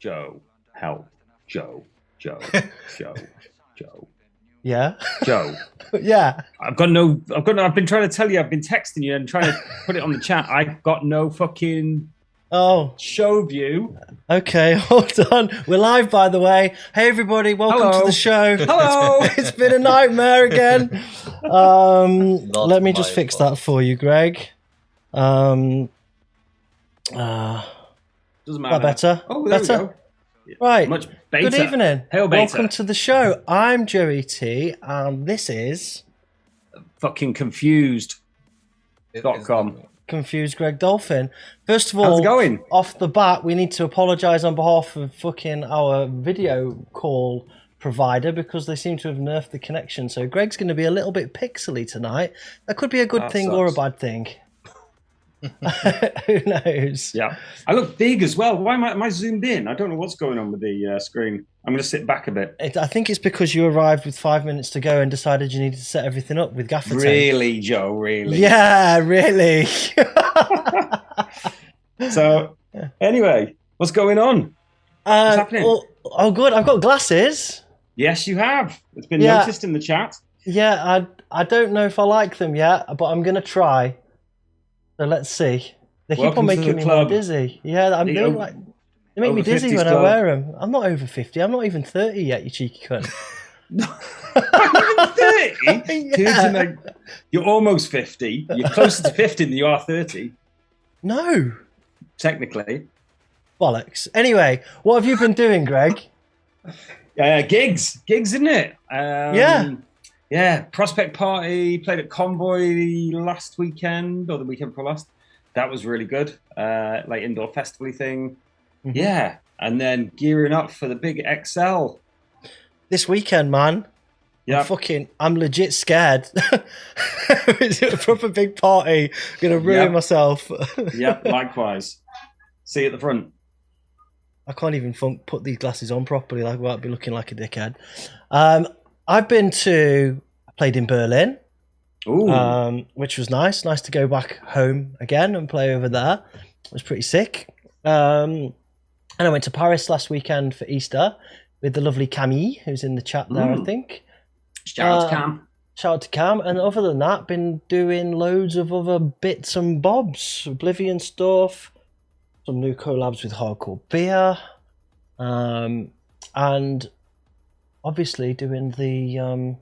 Joe, help, Joe. Yeah. Joe. Yeah. I've been trying to tell you, I've been texting you and trying to put it on the chat. I've got no fucking show view. Okay, hold on. We're live, by the way. Hey, everybody, welcome to the show. Hello. It's been a nightmare again. Let me just fix that for you, Greg. Doesn't matter. That better? Oh, there better? we go. Right. Much better. Good evening. Hail beta. Welcome to the show. I'm Joe ET, and this is... Fucking confused.com. Confused Greg Dolphin. First of all, how's it going? Off the bat, we need to apologise on behalf of fucking our video call provider because they seem to have nerfed the connection. So Greg's going to be a little bit pixely tonight. That could be a good thing or a bad thing. Who knows? Yeah, I look big as well. Why am I zoomed in? I don't know what's going on with the screen. I'm going to sit back a bit. I think it's because you arrived with 5 minutes to go and decided you needed to set everything up with gaffer tape. Really, Joe? Really? Yeah, really. So, anyway, what's going on? What's happening? Oh, good. I've got glasses. Yes, you have. It's been noticed in the chat. Yeah, I don't know if I like them yet, but I'm going to try. So let's see. They keep on making me more dizzy. Yeah, I'm doing like... They make me dizzy when I wear them. I'm not over 50. I'm not even 30 yet, you cheeky cunt. Not even 30? Yeah. You're almost 50. You're closer to 50 than you are 30. No. Technically. Bollocks. Anyway, what have you been doing, Greg? Gigs, isn't it? Yeah. Yeah, Prospect Party, played at Convoy last weekend, or the weekend before last. That was really good. Like indoor festival thing. Mm-hmm. Yeah, and then gearing up for the big XL. This weekend, man. Yeah. I'm legit scared. It's a proper big party. I'm going to ruin myself. Yeah, likewise. See you at the front. I can't even put these glasses on properly. Like, I'd be looking like a dickhead. I've played in Berlin, which was nice. Nice to go back home again and play over there. It was pretty sick. And I went to Paris last weekend for Easter with the lovely Camille, who's in the chat there, I think. Shout out to Cam. Shout out to Cam. And other than that, been doing loads of other bits and bobs. Oblivion stuff, some new collabs with Hardcore Beer, and obviously doing the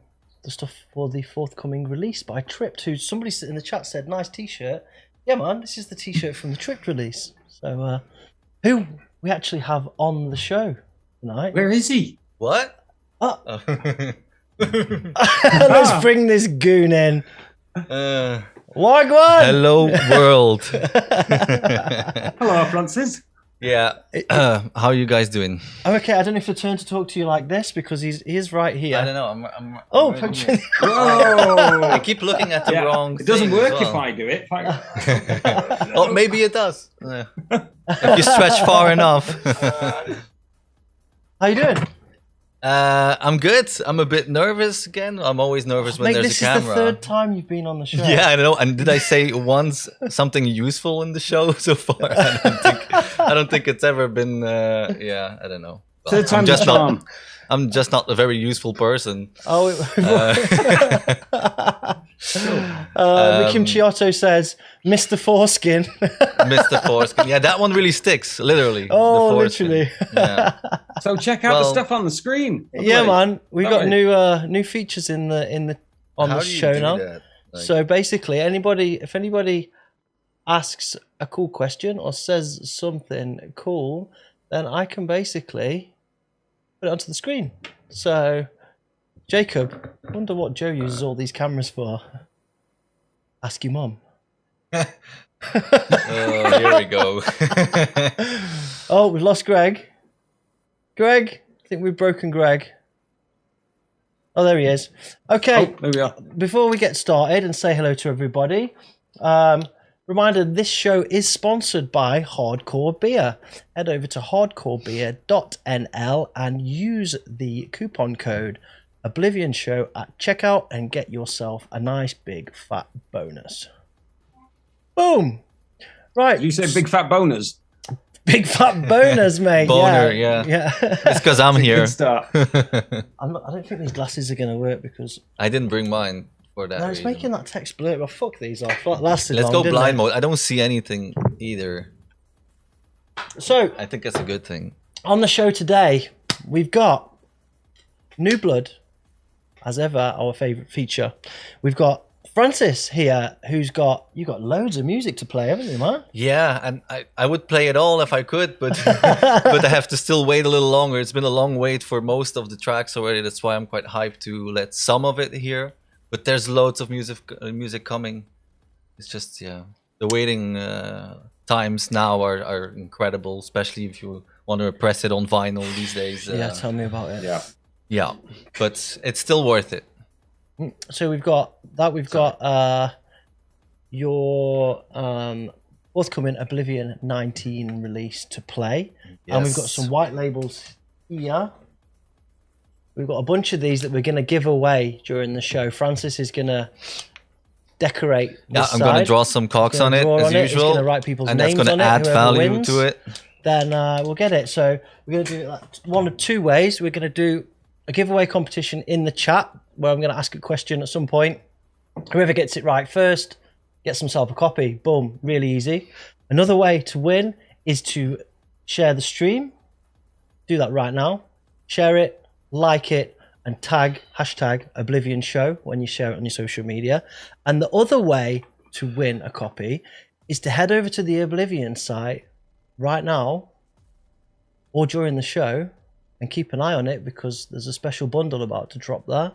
stuff for the forthcoming release by Tripped, who somebody in the chat said, nice t-shirt. Yeah, man, this is the t-shirt from the Tripped release. So, who we actually have on the show tonight. Where is he? What? Oh. Let's bring this goon in. Wagwan! Hello, world. Hello, Francis. Yeah. How are you guys doing? I'm okay. I don't know if to turn to talk to you like this because he is right here. I don't know. I'm I keep looking at the wrong thing. It doesn't work if I do it. Oh, maybe it does. If you stretch far enough. How you doing? I'm good. I'm a bit nervous again. I'm always nervous when there's a camera. This is the third time you've been on the show. Yeah, I know. And did I say once something useful in the show so far? I don't think it's ever been. I don't know. I'm just not a very useful person. Kim Chiotto says, Mr. Foreskin. Mr. Foreskin. Yeah, that one really sticks, literally. Oh, literally. Yeah. So check out the stuff on the screen. Yeah, man. We've got new features on the show now. So basically, if anybody asks a cool question or says something cool, then I can basically put it onto the screen. So, Jacob, I wonder what Joe uses all these cameras for. Ask your mum. Oh, here we go. Oh, we've lost Greg. Greg, I think we've broken Greg. Oh, there he is. Okay, there we are. Before we get started and say hello to everybody, reminder, this show is sponsored by Hardcore Beer. Head over to hardcorebeer.nl and use the coupon code Oblivion Show at checkout and get yourself a nice big fat bonus. Boom! Right. You say big fat bonus? Big fat boners, mate. Boner, yeah. It's because I'm here. I don't think these glasses are going to work because I didn't bring mine for that. No, it's making that text blur. Well, fuck these off. Let's go blind mode. I don't see anything either. So I think that's a good thing. On the show today, we've got New Blood, as ever, our favourite feature. We've got Francis here, you got loads of music to play, haven't you, man? Yeah, and I would play it all if I could, but but I have to still wait a little longer. It's been a long wait for most of the tracks already. That's why I'm quite hyped to let some of it here. But there's loads of music coming. It's just the waiting times now are incredible, especially if you want to press it on vinyl these days. Tell me about it. Yeah, but it's still worth it. So we've got your forthcoming Oblivion 19 release to play, and we've got some white labels here. We've got a bunch of these that we're going to give away during the show. Francis is going to decorate this I'm going to draw some cocks on it, as usual. He's going to write people's and names that's going to add value to it. Then we'll get it. So we're going to do it one of two ways. We're going to do a giveaway competition in the chat, where I'm going to ask a question at some point. Whoever gets it right first gets themselves a copy. Boom, really easy. Another way to win is to share the stream. Do that right now. Share it, like it, and tag #Oblivion Show when you share it on your social media. And the other way to win a copy is to head over to the Oblivion site right now or during the show and keep an eye on it, because there's a special bundle about to drop there.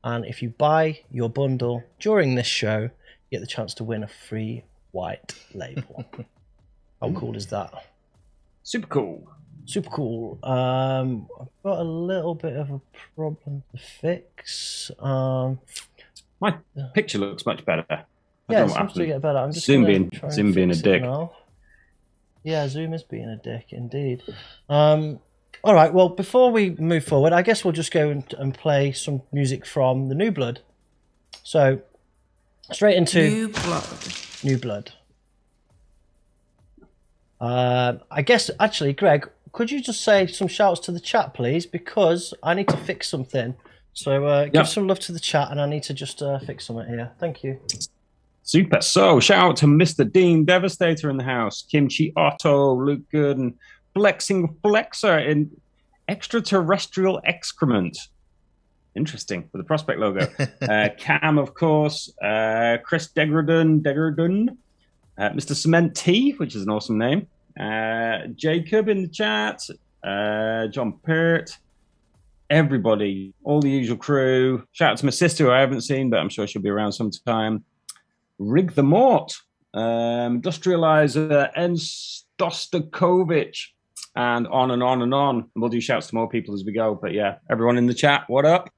And if you buy your bundle during this show, you get the chance to win a free white label. How cool is that? Super cool. Super cool. I've got a little bit of a problem to fix. My picture looks much better. Yeah, it seems to get better. I'm just Zoom being a dick. Now. Yeah, Zoom is being a dick, indeed. All right, well, before we move forward, I guess we'll just go and play some music from the New Blood. So, straight into New Blood. I guess, actually, Greg, could you just say some shouts to the chat, please? Because I need to fix something. So, give some love to the chat, and I need to just fix something here. Thank you. Super. So, shout out to Mr. Dean Devastator in the house, Kimchi Otto, Luke Gooden, Flexing Flexer in Extraterrestrial Excrement. Interesting, with the Prospect logo. Cam, of course. Chris Degradun. Mr. Cement T, which is an awesome name. Jacob in the chat. John Pert. Everybody. All the usual crew. Shout out to my sister, who I haven't seen, but I'm sure she'll be around sometime. Rig the Mort. Industrializer. N. Stostakovich. And on and on and on. And we'll do shouts to more people as we go. But yeah, everyone in the chat, what up?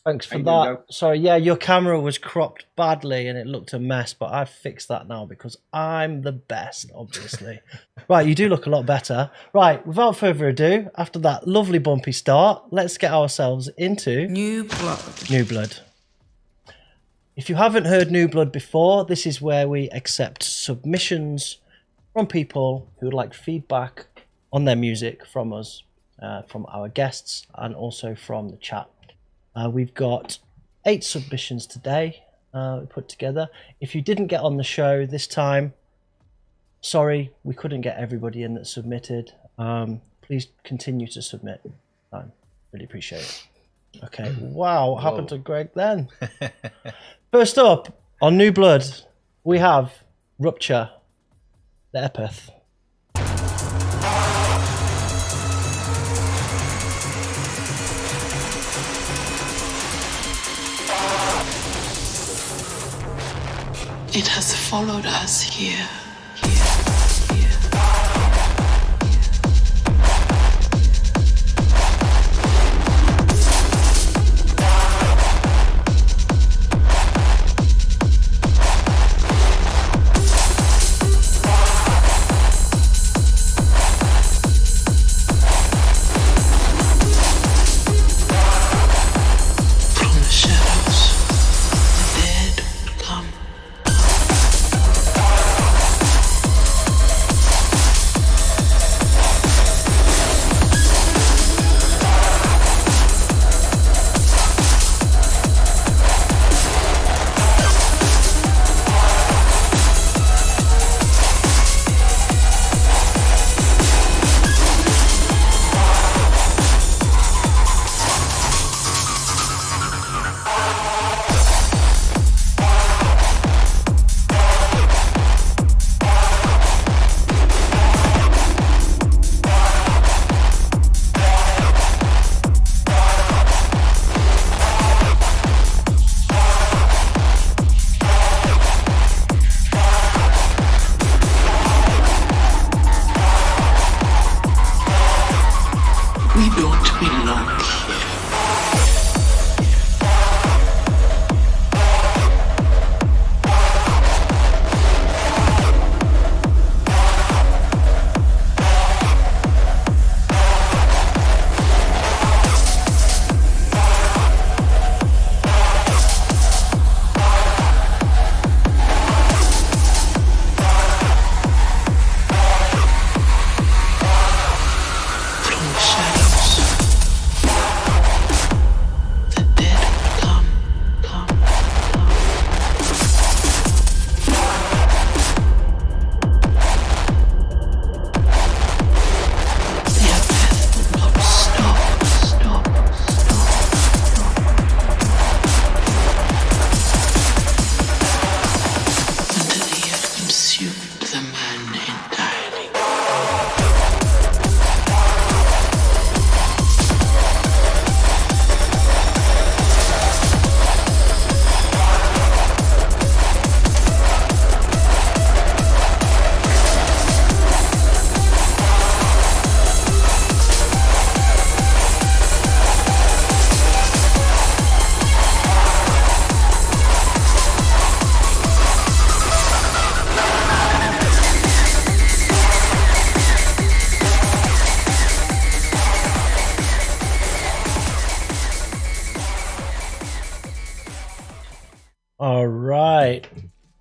Thanks for that. Sorry, yeah, your camera was cropped badly and it looked a mess, but I've fixed that now because I'm the best, obviously. Right, you do look a lot better. Right, without further ado, after that lovely bumpy start, let's get ourselves into New Blood. New Blood. If you haven't heard New Blood before, this is where we accept submissions from people who would like feedback on their music from us, from our guests, and also from the chat. We've got 8 submissions today we put together. If you didn't get on the show this time, sorry, we couldn't get everybody in that submitted. Please continue to submit. I really appreciate it. Okay, wow, what happened to Greg then? First up, on New Blood, we have Rupture, the Apeth. It has followed us here.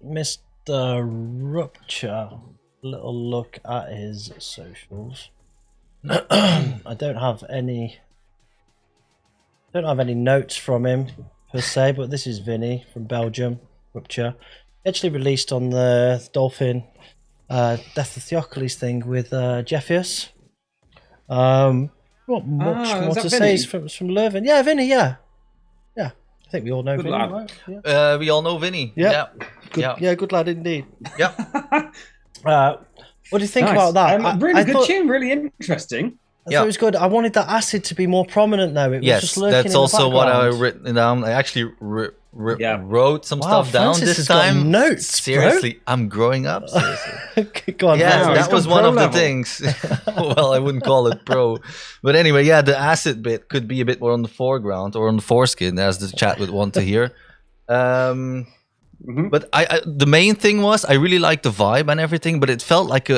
Mr. Rupture. Little look at his socials. I don't have any notes from him per se, but this is Vinny from Belgium, Rupture. Actually released on the Dolphin Death of Theocles thing with Jeffius. Not much more to say. He's from Leuven. Yeah, Vinny, yeah. I think we all know Vinny, right? Yeah. We all know Vinny. Yeah. Good lad indeed. Yeah. What do you think about that? Really good tune, really interesting. I thought it was good. I wanted that acid to be more prominent though. It was just lurking that's in the also what I background. written down. I actually wrote some stuff down Francis this has got time. notes, seriously, bro. I'm growing up. Seriously. Go on, yeah, Francis. that was one of the things. Well, I wouldn't call it pro, but anyway, yeah, the acid bit could be a bit more on the foreground or on the foreskin, as the chat would want to hear. But I the main thing was I really liked the vibe and everything, but it felt like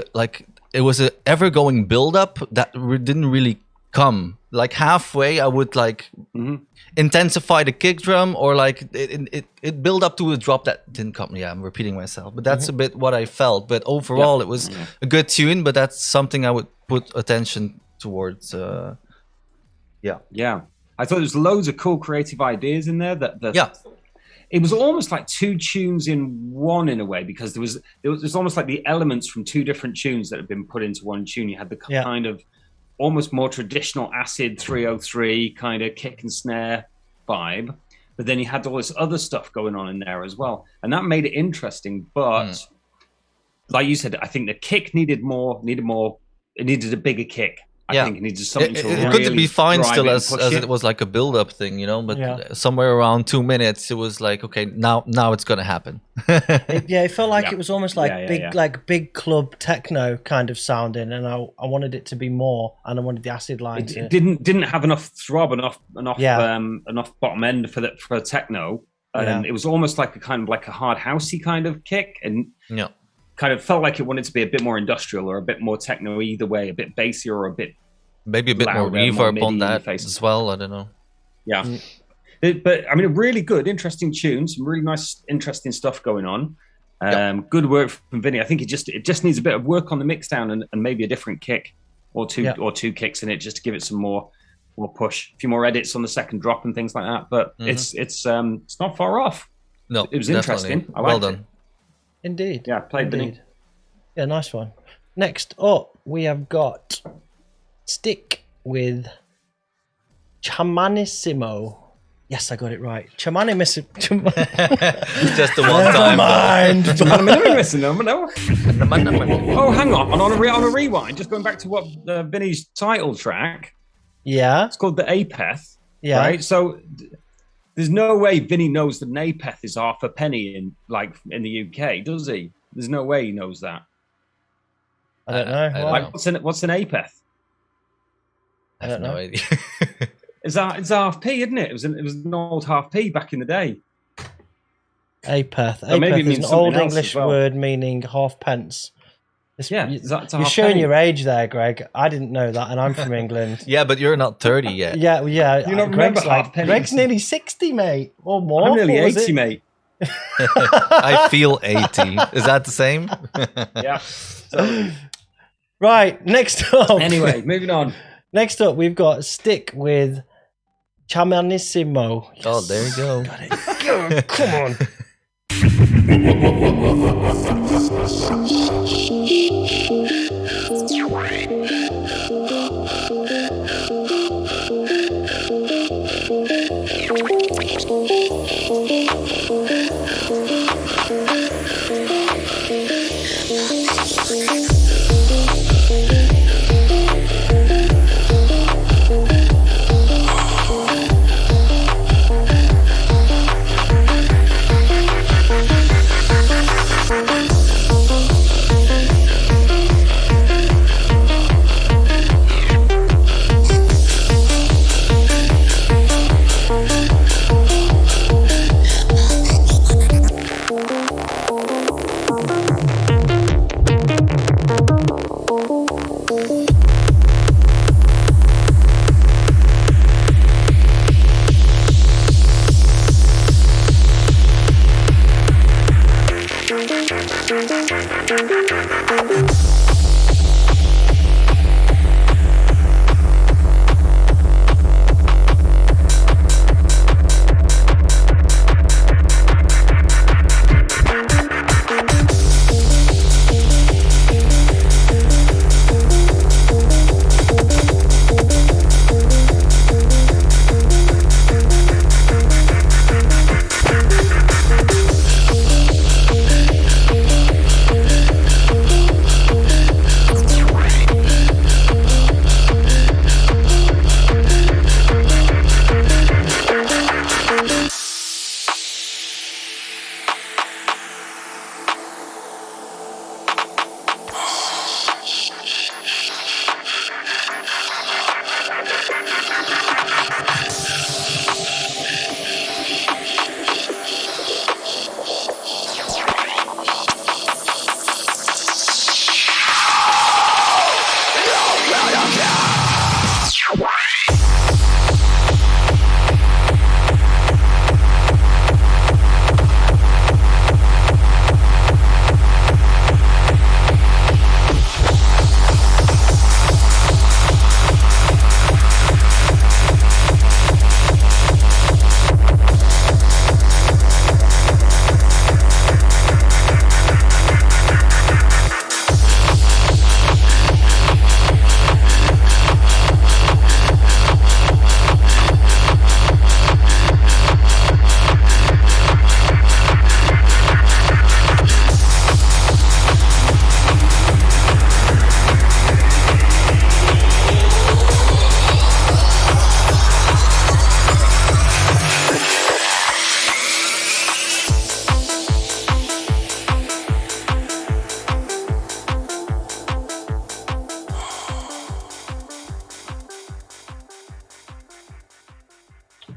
it was a ever going build up that didn't really come. Like halfway, I would intensify the kick drum, or like it build up to a drop that didn't come. Yeah, I'm repeating myself, but that's a bit what I felt. But overall, it was a good tune. But that's something I would put attention towards. Yeah. I thought there was loads of cool creative ideas in there. It was almost like two tunes in one in a way, because there was almost like the elements from two different tunes that had been put into one tune. You had the kind of almost more traditional acid 303 kind of kick and snare vibe, but then you had all this other stuff going on in there as well, and that made it interesting. But like you said, I think the kick needed a bigger kick. I think it needed something to really it could be fine still as it was like a build-up thing, you know, but somewhere around 2 minutes it was like, okay, now it's gonna happen. It felt like it was almost like big club techno kind of sounding, and I wanted it to be more, and I wanted the acid line. It didn't have enough throb, enough bottom end for techno, and it was almost like a kind of like a hard housey kind of kick, and kind of felt like it wanted to be a bit more industrial or a bit more techno either way, a bit bassier or maybe a bit more reverb on that as well. I don't know. Yeah. But I mean, a really good, interesting tune, some really nice, interesting stuff going on. Good work from Vinny. I think it just needs a bit of work on the mix down and maybe a different kick or two kicks in it, just to give it some more push. A few more edits on the second drop and things like that. But it's not far off. No, it was interesting. I liked it. Indeed. Yeah, played Vinny. Yeah, nice one. Next up, we have got Stik with Chamanisimo. Yes, I got it right. Chamanisimo. Just the one time. Oh, hang on. On a rewind, just going back to what Vinny's title track. Yeah. It's called the Apeth. Yeah. Right? So there's no way Vinny knows that an Apeth is half a penny in the UK, does he? There's no way he knows that. I don't know. What's an Apeth? I have no idea. It's half p, isn't it? It was an old half p back in the day. Apeth. So Apeth is an old English word meaning half pence. You're showing your age there, Greg. I didn't know that, and I'm from England. Yeah, but you're not 30 yet. Yeah. You don't remember half pennies. Greg's nearly 60, mate, or more. I'm nearly 80, mate. I feel 80. Is that the same? Yeah. Totally. Right, next up. Anyway, moving on. Next up, we've got Stik with Chamanisimo. Yes. Oh, there you go. Got it. Come on.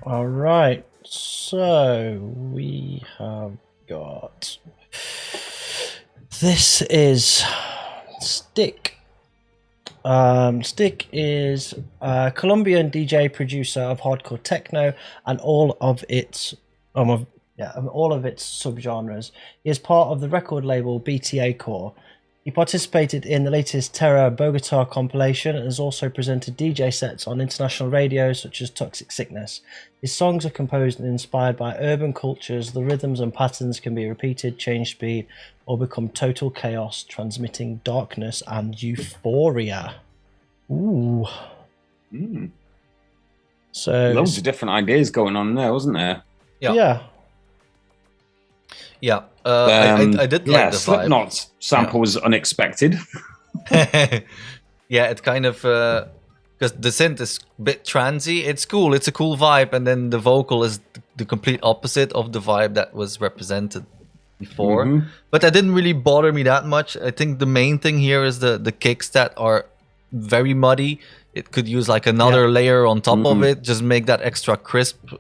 All right, so we have got, this is Stik. Stik is a Colombian DJ producer of hardcore techno and all of its subgenres. He is part of the record label BTA Core. He participated in the latest Terra Bogota compilation and has also presented DJ sets on international radio such as Toxic Sickness. His songs are composed and inspired by urban cultures. The rhythms and patterns can be repeated, change speed, or become total chaos, transmitting darkness and euphoria. Ooh. Mm. So loads of different ideas going on there, wasn't there? Yeah. Yeah, I did like the Slipknot sample was unexpected. Yeah, it kind of because the synth is a bit transy. It's cool. It's a cool vibe, and then the vocal is the complete opposite of the vibe that was represented before. Mm-hmm. But that didn't really bother me that much. I think the main thing here is the kicks that are very muddy. It could use like another layer on top of it, just make that extra crisp.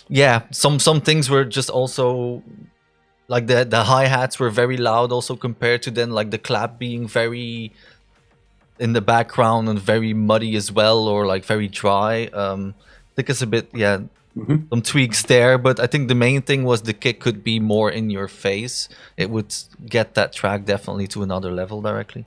Yeah, some things were just also like the hi-hats were very loud also compared to then like the clap being very in the background and very muddy as well, or like very dry. I think it's a bit some tweaks there, but I think the main thing was the kick could be more in your face. It would get that track definitely to another level directly.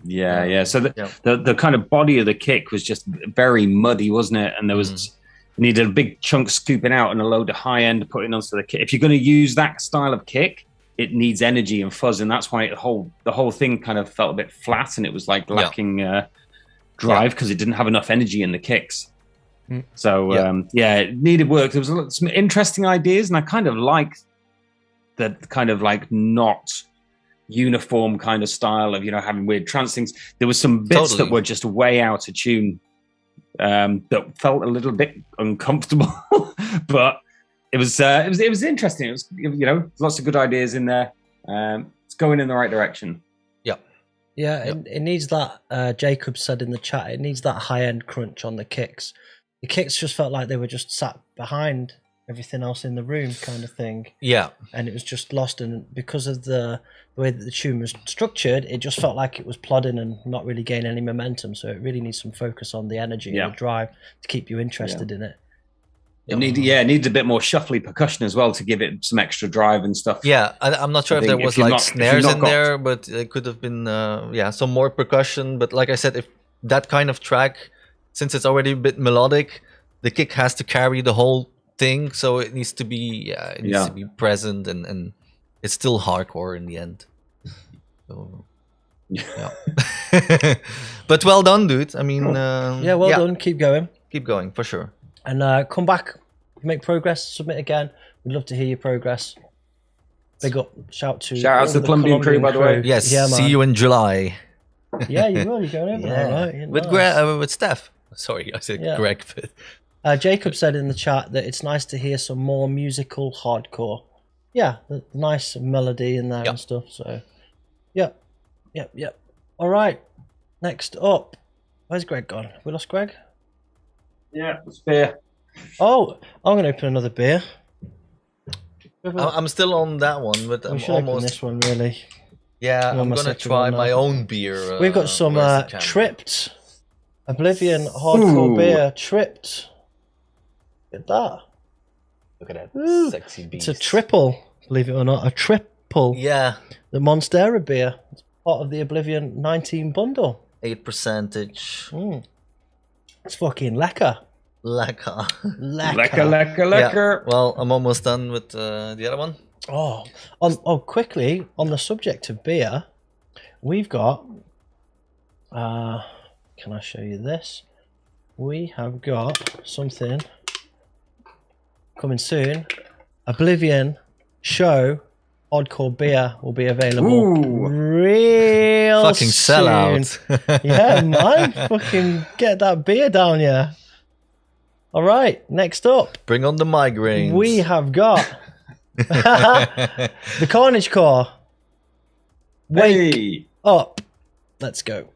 Yeah. So the kind of body of the kick was just very muddy, wasn't it? And there was needed a big chunk scooping out and a load of high end putting onto the kick. If you're going to use that style of kick, it needs energy and fuzz, and that's why the whole thing kind of felt a bit flat, and it was like lacking drive because it didn't have enough energy in the kicks. So it needed work. There was some interesting ideas, and I kind of like the kind of like not uniform kind of style of having weird trance things. There was some bits that were just way out of tune. That felt a little bit uncomfortable, but it was interesting. It was lots of good ideas in there. It's going in the right direction. It needs that. Jacob said in the chat, it needs that high end crunch on the kicks. The kicks just felt like they were just sat behind everything else in the room, kind of thing. Yeah, and it was just lost, and because of the way that the tune was structured, it just felt like it was plodding and not really gaining any momentum. So it really needs some focus on the energy and the drive to keep you interested in it. It needs a bit more shuffly percussion as well to give it some extra drive and stuff. Yeah, I'm not sure if there was like snares in there, but it could have been some more percussion. But like I said, if that kind of track, since it's already a bit melodic, the kick has to carry the whole thing, so it needs to be to be present, and it's still hardcore in the end. So, yeah. But well done, dude. I mean, well done. Keep going for sure. And come back, make progress, submit again. We'd love to hear your progress. Big up, shout out to the Colombian crew, by the way. Yes, see you in July. Yeah, you will. You're going over there, right? With Steph. Sorry, I said Greg. But Jacob said in the chat that it's nice to hear some more musical hardcore. Yeah, the nice melody in there and stuff. So, yep. All right, next up, where's Greg gone? We lost Greg? Yeah, it's beer. Oh, I'm going to open another beer. I'm still on that one, but I'm almost open this one, really. Yeah, I'm going to try my own beer. We've got some Tripped Oblivion hardcore beer. Tripped. Look at that. Look at that sexy beast. It's a triple, believe it or not. A triple. Yeah. The Monstera beer. It's part of the Oblivion 19 bundle. 8%. It's fucking lekker. Lekker. Lekker. Yeah. Well, I'm almost done with the other one. Quickly, on the subject of beer, we've got... can I show you this? We have got something coming soon. Oblivion Show Oddcore beer will be available real fucking soon. Sellout. Yeah, man. Fucking get that beer down, yeah. All right, next up. Bring on the migraines. We have got the Carnage core. Wake up. Let's go.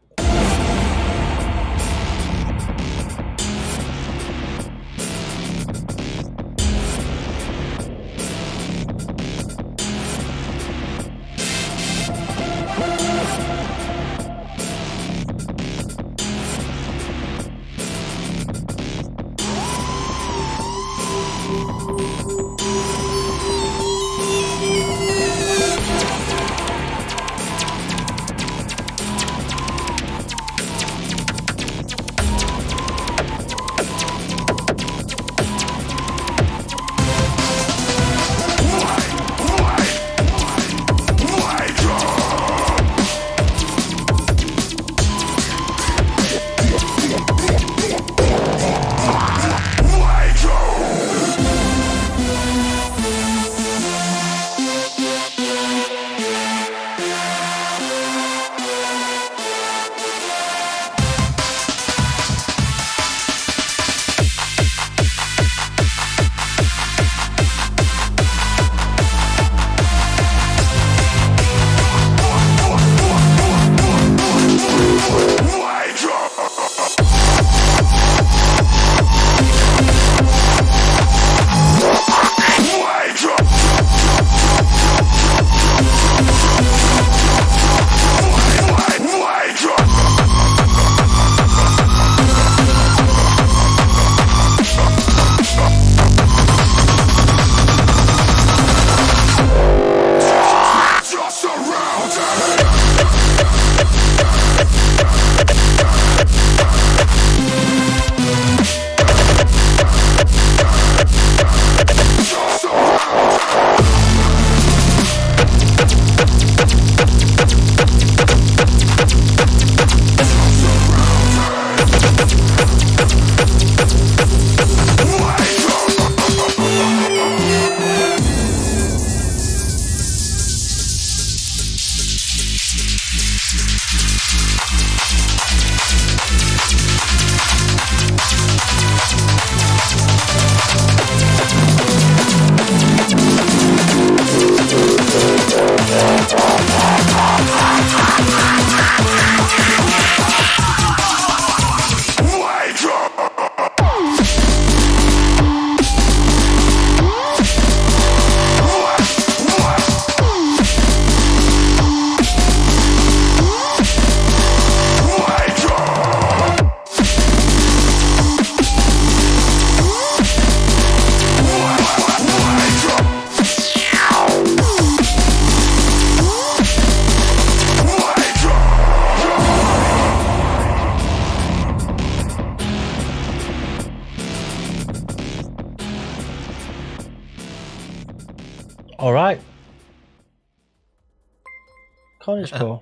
Carnage Core.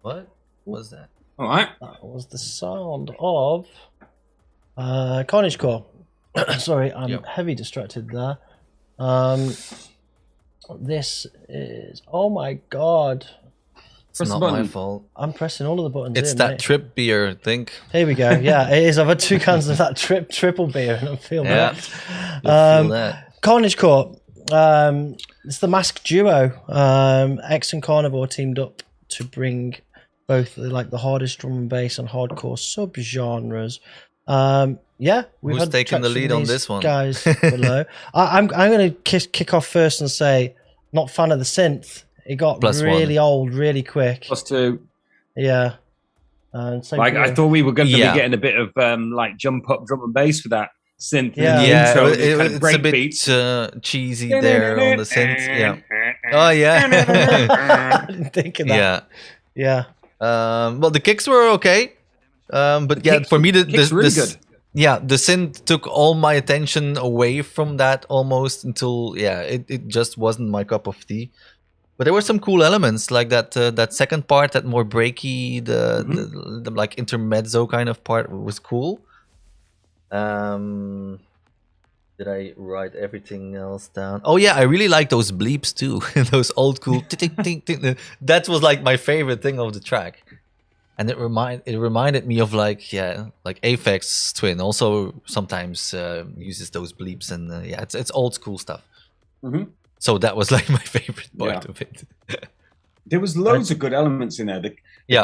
What was that? All right. That was the sound of Carnage Core. Sorry, I'm heavy distracted there. This is... Oh my god. It's not my fault. I'm pressing all of the buttons. It's that trip beer, I think. Here we go. Yeah, it is. I've had 2 cans of that triple beer and I'm feeling that. Feel that. Carnage Core. It's the masked duo. X and Carnivore teamed up to bring both the hardest drum and bass and hardcore subgenres. Who's taking the lead on this one? Guys below. I'm going to kick off first and say, not fan of the synth. It got really old really quick. +2. Yeah. I thought we were going to be getting a bit of jump up drum and bass for that synth. Yeah, it's a bit cheesy there on the synth. Yeah. Oh yeah. Thinking that. Yeah. Well, the kicks were okay, but for me the really good. Yeah, the synth took all my attention away from that almost until it just wasn't my cup of tea. But there were some cool elements like that second part, that more breaky, the like intermezzo kind of part was cool. Did I write everything else down? Oh yeah, I really like those bleeps too. Those old cool. That was like my favorite thing of the track, and it reminded me of like Aphex Twin. Also sometimes uses those bleeps, and it's old school stuff. So that was like my favorite part of it. There was loads of good elements in there. The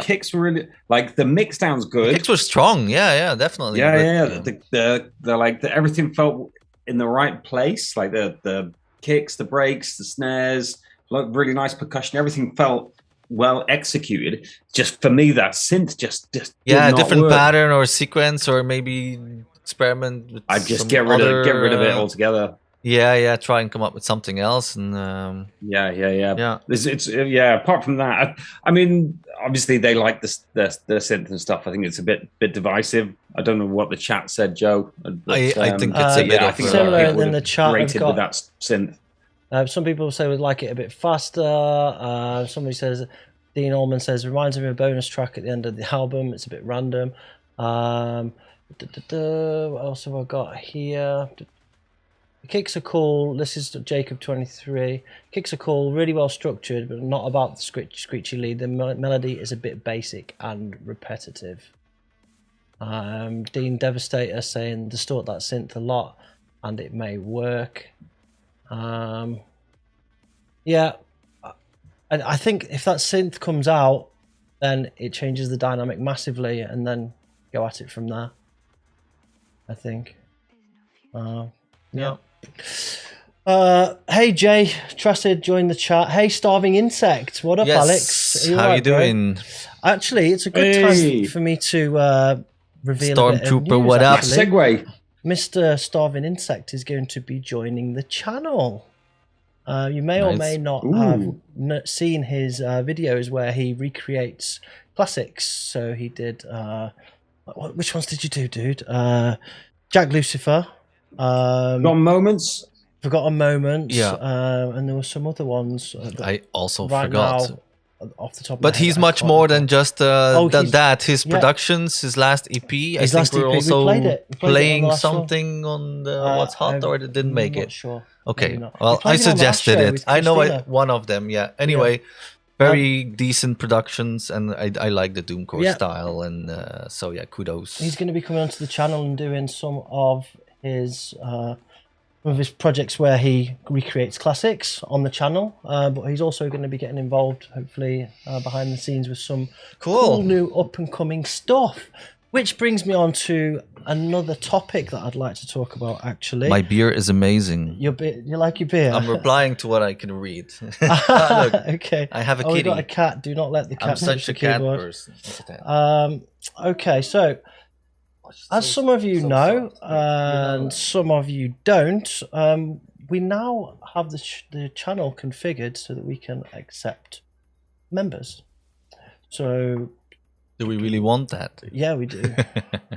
kicks were really the mix down's good. The kicks were strong. Yeah, definitely. The everything felt in the right place. Like the kicks, the breaks, the snares, really nice percussion. Everything felt well executed. Just for me, that synth just a different work. Pattern or sequence, or maybe experiment with I'd just get rid of it altogether. Yeah, try and come up with something else, and It's apart from that, I mean, obviously they like the synth and stuff. I think it's a bit divisive. I don't know what the chat said, Joe. But, I think it's a bit similar in the chat. Rated with that synth. Some people say would like it a bit faster. Somebody says, Dean Allman says, reminds me of a bonus track at the end of the album. It's a bit random. What else have I got here? The kicks are cool. This is Jacob23. Kicks are cool, really well structured, but not about the screechy lead. The melody is a bit basic and repetitive. Dean Devastator saying distort that synth a lot and it may work. I think if that synth comes out, then it changes the dynamic massively, and then go at it from there, I think. Hey Jay Trusted joined the chat. Hey Starving Insect, what up? Alex, how you doing? Actually, it's a good time for me to reveal Stormtrooper. What up? Segue. Mr. Starving Insect is going to be joining the channel. You may or may not have seen his videos where he recreates classics. So he did which ones did you do, dude? Jack Lucifer, Forgotten Moments, and there were some other ones I also forgot now, off the top of but my head, he's much more than just that. His productions, his last EP, I think we're also playing something on the What's Hot, or it didn't make it. Sure. Okay, well, I suggested it. I know one of them. Anyway, very decent productions, and I like the doomcore style, and so kudos. He's going to be coming onto the channel and doing some of his projects where he recreates classics on the channel, but he's also going to be getting involved, hopefully, behind the scenes with some cool new up and coming stuff. Which brings me on to another topic that I'd like to talk about, actually. My beer is amazing. You like your beer? I'm replying to what I can read. Look, okay. I have a kitty. We got a cat. Do not let the cat. I'm such a cat person. Okay, so as some of you know, and some of you don't, we now have the channel configured so that we can accept members. So. Do we really want that? Yeah, we do.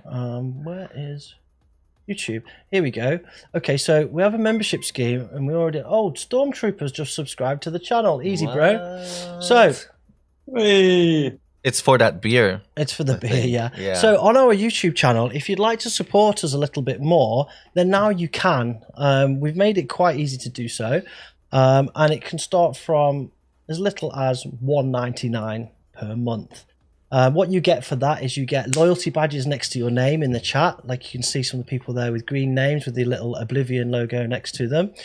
Where is YouTube? Here we go. Okay, so we have a membership scheme, and we already... Oh, Stormtroopers just subscribed to the channel. Easy, bro. So, Hey. It's for that beer. It's for the beer, yeah. So on our YouTube channel, if you'd like to support us a little bit more, then now you can. We've made it quite easy to do so. And it can start from as little as $1.99 per month. What you get for that is you get loyalty badges next to your name in the chat. Like you can see some of the people there with green names with the little Oblivion logo next to them.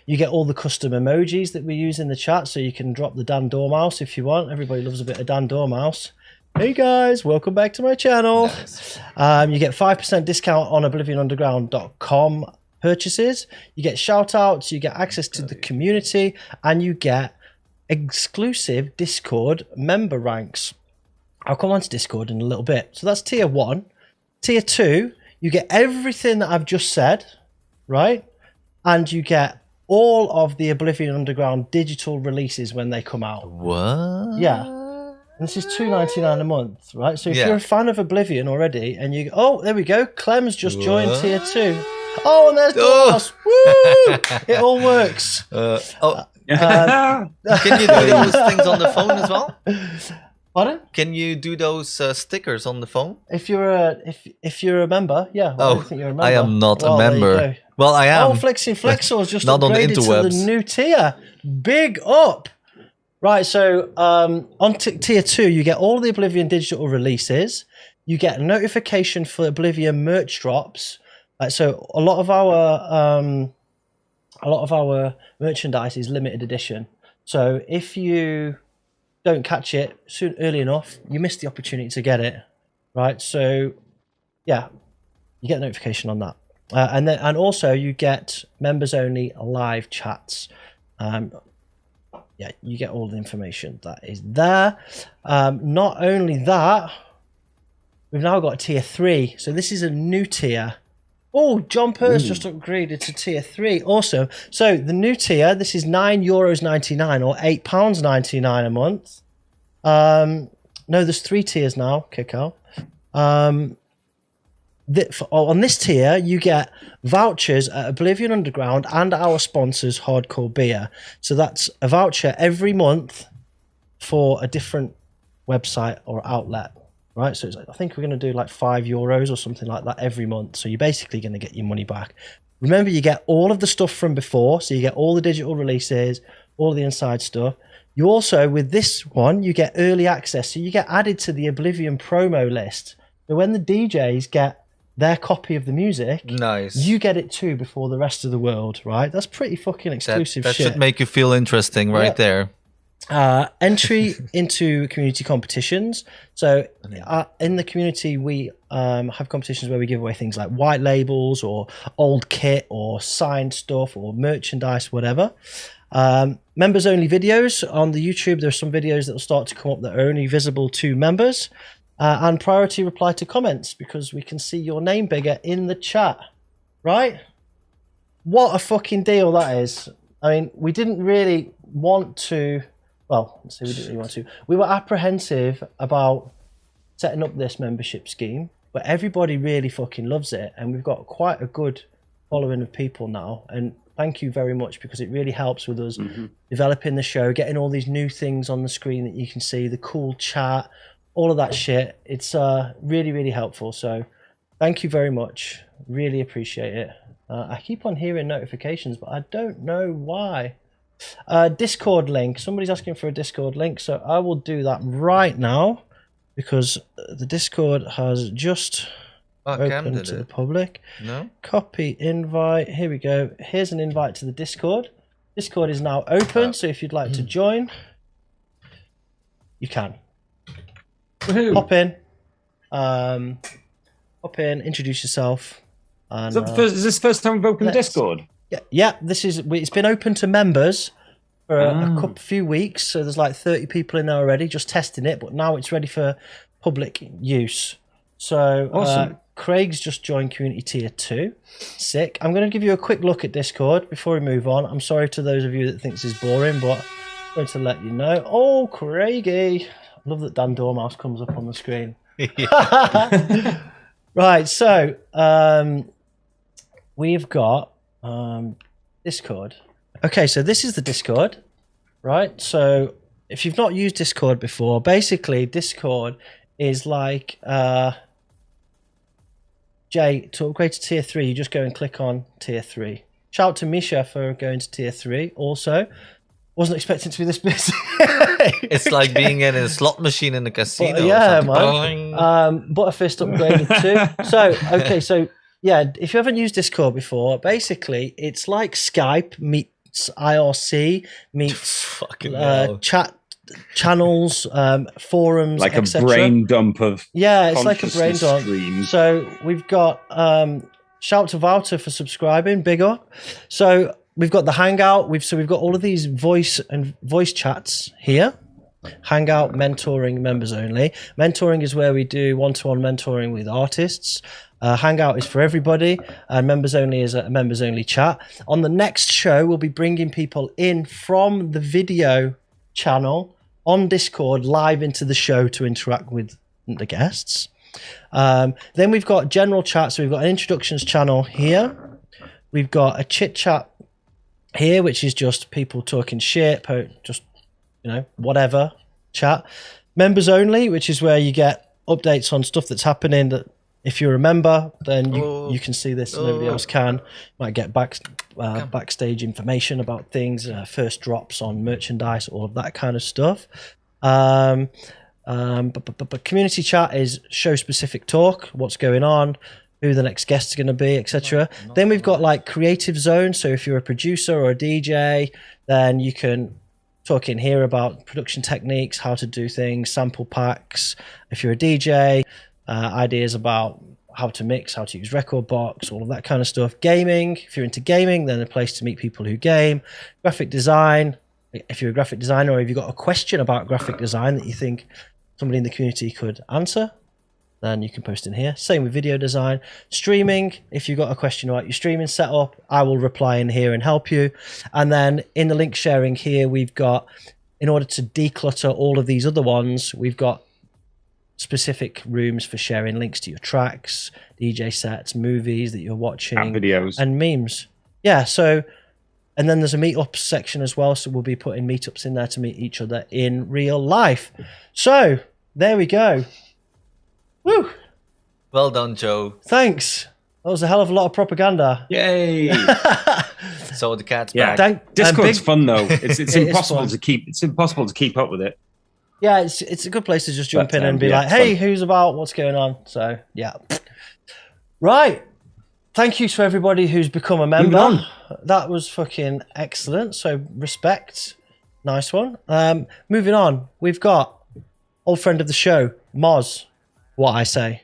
You get all the custom emojis that we use in the chat, so you can drop the Dan Dormouse if you want. Everybody loves a bit of Dan Dormouse. Hey guys, welcome back to my channel. Nice. You get 5% discount on oblivionunderground.com purchases. You get shout outs, you get access to the community, and you get exclusive Discord member ranks. I'll come on to Discord in a little bit. So that's tier 1. Tier 2, you get everything that I've just said, right? And you get all of the Oblivion Underground digital releases when they come out. What? Yeah. And this is $2.99 a month, right? So if you're a fan of Oblivion already, and you oh, there we go, Clem's just joined tier 2. Oh, and there's Dormouse. Woo! It all works. Can you do those things on the phone as well? Pardon? Can you do those stickers on the phone? If you're a member, yeah. Well, I think you're a member. I am not a member. Well, I am. Oh, Flexing Flexor's just not upgraded to the new tier. Big up. Right, so on tier 2, you get all the Oblivion digital releases. You get a notification for Oblivion merch drops. So a lot of our merchandise is limited edition. So if you don't catch it early enough, you miss the opportunity to get it, right? So yeah, you get a notification on that. And also you get members only live chats. Yeah, you get all the information that is there. Not only that, we've now got tier 3. So this is a new tier. Oh, John Purse just upgraded to tier 3. Awesome. So the new tier, this is €9.99 or £8.99 a month. No, there's 3 tiers now, Kiko. On this tier, you get vouchers at Oblivion Underground and our sponsors, Hardcore Beer. So that's a voucher every month for a different website or outlet, right? So it's like, I think we're going to do like €5 or something like that every month. So you're basically going to get your money back. Remember, you get all of the stuff from before. So you get all the digital releases, all the inside stuff. You also, with this one, you get early access. So you get added to the Oblivion promo list. So when the DJs get their copy of the music, nice, you get it too before the rest of the world, right? That's pretty fucking exclusive that shit. Should make you feel interesting right there. Entry into community competitions. So in the community, we have competitions where we give away things like white labels or old kit or signed stuff or merchandise, whatever. Members only videos on the YouTube. There's some videos that will start to come up that are only visible to members. And priority reply to comments because we can see your name bigger in the chat, right? What a fucking deal that is. I mean, we didn't really want to, well, let's say we didn't really want to. We were apprehensive about setting up this membership scheme, but everybody really fucking loves it. And we've got quite a good following of people now. And thank you very much because it really helps with us developing the show, getting all these new things on the screen that you can see, the cool chat, all of that shit. It's really, really helpful. So thank you very much. Really appreciate it. I keep on hearing notifications, but I don't know why. Discord link. Somebody's asking for a Discord link, so I will do that right now because the Discord has just opened to the public. No? Copy invite. Here we go. Here's an invite to the Discord. Discord is now open, so if you'd like to join, you can. Hop in, introduce yourself. And, is this the first time we've opened Discord? Yeah. It's been open to members for a few weeks, so there's like 30 people in there already, just testing it. But now it's ready for public use. So awesome. Craig's just joined Community Tier 2. Sick. I'm going to give you a quick look at Discord before we move on. I'm sorry to those of you that think this is boring, but I'm going to let you know. Oh, Craigie. I love that Dan Dormouse comes up on the screen. Right, so we've got Discord. Okay, so this is the Discord, right? So if you've not used Discord before, basically Discord is like Jay, to upgrade to tier 3, you just go and click on tier 3. Shout out to Misha for going to tier 3 also. Wasn't expecting to be this busy. It's like being in a slot machine in a casino. But, yeah, man. Butterfist upgraded too. So yeah, if you haven't used Discord before, basically it's like Skype meets IRC meets chat channels, forums, like a brain dump of it's like a brain dump. Streams. So we've got shout to Wouter for subscribing, big up. So we've got the Hangout. We've got all of these voice chats here. Hangout, mentoring, members only. Mentoring is where we do one-to-one mentoring with artists. Hangout is for everybody, and members only is a members only chat. On the next show, we'll be bringing people in from the video channel on Discord live into the show to interact with the guests. Then we've got general chat. So we've got an introductions channel here. We've got a chit chat here, which is just people talking shit, just, whatever chat. Members only, which is where you get updates on stuff that's happening that if you're a member, then you can see this and nobody else can. Might get backstage information about things, first drops on merchandise, all of that kind of stuff. But community chat is show specific talk, what's going on, who the next guests are going to be, etc. Then we've got like creative zone. So if you're a producer or a DJ, then you can talk in here about production techniques, how to do things, sample packs. If you're a DJ, ideas about how to mix, how to use record box, all of that kind of stuff. Gaming, if you're into gaming, then a place to meet people who game. Graphic design, if you're a graphic designer or if you've got a question about graphic design that you think somebody in the community could answer, then you can post in here. Same with video design. Streaming, if you've got a question about your streaming setup, I will reply in here and help you. And then in the link sharing here, we've got, in order to declutter all of these other ones, we've got specific rooms for sharing links to your tracks, DJ sets, movies that you're watching, app videos, and memes. Yeah, so, and then there's a meetups section as well, so we'll be putting meetups in there to meet each other in real life. So, there we go. Woo! Well done, Joe. Thanks. That was a hell of a lot of propaganda. Yay! So the cat's back. Discord's fun though. It's impossible to keep. It's impossible to keep up with it. Yeah, it's a good place to just jump in and be like, hey, who's about? What's going on? So, yeah. Right. Thank you to everybody who's become a member. That was fucking excellent. So, respect. Nice one. Moving on. We've got old friend of the show, Mozz. What I Say.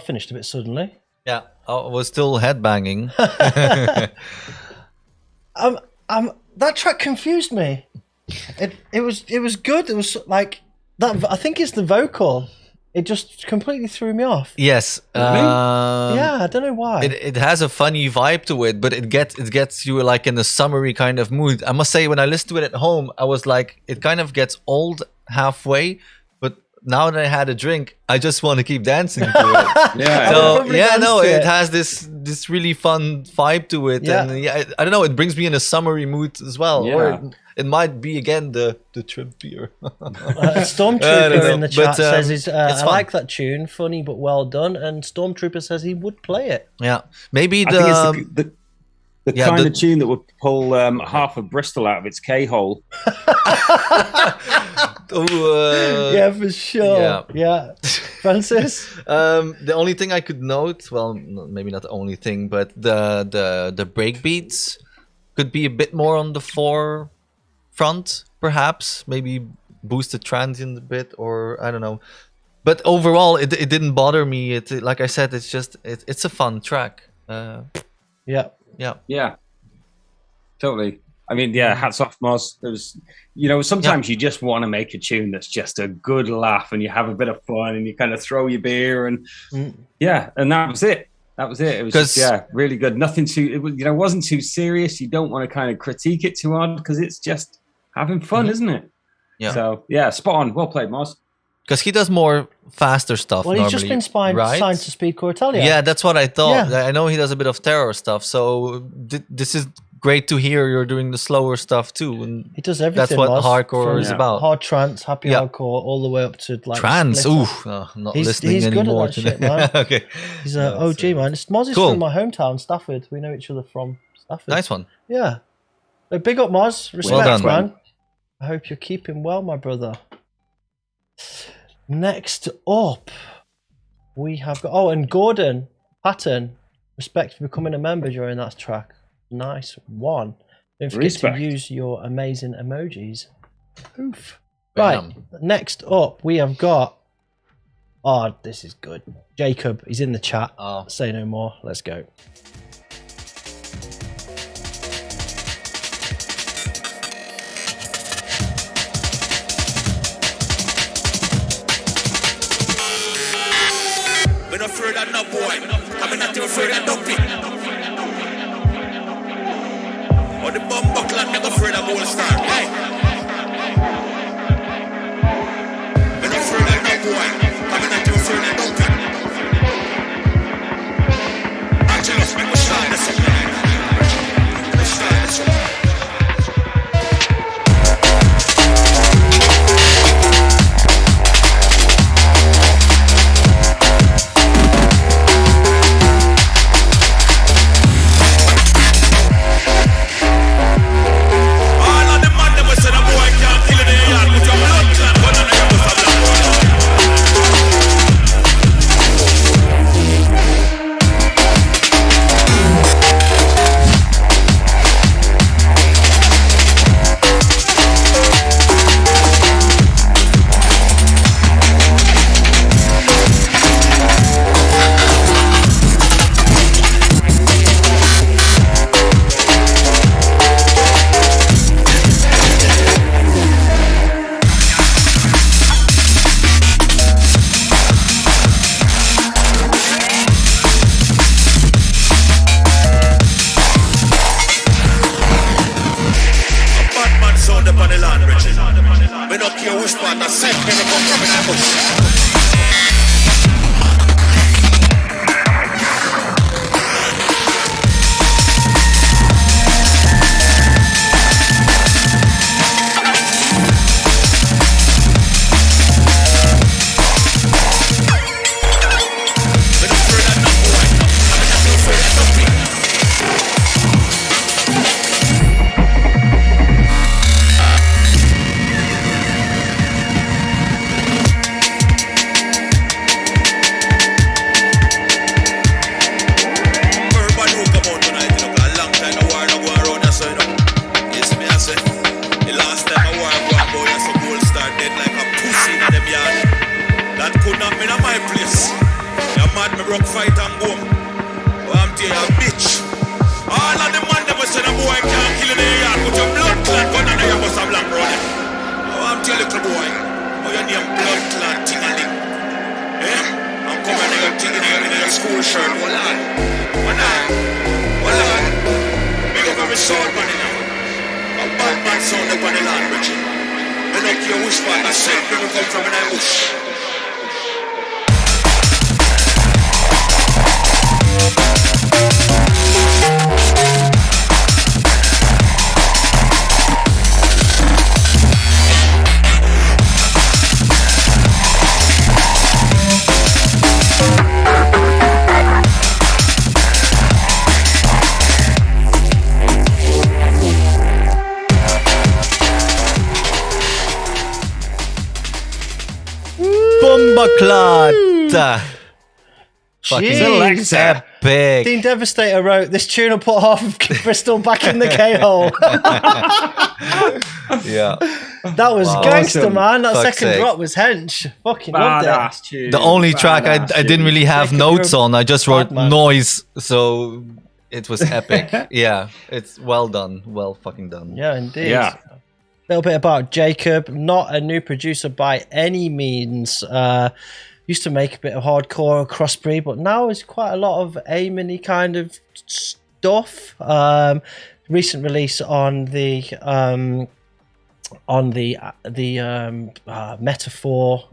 That finished a bit suddenly. Yeah, I was still headbanging. That track confused me. It was good. It was like that. I think it's the vocal. It just completely threw me off. Yes. Yeah, I don't know why. It has a funny vibe to it, but it gets you like in a summery kind of mood. I must say, when I listened to it at home, I was like, it kind of gets old halfway. But now that I had a drink, I just want to keep dancing to it. Yeah. So yeah, no, it has this really fun vibe to it, and yeah, I don't know. It brings me in a summery mood as well. Yeah. Or it might be again the trip beer. Stormtrooper in the chat says I fun. like that tune, funny but well done. And Stormtrooper says he would play it. Yeah, maybe I think it's the kind of tune that would pull half of Bristol out of its K-hole. Yeah, for sure. Yeah. Francis? The only thing I could note, well, maybe not the only thing, but the break beats could be a bit more on the forefront, perhaps. Maybe boost the transient a bit, or I don't know. But overall, it didn't bother me. Like I said, it's just it's a fun track. Yeah, totally. I mean, yeah, hats off, Mozz. There was, sometimes you just want to make a tune that's just a good laugh, and you have a bit of fun, and you kind of throw your beer, and and that was it. That was it. It was just, really good. Nothing too, it wasn't too serious. You don't want to kind of critique it too hard because it's just having fun, isn't it? Yeah. So yeah, spot on. Well played, Mozz. Because he does more faster stuff. Well, he's just been signed to Speed Core Italia. Yeah, that's what I thought. Yeah. I know he does a bit of terror stuff, so this is great to hear. You're doing the slower stuff too, and he does everything. That's what hardcore is about. Hard trance, happy hardcore, all the way up to like trance. Ooh, not listening he's anymore. He's good at that shit, man. Okay, he's an OG, man. Mozz is from my hometown, Stafford. We know each other from Stafford. Nice one. Yeah, big up, Mozz. Respect, well done, man. I hope you're keeping well, my brother. Next up, we have got and Gordon Patton. Respect for becoming a member during that track. Nice one. Don't forget to use your amazing emojis. Oof. Right. Next up, we have got. Oh, this is good. Jacob, he's in the chat. Say no more. Let's go. Afraid of no boy, I'm not too afraid of no pig. On the bomb buckle, I'm not afraid of all star. Hey, I'm not afraid of no boy, I'm not too afraid of no pig. Angelus, make me shine this up. your shirt, hold on. Big up every soul money now. A bad sound up on the land, Richie. And like your wish back, I said, people come from an ambush. Bombaclat! Fucking epic. Dean Devastator wrote, "This tune will put half of Bristol back in the K-hole." Yeah. That was gangster, awesome. man. That Fuck's second sake. drop was hench. Fucking loved it. Tune. The only track I Badass didn't really have Jacob, notes you're on. I just wrote bad man. noise, so it was epic. Yeah, it's well done. Well fucking done. Yeah, indeed. Yeah. A little bit about Jacob. Not a new producer by any means. Used to make a bit of hardcore crossbreed, but now it's quite a lot of aiming-y kind of stuff. Recent release on the metaphor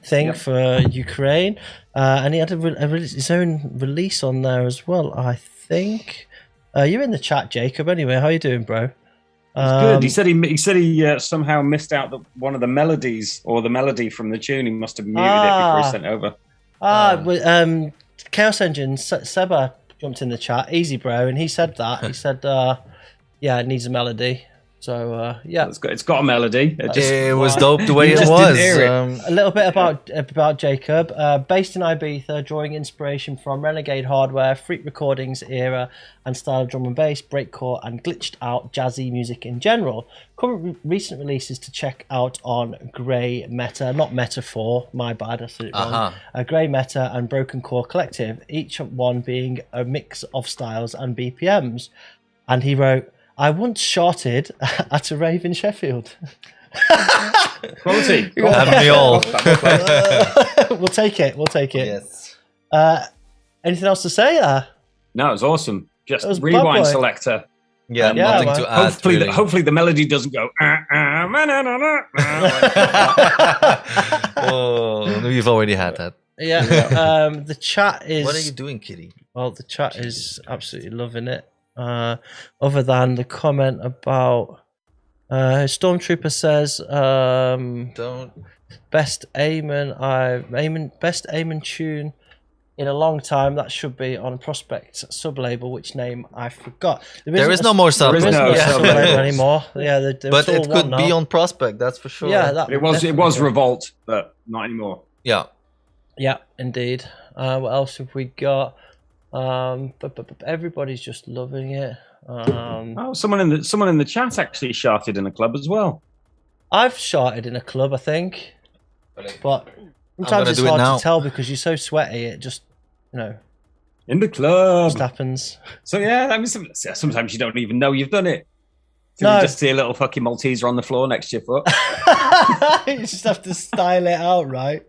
thing for Ukraine, and he had his own release on there as well, I think. You're in the chat, Jacob. Anyway, how you doing, bro? Good. He said he somehow missed out one of the melodies, or the melody from the tune. He must have muted it before he sent it over. Chaos Engine Seba jumped in the chat. Easy, bro, and he said that. He said, "Yeah, it needs a melody." So yeah, it's got a melody. It was dope the way You it just was. didn't hear it. a little bit about Jacob. Based in Ibiza, drawing inspiration from Renegade Hardware, Freak Recordings era, and style of drum and bass, breakcore, and glitched out jazzy music in general. Current recent releases to check out on Grey Meta, not Metaphor, my bad, I said it wrong. Grey Meta and Broken Core Collective, each one being a mix of styles and BPMs. And he wrote, "I once shorted at a rave in Sheffield." Quality. Have me all. We'll take it. Yes. Anything else to say there? No, it was awesome. Just It was rewind Bad Boy. selector. Yeah, Yeah, nothing man. to add. Really. Hopefully the melody doesn't go. Oh, we've already had that. Yeah. The chat is. What are you doing, Kitty? Well, the chat is absolutely loving it. Other than the comment about Stormtrooper says Don't. best Eamon tune in a long time. That should be on Prospect sub-label, which name I forgot. There is no more sub. There is no sub-label anymore. Yeah, But it could be on Prospect, that's for sure. Yeah, that It was definitely. Revolt, but not anymore. Yeah. Yeah, indeed. What else have we got? But everybody's just loving it. Someone in the chat actually shouted in a club as well. I've sharted in a club, I think, but sometimes gonna it's do it hard now. to tell because you're so sweaty. It just, In the club. just happens. So yeah, I mean, sometimes you don't even know you've done it. No. You just see a little fucking Malteser on the floor next to your foot. You just have to style it out, right?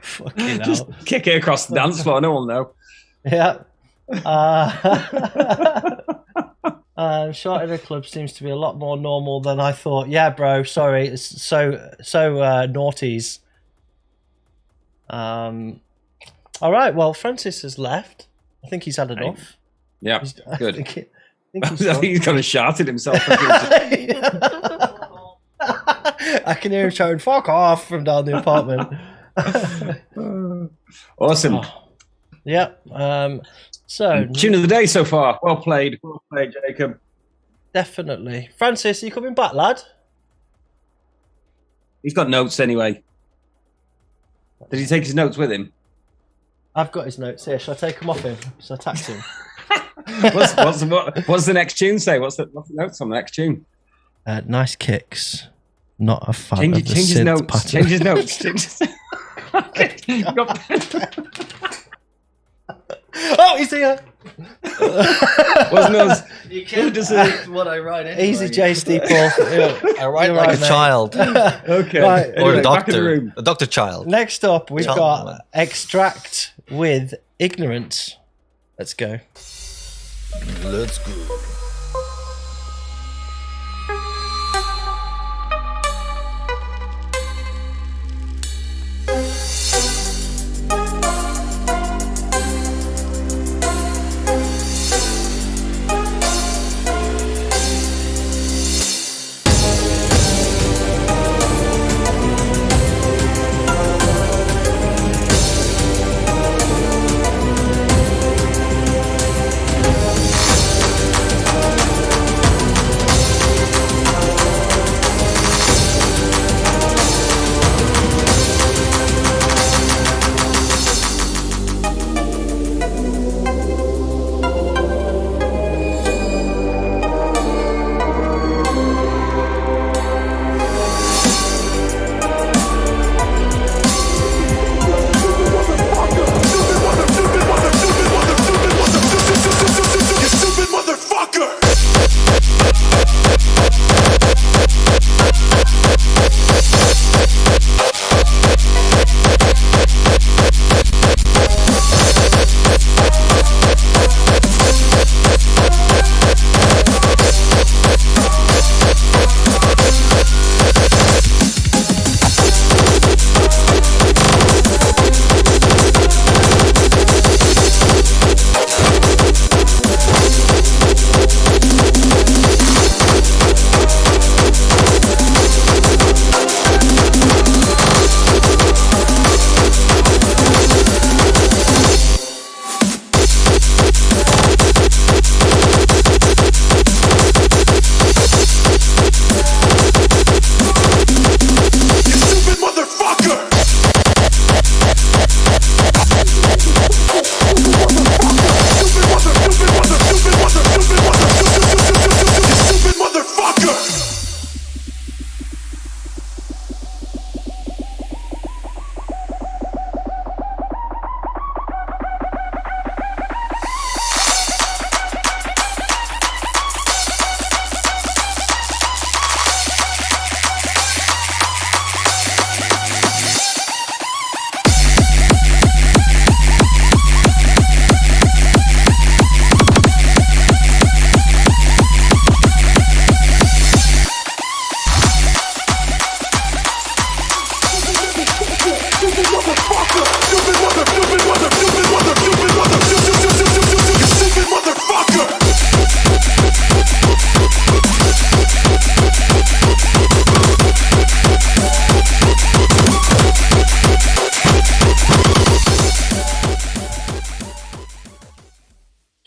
Fucking Just hell. kick it across the dance floor. No one will know. Yeah. Shot in a club seems to be a lot more normal than I thought. Yeah, bro. Sorry, it's so naughties. All right. Well, Francis has left. I think he's had enough. Yeah, I good. think I think he's kind of shouted himself. I can hear him shouting "fuck off" from down the apartment. Awesome. Yep. So Tune of the day so far. Well played, Jacob. definitely, Francis, are you coming back, lad? He's got notes anyway. Did he take his notes with him? I've got his notes here. Shall I take them off him? Shall I tax him? What's the next tune say? What's the notes on the next tune? Nice kicks. Not a fan Change of the his synth notes. pattern. Change his notes. Oh, he's here. Wasn't us. You can't just what I write anyway. Easy, J. Steeple. I write like a child. Okay. Right. Or Anyway, a doctor. A doctor child. Next up, we've Child got man. X-Trakt with Ignorance. Let's go. Let's go.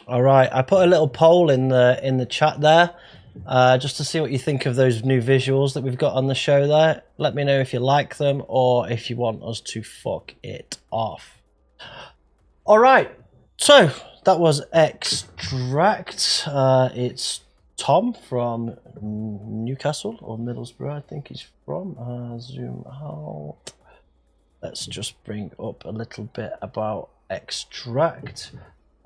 Right, I put a little poll in the chat there, just to see what you think of those new visuals that we've got on the show there. Let me know if you like them or if you want us to fuck it off. All right, so that was X-Trakt. It's Tom from Newcastle or Middlesbrough, I think he's from. Zoom out. Let's just bring up a little bit about X-Trakt.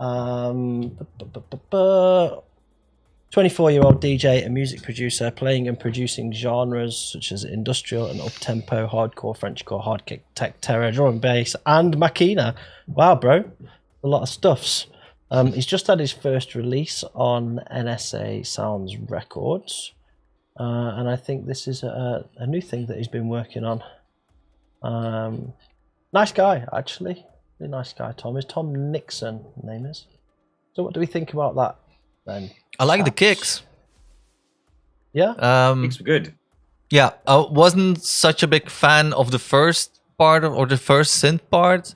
24-year-old DJ and music producer, playing and producing genres such as industrial and up-tempo, hardcore, Frenchcore, hard kick, tech, terror, drum and bass, and Machina. Wow, bro, a lot of stuffs. He's just had his first release on NSA Sounds Records, and I think this is a new thing that he's been working on. Nice guy, actually. Really nice guy, Tom. Is Tom Nixon, name is. So what do we think about that then? I like the kicks. Yeah? Kicks were good. Yeah, I wasn't such a big fan of the first part or the first synth part.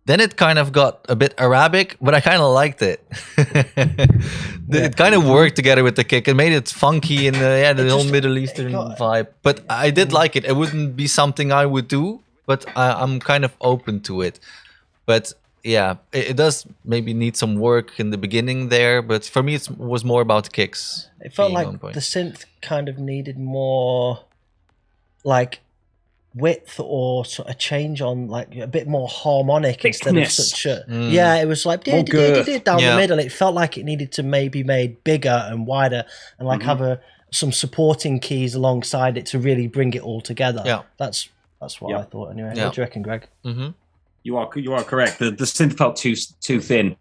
Then it kind of got a bit Arabic, but I kind of liked it. It kind of worked together with the kick. It made it funky and the whole Middle Eastern vibe. But I did like it. It wouldn't be something I would do, but I'm kind of open to it. But yeah, it does maybe need some work in the beginning there. But for me, it was more about the kicks. It felt like the synth kind of needed more, like, width or sort of change on like a bit more harmonic instead of such a it was like down the middle. It felt like it needed to maybe made bigger and wider and like have some supporting keys alongside it to really bring it all together. That's what I thought anyway. What do you reckon, Greg? You are correct. The synth felt too thin.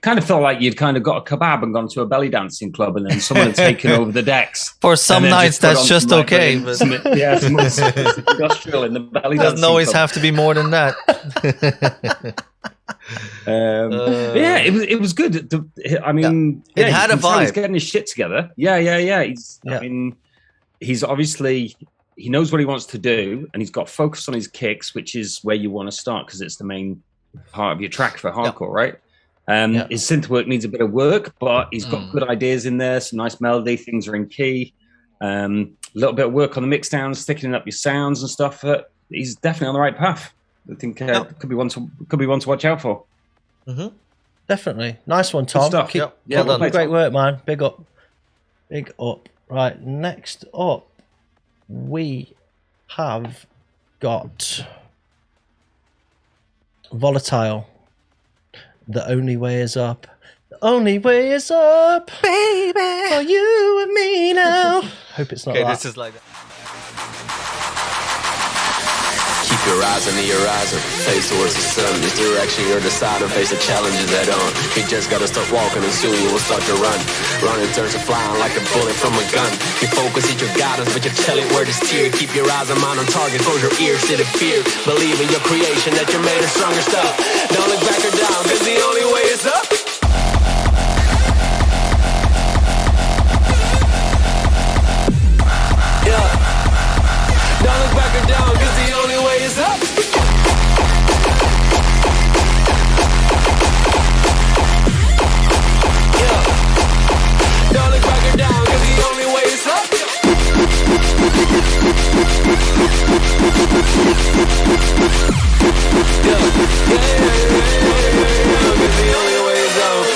Kind of felt like you'd kind of got a kebab and gone to a belly dancing club, and then someone had taken over the decks. For some nights, that's just okay. But... some industrial in the belly dancing. Doesn't always have to be more than that. It was good. I mean, it had a vibe. He's getting his shit together. I mean, he's obviously. He knows what he wants to do, and he's got focus on his kicks, which is where you want to start because it's the main part of your track for hardcore, right? His synth work needs a bit of work, but he's got good ideas in there, some nice melody, things are in key, a little bit of work on the mix down, sticking up your sounds and stuff. He's definitely on the right path. I think could be one to watch out for. Definitely. Nice one, Tom. Good stuff. Well done. Great work, man. Big up. Right, next up. We have got Volatile. The only way is up. The only way is up, baby. For you and me now. Hope it's not that. This is like that. Keep your eyes on the horizon, face towards the sun. This direction you're deciding, face the challenges head on. You just gotta start walking and soon you will start to run. Running turns to flying like a bullet from a gun. You focus, it's your guidance, but you tell it where to steer. Keep your eyes and mind on target, close your ears to the fear. Believe in your creation that you're made of stronger stuff. Don't look back or down, cause the only way is up. Don't look back or down, cause the only way is up. Don't look back or down, cause the only way is up. Cause the only way is up.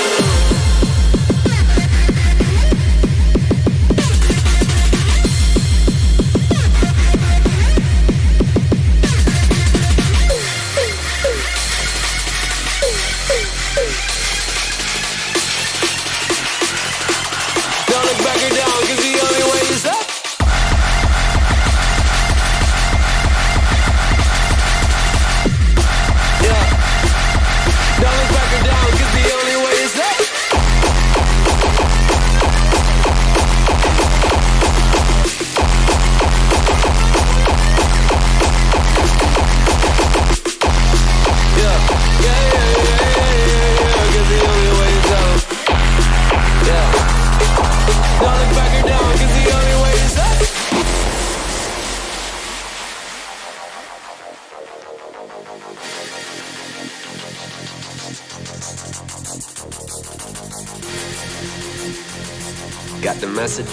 Got the message?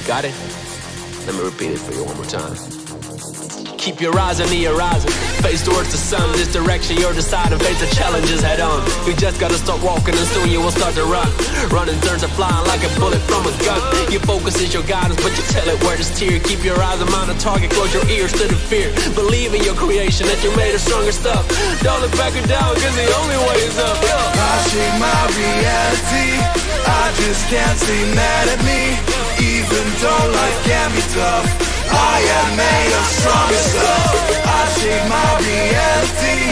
Got it? Let me repeat it for you one more time. Keep your eyes on the horizon, face towards the sun. This direction you're deciding, face the challenges head on. You just gotta start walking and soon you will start to run. Running turns to flying like a bullet from a gun. Your focus is your guidance, but you tell it where to steer. Keep your eyes on the target, close your ears to the fear. Believe in your creation that you're made of stronger stuff. Don't look back or down, cause the only way is up. I shake my reality, I just can't stay mad at me. Even though life can be tough, I am made of stronger stuff. I shake my reality,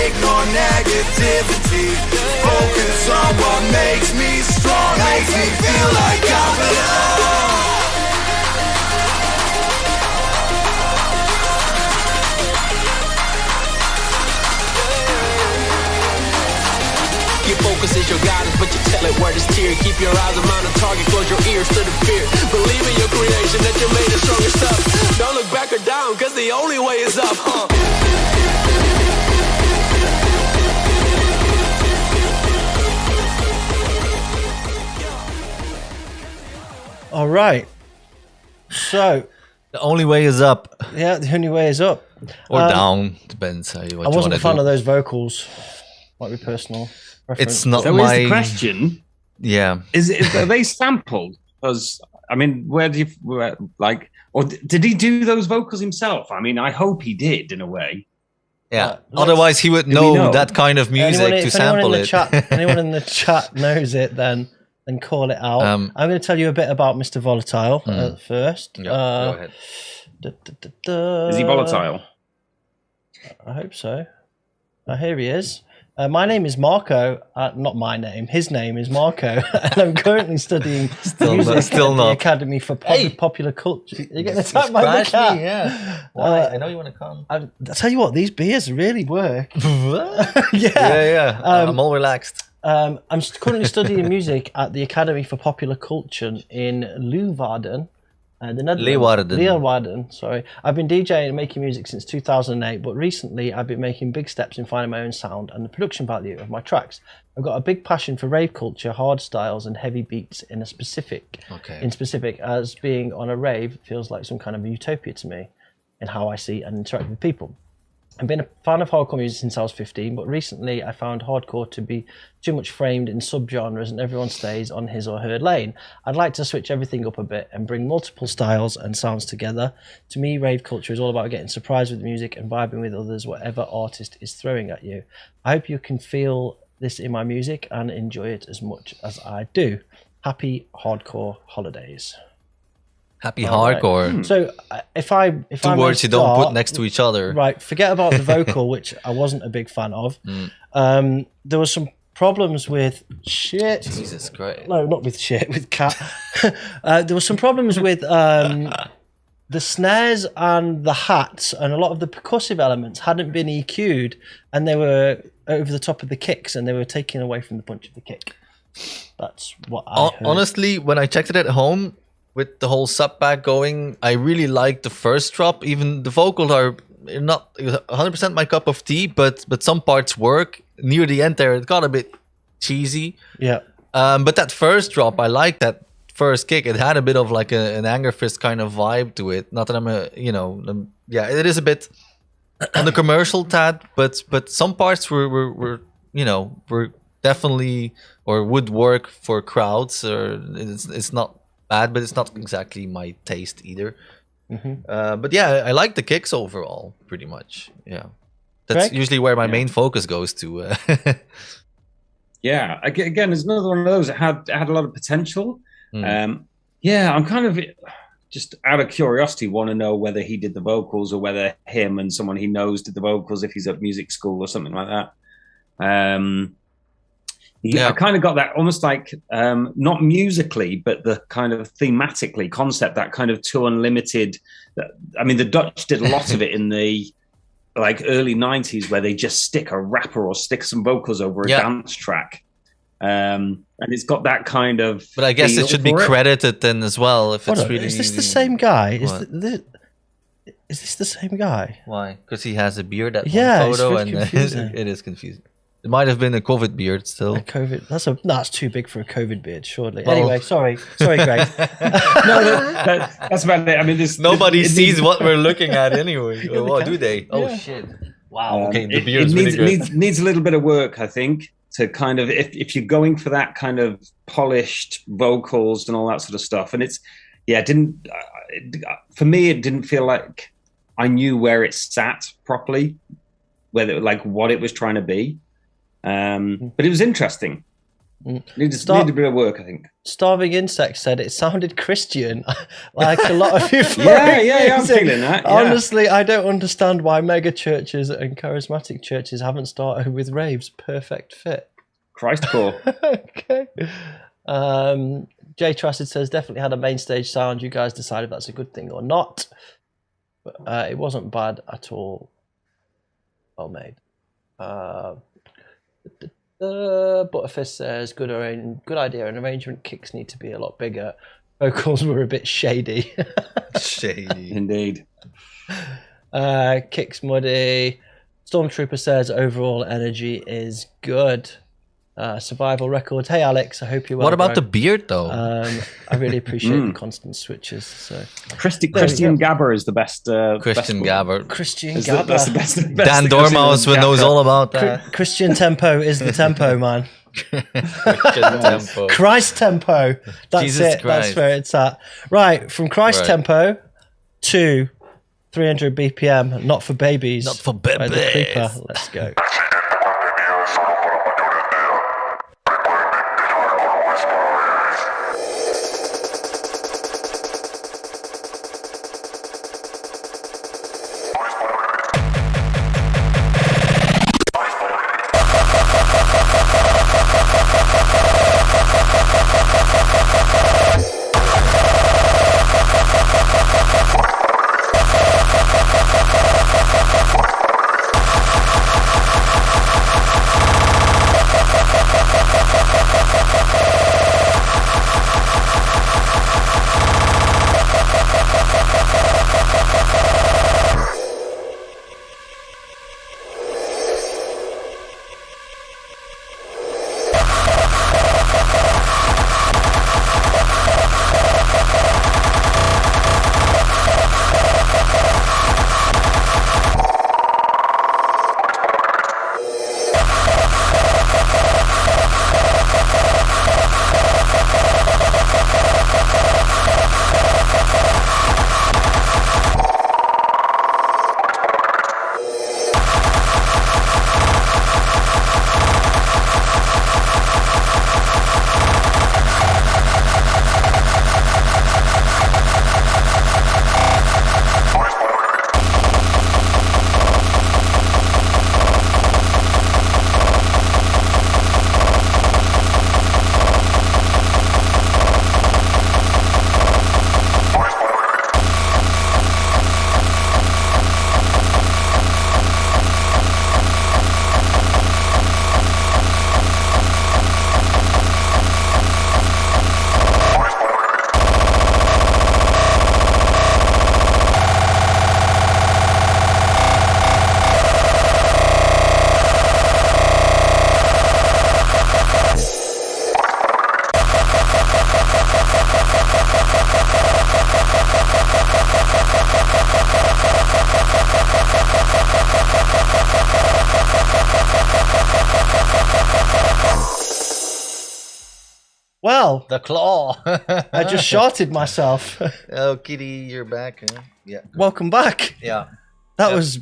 ignore negativity. Focus on what makes me strong, makes me feel like I belong. Your focus is your guidance, but you tell it where to steer. Keep your eyes on the target, close your ears to the fear. Believe in your creation that you're made of stronger stuff. Don't look back or down, cause the only way is up, All right. So the only way is up. Yeah, the only way is up. Or down, depends how you want to do. I wasn't a fan of those vocals. Might be personal preference. It's not so my... is the question. Yeah. Are they sampled? Because I mean, where do you like? Or did he do those vocals himself? I mean, I hope he did in a way. Yeah. Otherwise, he would know that kind of music to sample it. Anyone in the chat knows it, then call it out. I'm going to tell you a bit about Mr. Volatile first. Yeah, go ahead. Is he volatile? I hope so. Here he is. My name is Marco. Not my name. His name is Marco, and I'm currently studying music at the Academy for Popular Culture. You're getting attacked by the cat. Yeah. Why? I know you want to come. I tell you what, these beers really work. Yeah. I'm all relaxed. I'm currently studying music at the Academy for Popular Culture in Leeuwarden. Leeuwarden, sorry. I've been DJing and making music since 2008, but recently I've been making big steps in finding my own sound and the production value of my tracks. I've got a big passion for rave culture, hard styles, and heavy beats in specific, as being on a rave feels like some kind of utopia to me in how I see and interact with people. I've been a fan of hardcore music since I was 15, but recently I found hardcore to be too much framed in subgenres and everyone stays on his or her lane. I'd like to switch everything up a bit and bring multiple styles and sounds together. To me, rave culture is all about getting surprised with music and vibing with others, whatever artist is throwing at you. I hope you can feel this in my music and enjoy it as much as I do. Happy hardcore holidays. Happy hardcore. Right. So if I two words you don't put next to each other. Right. Forget about the vocal, which I wasn't a big fan of. There was some problems with shit. Jesus Christ. No, not with shit. With cat. There was some problems with the snares and the hats, and a lot of the percussive elements hadn't been EQ'd, and they were over the top of the kicks, and they were taken away from the punch of the kick. That's what I heard. Honestly, when I checked it at home, with the whole sub pack going, I really liked the first drop. Even the vocals are not 100% my cup of tea, but some parts work. Near the end there, it got a bit cheesy. Yeah. But that first drop, I liked that first kick. It had a bit of like an Anger Fist kind of vibe to it. Not that I'm it is a bit on the commercial tad, but some parts were definitely or would work for crowds. Or it's not bad, but it's not exactly my taste either. But yeah, I like the kicks overall, pretty much. Yeah, that's usually where my main focus goes to. Yeah, again, it's another one of those that had a lot of potential. I'm kind of just out of curiosity want to know whether he did the vocals or whether him and someone he knows did the vocals if he's at music school or something like that. I kind of got that almost like not musically, but the kind of thematically concept, that kind of Too Unlimited. I mean, the Dutch did a lot of it in the like early 90s, where they just stick a rapper or stick some vocals over a dance track. And it's got that kind of. But I guess it should be credited then as well. If it's really. Is this the same guy? Is this the same guy? Why? Because he has a beard at one photo, and it is confusing. It might have been a COVID beard still. A COVID. That's too big for a COVID beard, surely. Well, anyway, sorry, Greg. That's about it. I mean, nobody sees what we're looking at anyway. What do they? Oh shit! Wow. Okay, the beard's really good. Needs a little bit of work, I think, to kind of if you're going for that kind of polished vocals and all that sort of stuff. And for me, it didn't feel like I knew where it sat properly, whether like what it was trying to be. But it was interesting. Needed a bit of work, I think. Starving Insect said it sounded Christian, like a lot of people. yeah, I'm feeling that. Yeah. Honestly, I don't understand why mega churches and charismatic churches haven't started with raves. Perfect fit. Christcore. Okay. Jay Tracid says definitely had a main stage sound. You guys decide if that's a good thing or not. But it wasn't bad at all. Well made. Butterfist says good idea. An arrangement. Kicks need to be a lot bigger. Vocals were a bit shady. Shady indeed. Kicks muddy. Stormtrooper says overall energy is good. Survival Records. Hey Alex, I hope you're well. What about the beard though? I really appreciate the constant switches. So Christian Gabber is the best. Christian Gabber. Christian Gabber. That's the best. Dan Dormouse knows all about that. Christian Tempo is the tempo man. Tempo. Christ tempo. That's Jesus it. Christ. That's where it's at. Right, from Christ tempo to 300 BPM. Not for babies. Not for babies. By the Creeper. Let's go. Well, the claw. I just shorted myself. Oh, Kitty, you're back. Huh? Yeah. Welcome back. Yeah. That was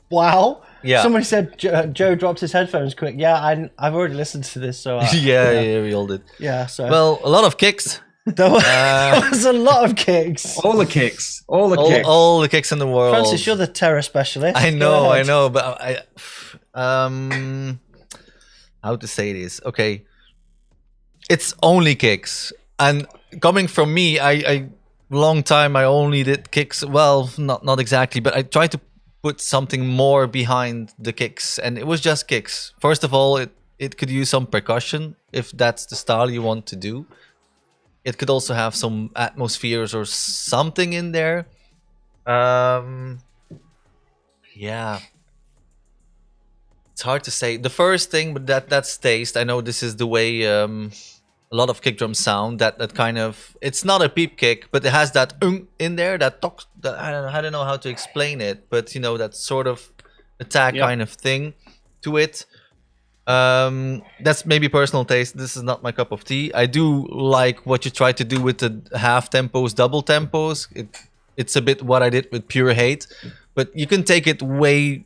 wow. Yeah. Somebody said Joe dropped his headphones quick. Yeah, I've already listened to this, so yeah, we all did. Yeah. So well, a lot of kicks. There was a lot of kicks. All the kicks. All the kicks in the world. Francis, you're the terror specialist. I know, but how to say this? Okay. It's only kicks, and coming from me, I long time I only did kicks. Well, not exactly, but I tried to put something more behind the kicks, and it was just kicks. First of all, it could use some percussion if that's the style you want to do. It could also have some atmospheres or something in there. Yeah. It's hard to say. The first thing, but that's taste. I know this is the way a lot of kick drums sound. That kind of, it's not a peep kick, but it has that in there. That I don't know how to explain it, but you know, that sort of attack kind of thing to it. That's maybe personal taste. This is not my cup of tea. I do like what you try to do with the half tempos, double tempos. It's a bit what I did with Pure Hate, but you can take it way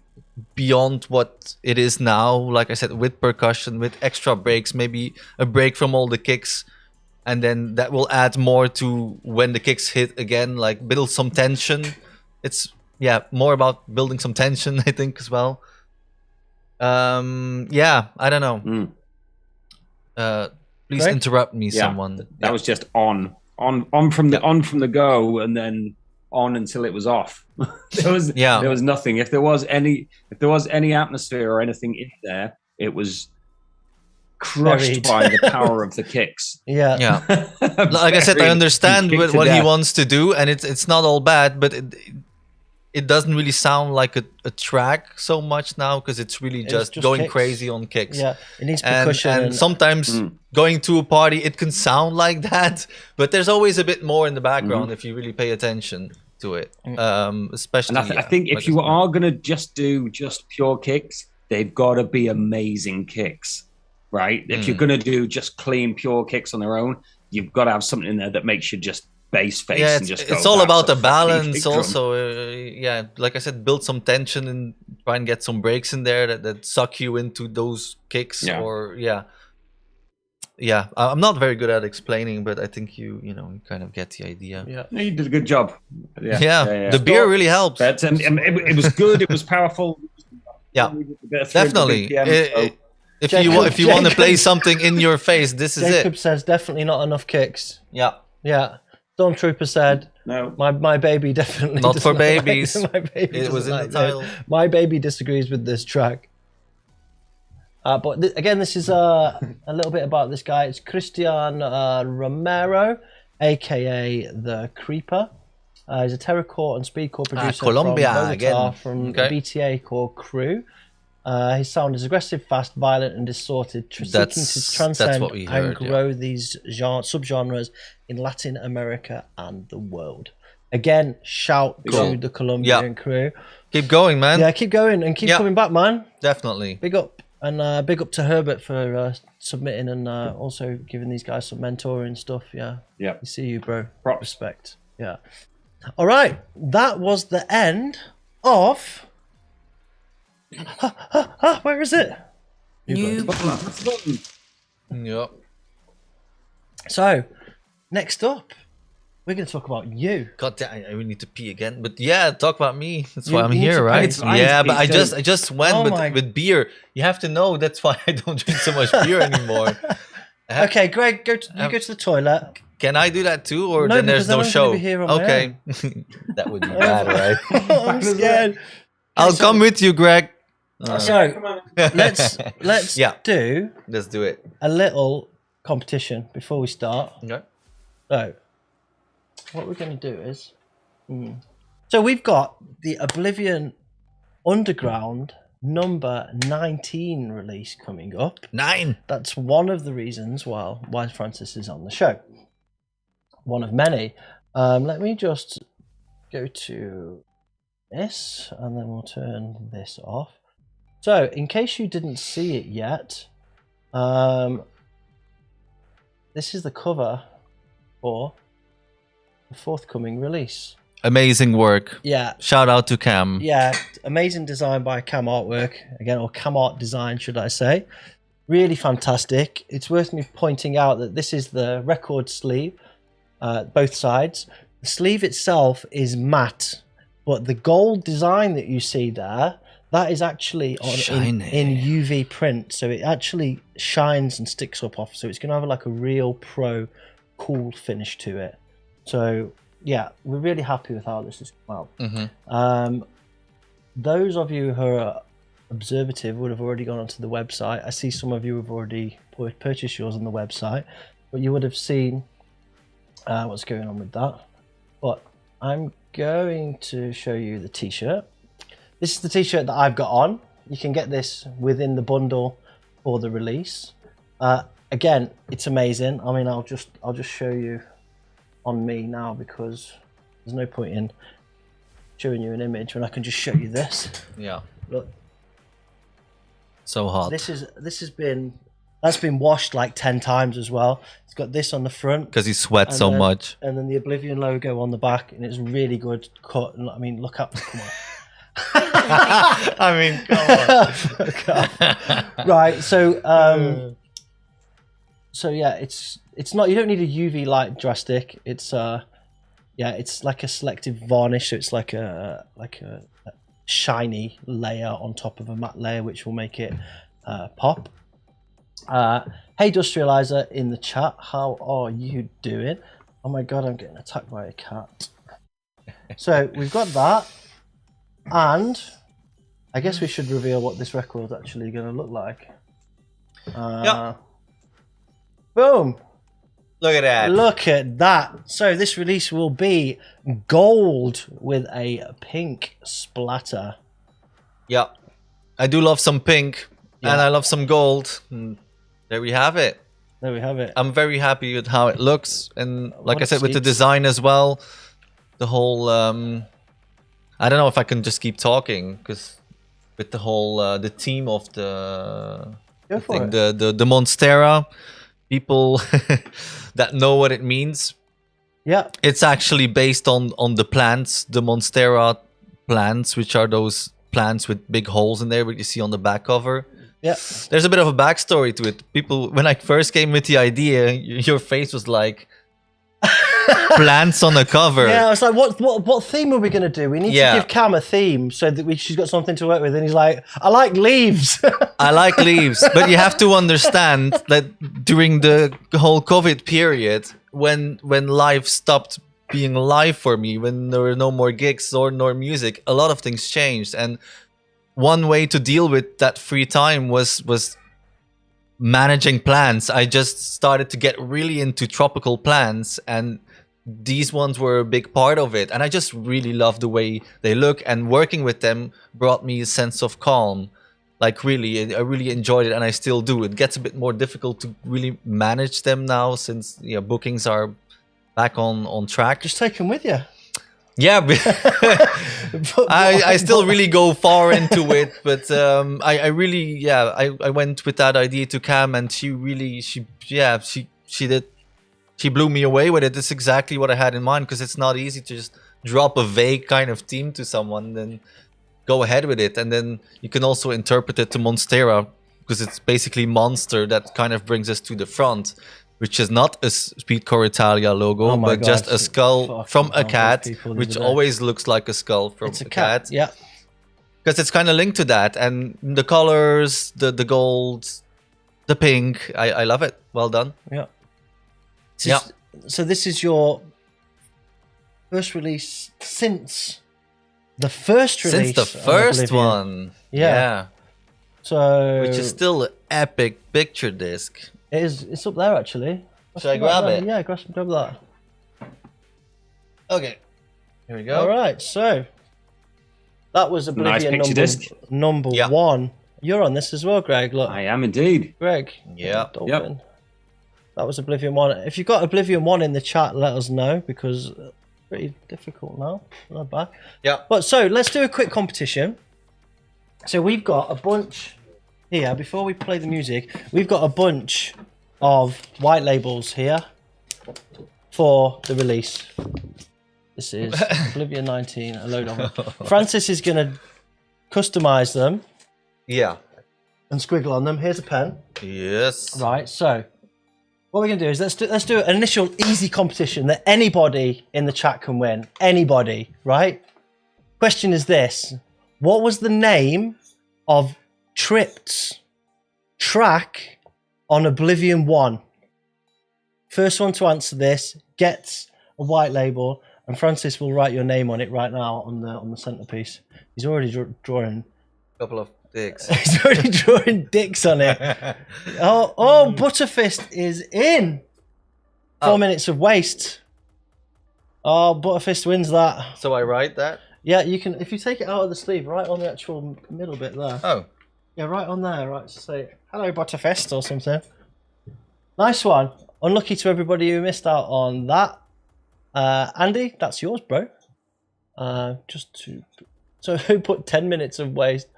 beyond what it is now. Like I said, with percussion, with extra breaks, maybe a break from all the kicks, and then that will add more to when the kicks hit again, like build some tension. It's more about building some tension, I think, as well. Yeah, I don't know. Please interrupt me, someone. That was just on from the go, and then on until it was off. there was nothing. If there was any atmosphere or anything in there, it was crushed by the power of the kicks. Yeah. Like I said, I understand what he wants to do, and it's not all bad, but it doesn't really sound like a track so much now, because it's really just going kicks. Crazy on kicks. Yeah, it needs percussion. And sometimes going to a party, it can sound like that, but there's always a bit more in the background if you really pay attention to it. Especially, and I think if you are going to just do pure kicks, they've got to be amazing kicks. right? If you're going to do just clean, pure kicks on their own, you've got to have something in there that makes you just bass face. Yeah, and just it's all about the balance also. Yeah, like I said, build some tension and try and get some breaks in there that suck you into those kicks. Or I'm not very good at explaining, but I think you kind of get the idea. Yeah, you did a good job. Yeah. The beer really helps. But, it was good. It was powerful. Yeah, definitely. If you want to play something in your face, this is Jacob says definitely not enough kicks. Yeah. Stormtrooper said, "No, my baby definitely not for babies." My baby it was in the title. My baby disagrees with this track. But again, this is a little bit about this guy. It's Christian Romero, aka the Creeper. He's a terracore and speedcore producer Colombia, from Volatile, from a BTA called Krew. His sound is aggressive, fast, violent, and distorted, seeking to transcend and grow these subgenres in Latin America and the world. Again, shout to the Colombian crew. Keep going, man. Yeah, keep going and keep coming back, man. Definitely. Big up. And big up to Herbert for submitting and also giving these guys some mentoring stuff. Yeah. You see you, bro. Props. Respect. Yeah. All right. That was the end of... where is it? Yep. So, next up, we're going to talk about you. God damn, I really need to pee again. But yeah, talk about me. That's why I'm here, right? Yeah, but I just went with beer. You have to know that's why I don't drink so much beer anymore. Okay, Greg, go to the toilet. Can I do that too, or then there's no show? Okay, that would be bad, right? I'm scared. I'll come with you, Greg. So let's do it. A little competition before we start. Okay. So what we're going to do is, so we've got the Oblivion Underground number 19 release coming up. 9. That's one of the reasons why Francis is on the show. One of many. Let me just go to this, and then we'll turn this off. So, in case you didn't see it yet, this is the cover for the forthcoming release. Amazing work. Yeah. Shout out to Cam. Yeah, amazing design by Cam Artwork. Again, or Cam Art Design, should I say. Really fantastic. It's worth me pointing out that this is the record sleeve, both sides. The sleeve itself is matte, but the gold design that you see there, that is actually in UV print. So it actually shines and sticks up off. So it's going to have like a real pro cool finish to it. So yeah, we're really happy with how this has come out. Those of you who are observative would have already gone onto the website. I see some of you have already purchased yours on the website, but you would have seen what's going on with that. But I'm going to show you the t-shirt. This is the t-shirt that I've got on. You can get this within the bundle for the release. Again, it's amazing. I mean, I'll just show you on me now, because there's no point in showing you an image when I can just show you this. Yeah. Look. So hot. That's been washed like 10 times as well. It's got this on the front because he sweats so much, and then the Oblivion logo on the back, and it's really good cut. And I mean, look up, come on. I mean, come on. Right, so yeah, it's not, you don't need a UV light drastic. It's it's like a selective varnish, so it's like a shiny layer on top of a matte layer, which will make it pop. Hey Industrializer in the chat, how are you doing? Oh my god, I'm getting attacked by a cat. So we've got that, and I guess we should reveal what this record's actually going to look like. Boom! Look at that. Look at that. So this release will be gold with a pink splatter. Yeah, I do love some pink, and I love some gold. There we have it. There we have it. I'm very happy with how it looks, and like I said, with the design as well. The whole, I don't know if I can just keep talking, because with the whole, the theme of the Go for it. The Monstera, people that know what it means. Yeah. It's actually based on the plants, the Monstera plants, which are those plants with big holes in there, what you see on the back cover. Yeah. There's a bit of a backstory to it. People, when I first came with the idea, your face was like, plants on the cover. Yeah, I was like, what theme are we going to do? We need to give Cam a theme so that she's got something to work with. And he's like, I like leaves. I like leaves. But you have to understand that during the whole COVID period, when life stopped being live for me, when there were no more gigs or no music, a lot of things changed. And one way to deal with that free time was managing plants. I just started to get really into tropical plants, and these ones were a big part of it. And I just really love the way they look, and working with them brought me a sense of calm. Like really, I really enjoyed it, and I still do. It gets a bit more difficult to really manage them now since bookings are back on track. Just take them with you. Yeah, I still really go far into it, but I really I went with that idea to Cam, and she blew me away with it. It's exactly what I had in mind, because it's not easy to just drop a vague kind of theme to someone, then go ahead with it. And then you can also interpret it to Monstera, because it's basically monster that kind of brings us to the front, which is not a Speedcore Italia logo, but just a skull from a cat, which always looks like a skull from a cat. Yeah. Because it's kind of linked to that. And the colors, the gold, the pink, I love it. Well done. Yeah. So this is your first release since the first release. Since the first one. Yeah. So, which is still an epic picture disc. It's up there actually. Should I grab it? Yeah, grab that. Okay. Here we go. All right, so that was Oblivion number one. You're on this as well, Greg. Look. I am indeed. Greg. Yeah. Dolphin. Yep. That was Oblivion 1. If you've got Oblivion 1 in the chat, let us know, because it's pretty difficult now. Not bad. Yeah. But so let's do a quick competition. So we've got a bunch here, before we play the music, we've got a bunch of white labels here for the release. This is Oblivion 19, a load of them. Francis is going to customize them. Yeah. And squiggle on them. Here's a pen. Yes. Right, so what we're going to do is let's do an initial easy competition that anybody in the chat can win. Anybody, right? Question is this. What was the name of Tripped's track on Oblivion 1? First one to answer this gets a white label, and Francis will write your name on it right now on the centerpiece. He's already drawing a couple of dicks. He's already drawing dicks on it. Oh, Butterfist is in. 4 minutes of waste. Oh, Butterfist wins that. So I write that? Yeah, you can, if you take it out of the sleeve, right on the actual middle bit there. Oh. Yeah, right on there, right, to say, hello Butterfist or something. Nice one. Unlucky to everybody who missed out on that. Andy, that's yours, bro. So who put 10 minutes of waste?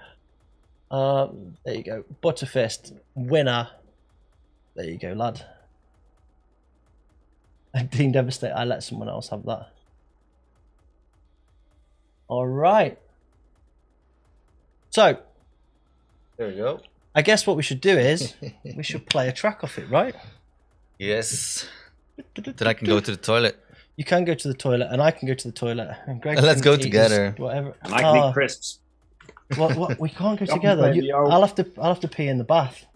There you go. Butterfist, winner. There you go, lad. Dean Devastate, I let someone else have that. All right. So, there we go. I guess what we should do is we should play a track off it, right? Yes. Then I can go to the toilet. You can go to the toilet, and I can go to the toilet. And Greg let's go together. Whatever. And I can eat crisps. What? We can't go together. I'll have to pee in the bath.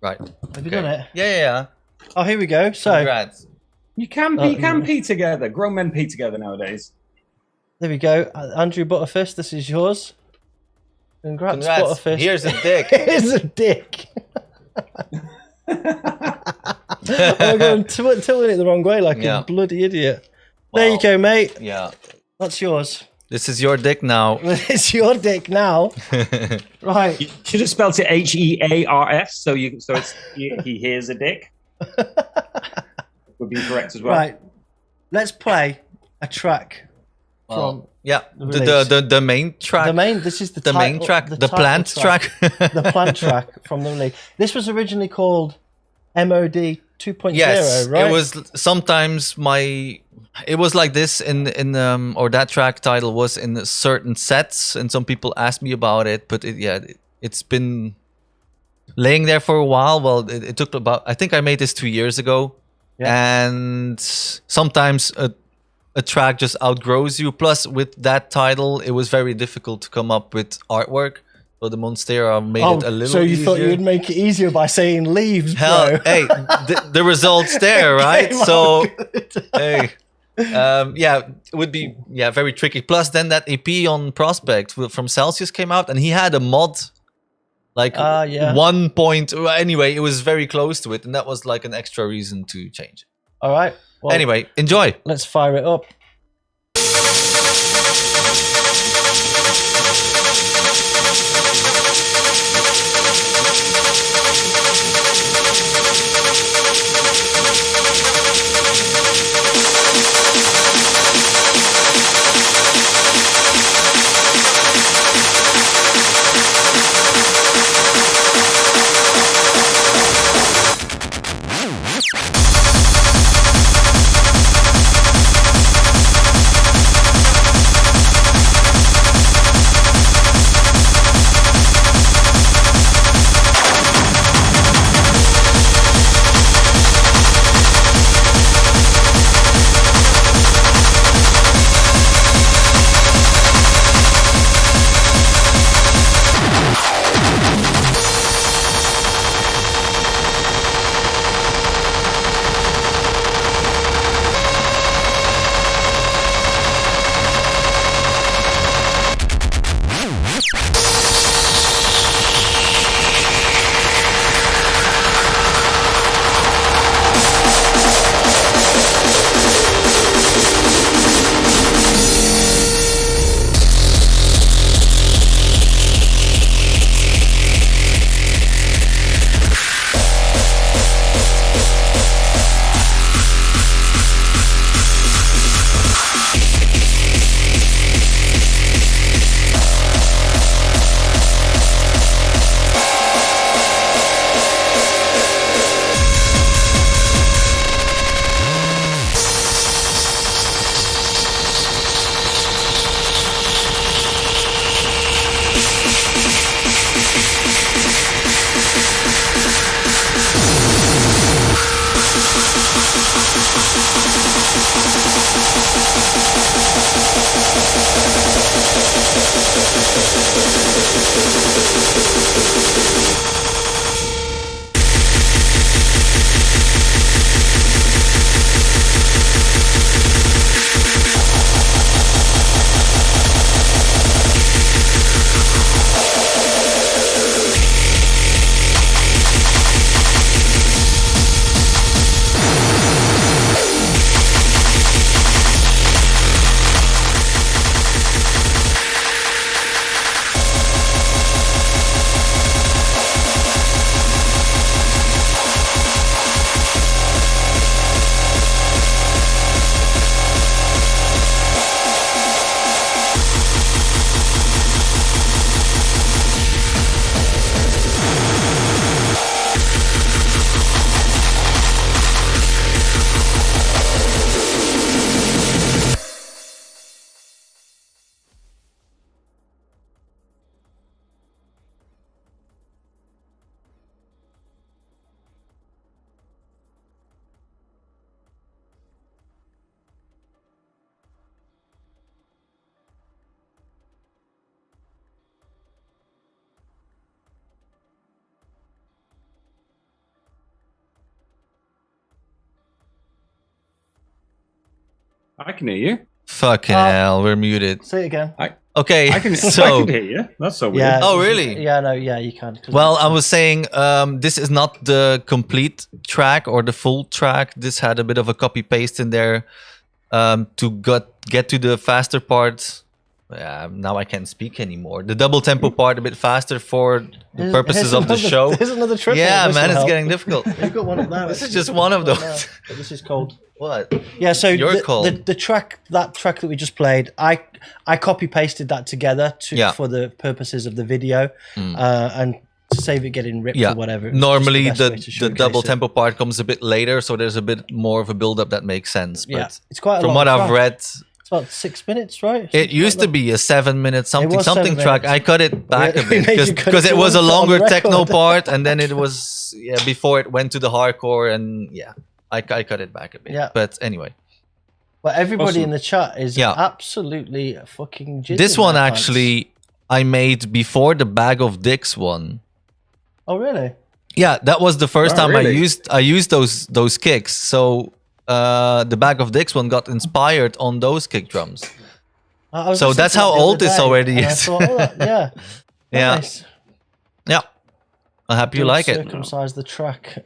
Right. Have you done it? Yeah. Oh, here we go. So. Congrats. You can pee together. Grown men pee together nowadays. There we go. Andrew Butterfist, this is yours. Congrats. Butterfist. Here's a dick. Here's a dick. I'm going tilting it the wrong way like a bloody idiot. Wow. There you go, mate. Yeah. That's yours. This is your dick now. It's your dick now. Right. You should have spelled it H-E-A-R-S, so he hears a dick. Would be correct as well. Right. Let's play a track from Yeah, the main track. This is the main track, the plant track. The plant track from the release. This was originally called MOD 2.0, yes, right? It was sometimes it was like this or that track title was in certain sets, and some people asked me about it, but it's been laying there for a while. Well, it took about, I think I made this 2 years ago, and sometimes a track just outgrows you. Plus, with that title, it was very difficult to come up with artwork. So the Monstera made it a little easier. So you thought you'd make it easier by saying leaves, Hell, bro. hey, the result's there, right? So, hey, it would be very tricky. Plus, then that EP on Prospect from Celsius came out, and he had a mod, like 1 point. Anyway, it was very close to it, and that was like an extra reason to change it. All right. Well, anyway, enjoy. Let's fire it up. I can hear you. Fucking hell, we're muted. Say it again. Okay, I can hear you. That's so weird. Yeah, oh, really? Yeah, no, yeah, you can. Well, I was saying this is not the complete track or the full track. This had a bit of a copy paste in there to get to the faster parts. now I can't speak anymore. The double tempo part a bit faster for the purposes of the show. Here's another triple. Yeah, man, it's getting difficult. You've got one up there. This is just one of those. But this is cold. What? Yeah, so cold. The track that we just played, I copy pasted that together for the purposes of the video, and to save it getting ripped or whatever. Normally the double tempo part comes a bit later, so there's a bit more of a build up that makes sense. But it's quite a from long what track. I've read, it's about 6 minutes, right? It used to be a 7 minute something track. I cut it back a bit because because it was a longer techno part, and then it was before it went to the hardcore, and I cut it back a bit. Yeah. But anyway. Well, everybody in the chat is absolutely fucking jizzing. This one actually I made before the Bag of Dicks one. Oh really? Yeah, that was the first time I used those kicks. So the Bag of Dicks one got inspired on those kick drums. So that's how old this already is. Yeah. Nice. Yeah. I'm happy you like it. Circumcise the track.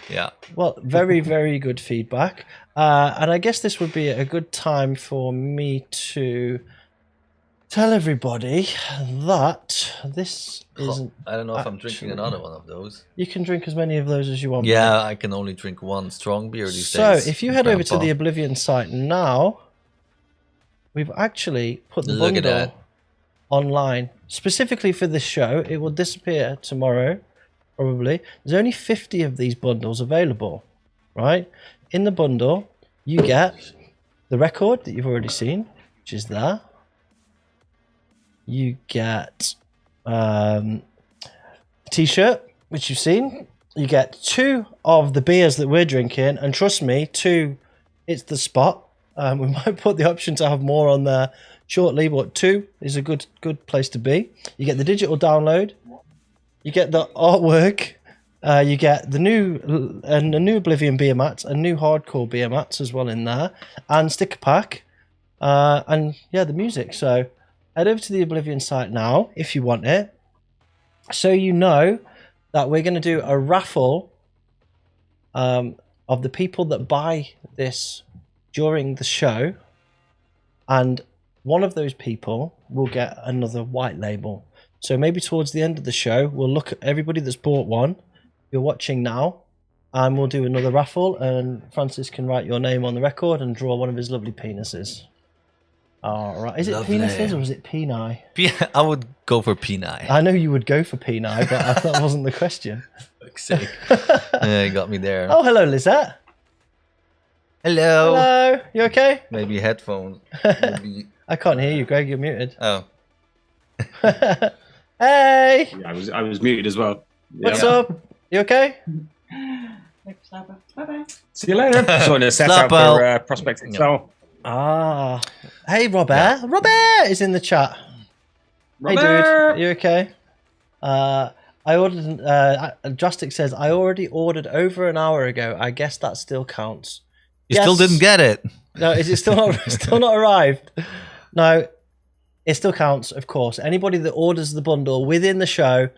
Yeah. Well, very, very good feedback. And I guess this would be a good time for me to tell everybody that this isn't. I don't know if I'm drinking another one of those. You can drink as many of those as you want. Yeah, I can only drink one strong beer these days. So if you head over to the Oblivion site now, we've actually put the bundle online specifically for this show. It will disappear tomorrow, probably. There's only 50 of these bundles available, right? In the bundle, you get the record that you've already seen, which is there. You get a t-shirt, which you've seen. You get 2 of the beers that we're drinking, and trust me, 2, it's the spot. We might put the option to have more on there shortly, but 2 is a good place to be. You get the digital download. You get the artwork. You get the new Oblivion beer mats, and new hardcore beer mats as well in there, and sticker pack, and the music. So head over to the Oblivion site now if you want it, so you know that we're going to do a raffle of the people that buy this during the show, and one of those people will get another white label. So maybe towards the end of the show, we'll look at everybody that's bought one. You're watching now, and we'll do another raffle, and Francis can write your name on the record and draw one of his lovely penises. All right. Is it penises or is it peni? I would go for peni. I know you would go for peni, but that wasn't the question. Fuck's sake. Yeah, you got me there. Oh, hello, Lizette. Hello. Hello. You okay? Maybe headphones. Maybe... I can't hear you, Greg. You're muted. Oh. Hey. Yeah, I was muted as well. What's up? You okay? Bye-bye. See you later. Just wanted to set out for Prospect XL. Ah. Hey, Robert. Robert is in the chat. Robert. Hey, dude. You okay? I ordered... Drastic says, I already ordered over an hour ago. I guess that still counts. You still didn't get it. No, is it still not arrived? No, it still counts, of course. Anybody that orders the bundle within the show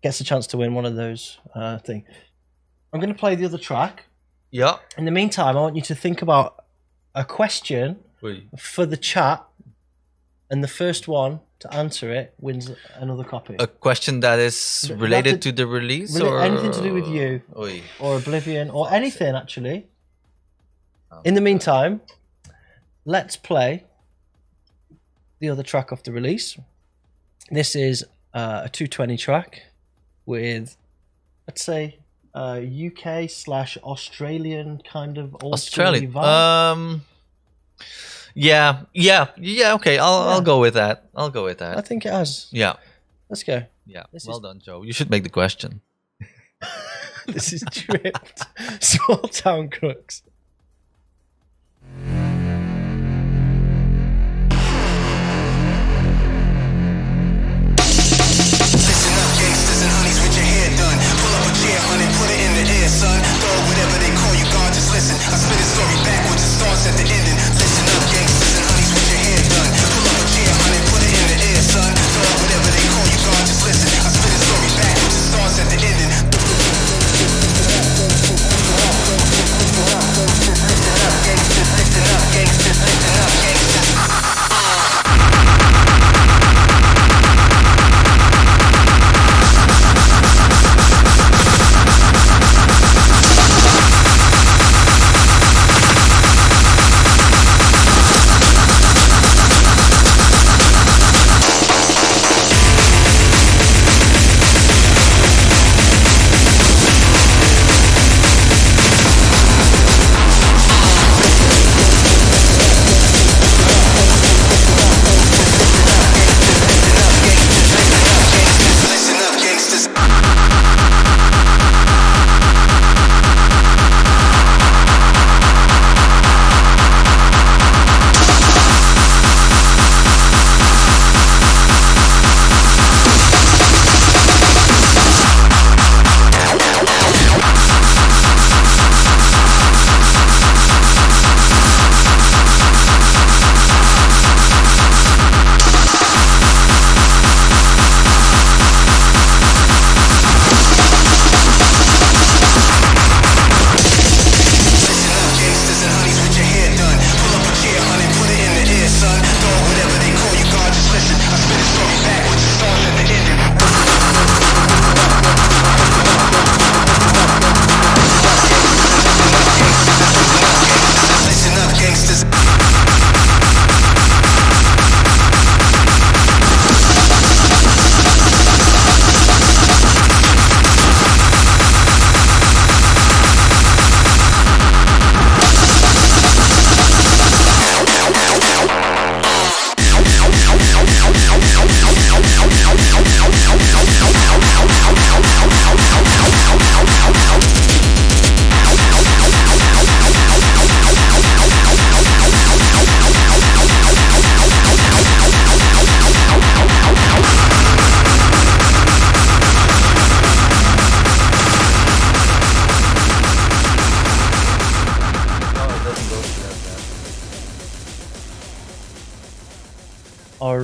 gets a chance to win one of those things. I'm going to play the other track. Yeah. In the meantime, I want you to think about a question for the chat, and the first one to answer it wins another copy. A question that is related to the release, or anything to do with you, or Oblivion, or anything actually. In the meantime, let's play the other track off the release. This is a 220 track with, let's say, UK/Australian kind of old Australian vibe. Yeah. Okay, I'll go with that. I think it has. Yeah. Let's go. Yeah. Well done, Joe. You should make the question. This is Dripped. Small Town Crooks. Listen, I spit a story backwards, it starts at the ending. Listen up, gangsters and honeys, with your hair done. Pull up a chair, honey, put it in the air, son. Dog, whatever they call you, God, just listen. I spit a story backwards, it starts at the ending.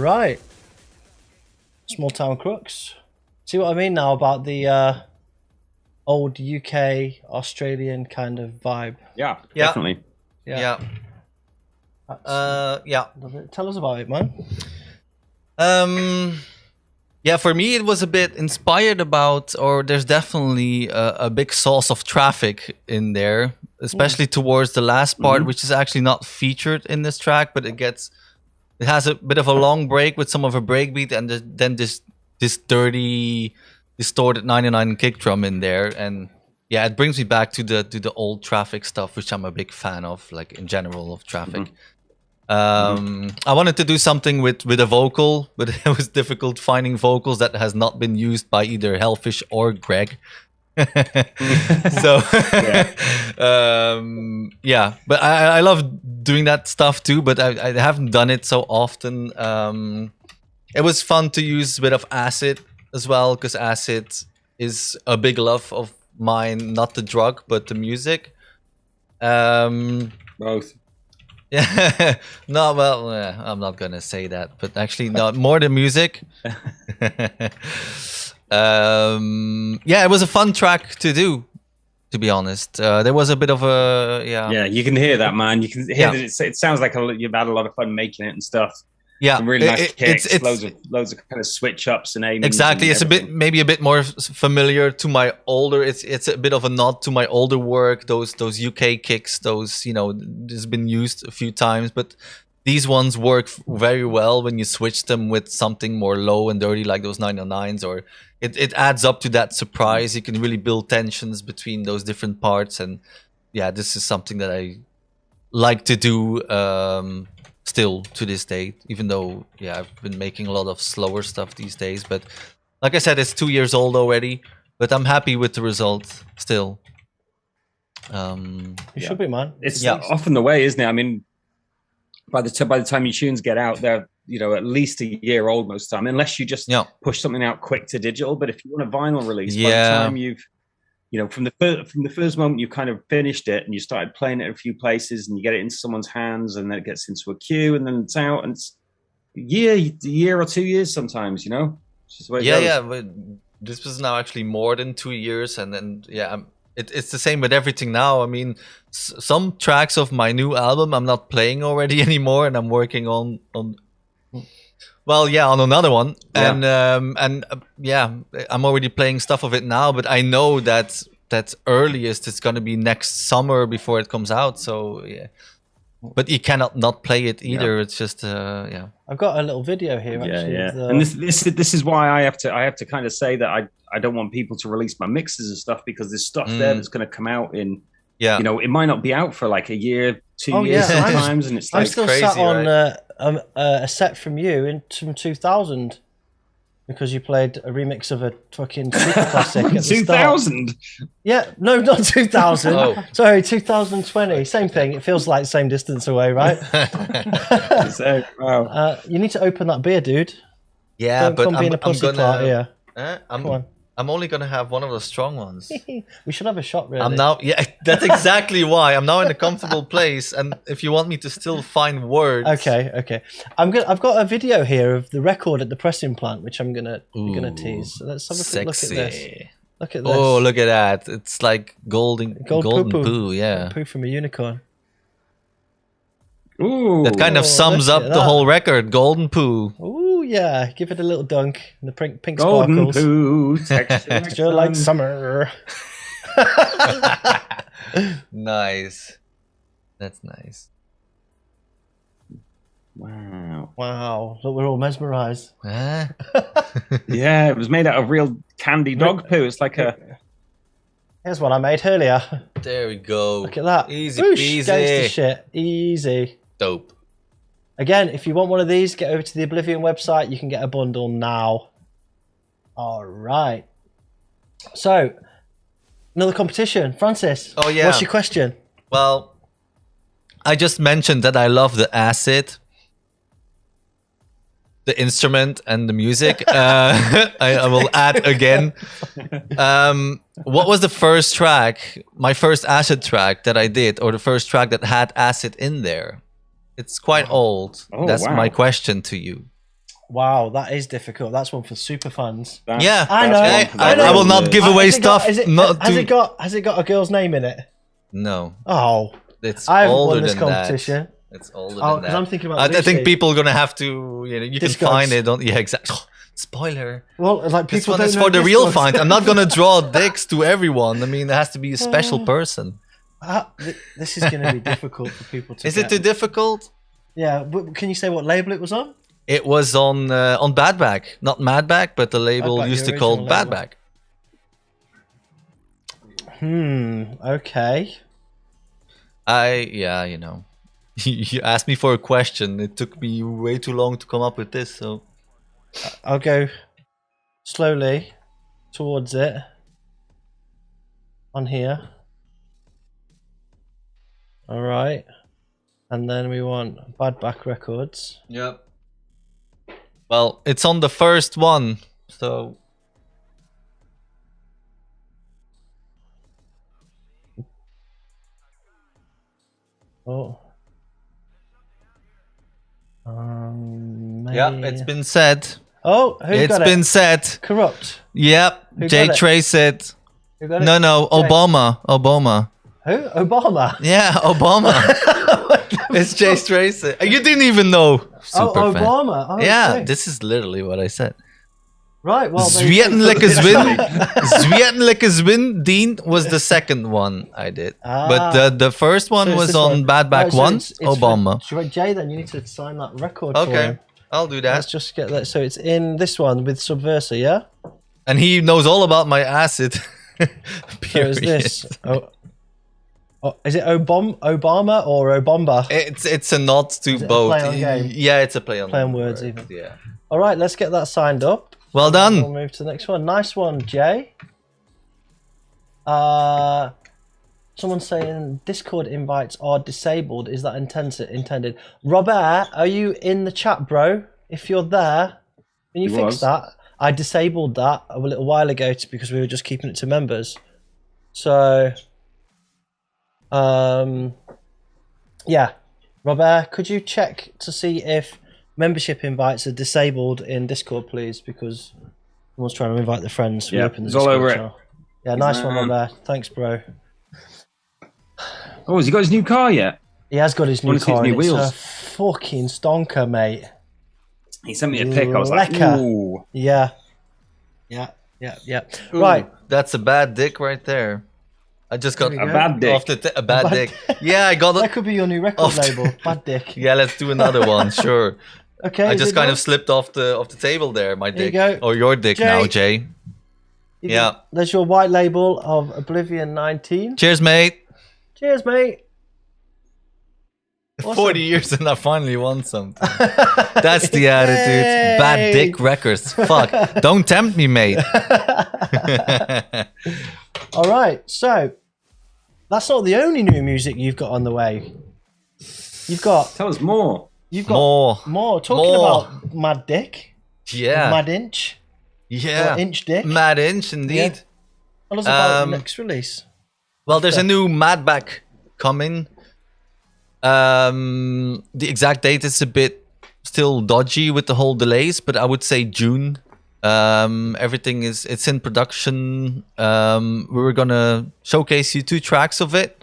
right. Small Town Crooks. See what I mean now about the old UK Australian kind of vibe? Yeah, definitely. Yeah. Tell us about it, man. Yeah, for me it was a bit inspired about, or there's definitely a big source of traffic in there, especially towards the last part, which is actually not featured in this track, but it has a bit of a long break with some of a breakbeat, and then this dirty, distorted 99 kick drum in there, and yeah, it brings me back to the old traffic stuff, which I'm a big fan of, like in general of traffic. I wanted to do something with a vocal, but it was difficult finding vocals that has not been used by either Hellfish or Greg. So yeah, but I love doing that stuff too, but I haven't done it so often. It was fun to use a bit of acid as well, because acid is a big love of mine, not the drug but the music. Both. Yeah, no, well, I'm not gonna say that, but actually, no, more the music. Yeah, it was a fun track to do, to be honest. There was a bit of a yeah, you can hear that, man. You can hear that it sounds like you've had a lot of fun making it and stuff. Yeah, some really nice kicks, loads of kind of switch ups and aims. Exactly, it's maybe a bit more familiar to my older. It's a bit of a nod to my older work. Those UK kicks, has been used a few times, but these ones work very well when you switch them with something more low and dirty, like those 909s, or it adds up to that surprise. You can really build tensions between those different parts, and yeah, this is something that I like to do. Still to this day, even though I've been making a lot of slower stuff these days, but like I said, it's 2 years old already, but I'm happy with the result still. You should be, man. It's often the way, isn't it? I mean, by the time your tunes get out, they're at least a year old most of the time, unless you just push something out quick to digital. But if you want a vinyl release, by the time you've from the first moment you kind of finished it and you started playing it in a few places and you get it into someone's hands and then it gets into a queue and then it's out, and it's a year or 2 years sometimes, It's just the way it goes. But this was now actually more than 2 years, and then it's the same with everything now. I mean, some tracks of my new album I'm not playing already anymore, and I'm working on another one, and I'm already playing stuff of it now, but I know that earliest it's gonna be next summer before it comes out. So but you cannot not play it either. It's just I've got a little video here actually. And this is why I have to kind of say that I don't want people to release my mixes and stuff, because there's stuff there that's going to come out in it might not be out for like a year, 2 years sometimes, and it's like I'm still crazy, sat on a set from you from 2000, because you played a remix of a fucking super classic at the 2000. Yeah, no, not 2000. Sorry, 2020. Same thing. It feels like the same distance away, right? So, wow. You need to open that beer, dude. Yeah, Don't come being a pussy clout here. Come on. I'm only gonna have one of the strong ones. We should have a shot, really. I'm now, that's exactly why. I'm now in a comfortable place, and if you want me to still find words, okay. I've got a video here of the record at the pressing plant, which I'm gonna tease. So let's have a quick look at this. Look at this. Oh, look at that! It's like golden poo. Yeah, poo from a unicorn. Ooh, that kind of sums up the whole record. Golden poo. Ooh, yeah. Give it a little dunk. The pink golden sparkles. Poo, texture like summer. Nice. That's nice. Wow. Look, we're all mesmerized. Huh? Yeah, it was made out of real candy dog poo. It's like a... Here's one I made earlier. There we go. Look at that. Easy Boosh, peasy. Gangster shit. Easy. Dope. Again, if you want one of these, get over to the Oblivion website. You can get a bundle now. All right. So, another competition. Francis. Oh, yeah. What's your question? Well, I just mentioned that I love the acid, the instrument, and the music. I will add again. What was the first track, my first acid track that I did, or the first track that had acid in there? It's quite old. That's my question to you. Wow, that is difficult. That's one for super fans. I know. I will not give away stuff. Has it got a girl's name in it? No. Oh, It's I haven't older won this than competition. That. It's older than that. I'm thinking about. I think people are gonna have to. You can find it on. Yeah, exactly. Oh, spoiler. Well, like people. This one is for the real find. I'm not gonna draw dicks to everyone. I mean, there has to be a special person. This is going to be difficult for people to. Is it too difficult? Yeah. Can you say what label it was on? It was on Badback, not Madback, but the label used to call Badback. Okay. You asked me for a question. It took me way too long to come up with this, so I'll go slowly towards it on here. All right, and then we want Badback Records. Yep. Well, it's on the first one, so. Oh. Yep, it's been said. Oh, it's been said. Corrupt. Yep, Jay Trace it. No, Obama. Who? Obama? Yeah, Obama. It's Jay Trace it. You didn't even know. Super fan. Obama. Oh, yeah, okay. this is literally what I said. Right, well... Zwetenlijke Zwin Dien was the second one I did. But the first one was on Badback 1, Obama. For Jay, then you need to sign that record for him. I'll do that. Let's just get that. So it's in this one with Subversa, yeah? And he knows all about my acid. So is this... is it Obama or Obomba? It's a nod to both. A play on game? Yeah, it's a play on words even. Yeah. All right, let's get that signed up. Well done. We'll move to the next one. Nice one, Jay. Someone's saying Discord invites are disabled. Is that intended? Robert, are you in the chat, bro? If you're there, can you fix that? I disabled that a little while ago because we were just keeping it to members. So, yeah. Robert, could you check to see if membership invites are disabled in Discord, please, because someone's trying to invite their friends. Yeah, it's all over it. Yeah, nice one, Robert. Thanks, bro. Oh, has he got his new car yet? He has got his new car. His new wheels. It's a fucking stonker, mate. He sent me a pic. I was like, ooh. Yeah. Ooh, right. That's a bad dick right there. I just got a bad dick. A bad dick. Yeah, I got it. That could be your new record label. Bad dick. Yeah, let's do another one. Sure. Okay. I just kind of slipped off the table there. My dick. There you go. Or your dick now, Jay. Yeah. There's your white label of Oblivion 19. Cheers, mate. Cheers, mate. Awesome. 40 years and I finally won something. That's the attitude. Bad dick records. Fuck. Don't tempt me, mate. All right. So that's not the only new music you've got on the way. You've got. Tell us more. You've got more. Talking about Mad Dick. Yeah. Mad Inch. Yeah. Or Inch Dick. Mad Inch, indeed. Yeah. Tell us about the next release. Well, there's a new Madback coming. The exact date is a bit still dodgy with the whole delays, but I would say June. Everything it's in production. We were gonna showcase you 2 tracks of it.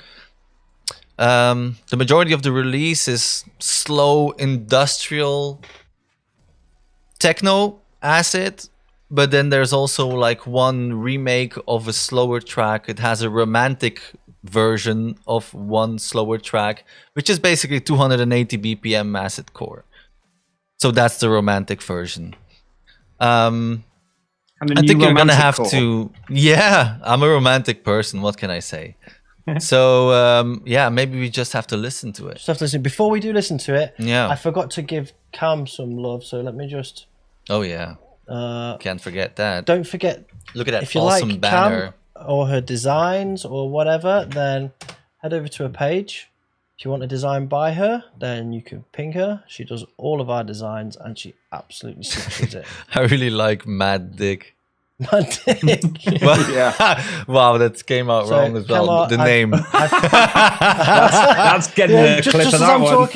The majority of the release is slow industrial techno acid, but then there's also like one remake of a slower track. It has a romantic version of one slower track, which is basically 280 BPM acid core. So that's the romantic version. I think you're gonna have to. Yeah, I'm a romantic person. What can I say? So yeah, maybe we just have to listen to it. Just have to listen. Before we do listen to it, yeah, I forgot to give Cam some love. So let me just. Oh yeah. Can't forget that. Don't forget. Look at that if you awesome like banner. Cam or her designs or whatever, then head over to her page. If you want a design by her, then you can ping her. She does all of our designs and she absolutely smashes it. I really like Mad Dick. My dick. Wow, that came out wrong as well. The name. That's getting a clip of that one.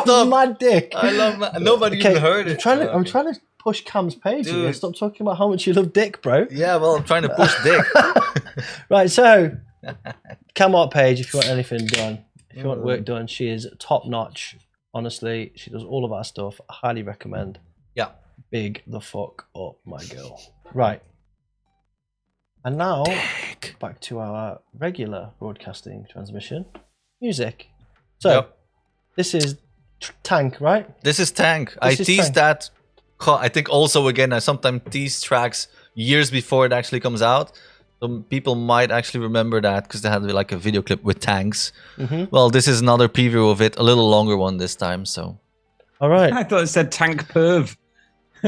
Stop. My dick. I love nobody even heard it. I'm trying to push Cam's page. Dude. Stop talking about how much you love dick, bro. Yeah, well, I'm trying to push dick. Right, so Cam art page, if you want anything done, if you want work done, she is top notch. Honestly, she does all of our stuff. I highly recommend. Yeah. Big the fuck up, my girl. Right. And now, back to our regular broadcasting transmission. Music. So, this is Tank, right? This is Tank. I teased that. I think also, again, I sometimes tease tracks years before it actually comes out. Some people might actually remember that because they had like a video clip with tanks. Well, this is another preview of it, a little longer one this time. So, all right. I thought it said Tank Perv.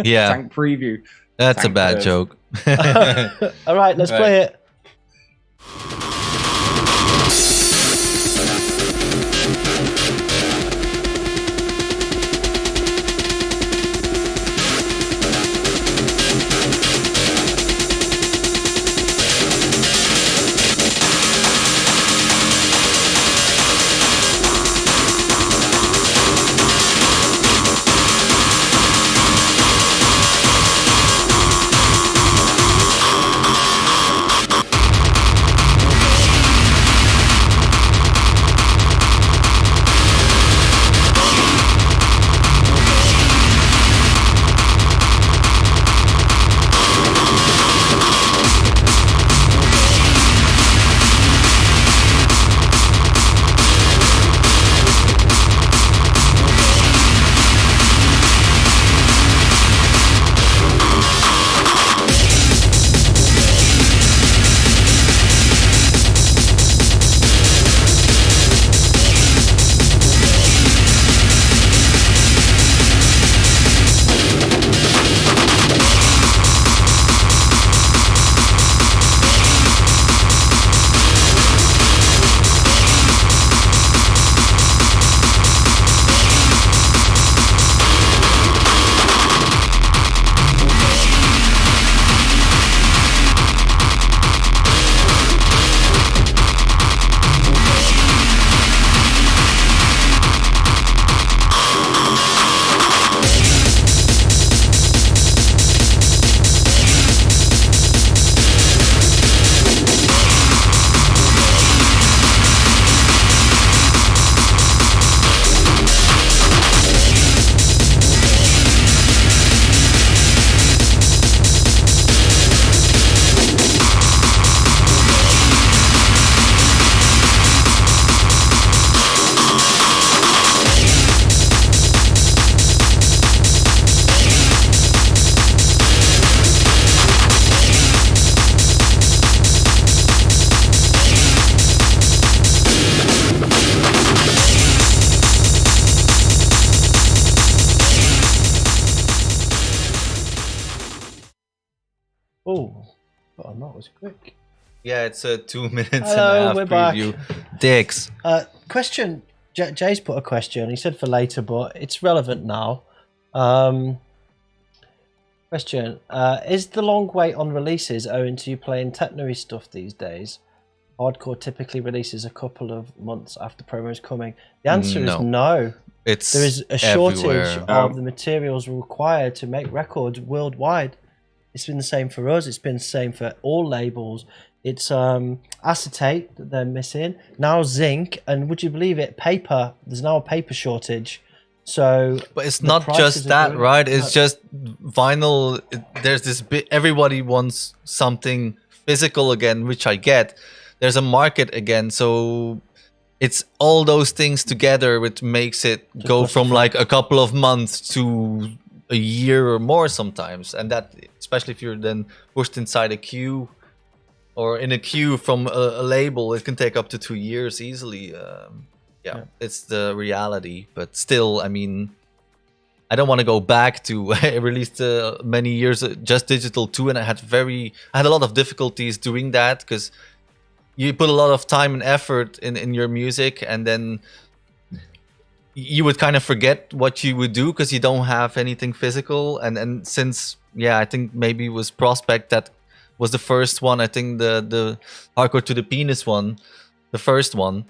Yeah. Tank preview. That's a bad joke. All right, let's play it. That was quick. Yeah, it's a 2 minutes and a half preview. Back. Dicks. Question. Jay's put a question. He said for later, but it's relevant now. Question. Is the long wait on releases owing to you playing techno-y stuff these days? Hardcore typically releases a couple of months after promos coming. The answer is no. There is a shortage of the materials required to make records worldwide. It's been the same for us. It's been the same for all labels. It's acetate that they're missing. Now zinc, and would you believe it, paper. There's now a paper shortage. So, but it's not just that, right? It's just vinyl. There's this bit. Everybody wants something physical again, which I get. There's a market again, so it's all those things together which makes it go from like a couple of months to a year or more sometimes, and that especially if you're then pushed inside a queue or in a queue from a label, it can take up to 2 years easily. Yeah, it's the reality, but still, I mean, I don't want to go back to I released many years just digital too, and I had a lot of difficulties doing that because you put a lot of time and effort in your music, and then you would kind of forget what you would do because you don't have anything physical. And since I think maybe it was Prospect that was the first one. I think the Hardcore to the Penis one, the first one.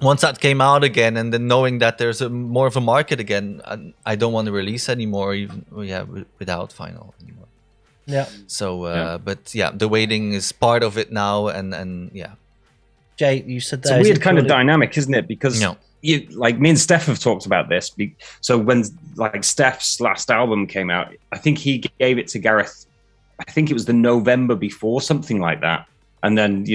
Once that came out again, and then knowing that there's more of a market again, I don't want to release anymore, even without vinyl anymore. Yeah. So, but yeah, the waiting is part of it now, and yeah. Jay, you said that it's a weird kind of dynamic, isn't it? Because you, like me and Steph have talked about this. So when like Steph's last album came out, I think he gave it to Gareth. I think it was the November before, something like that, and then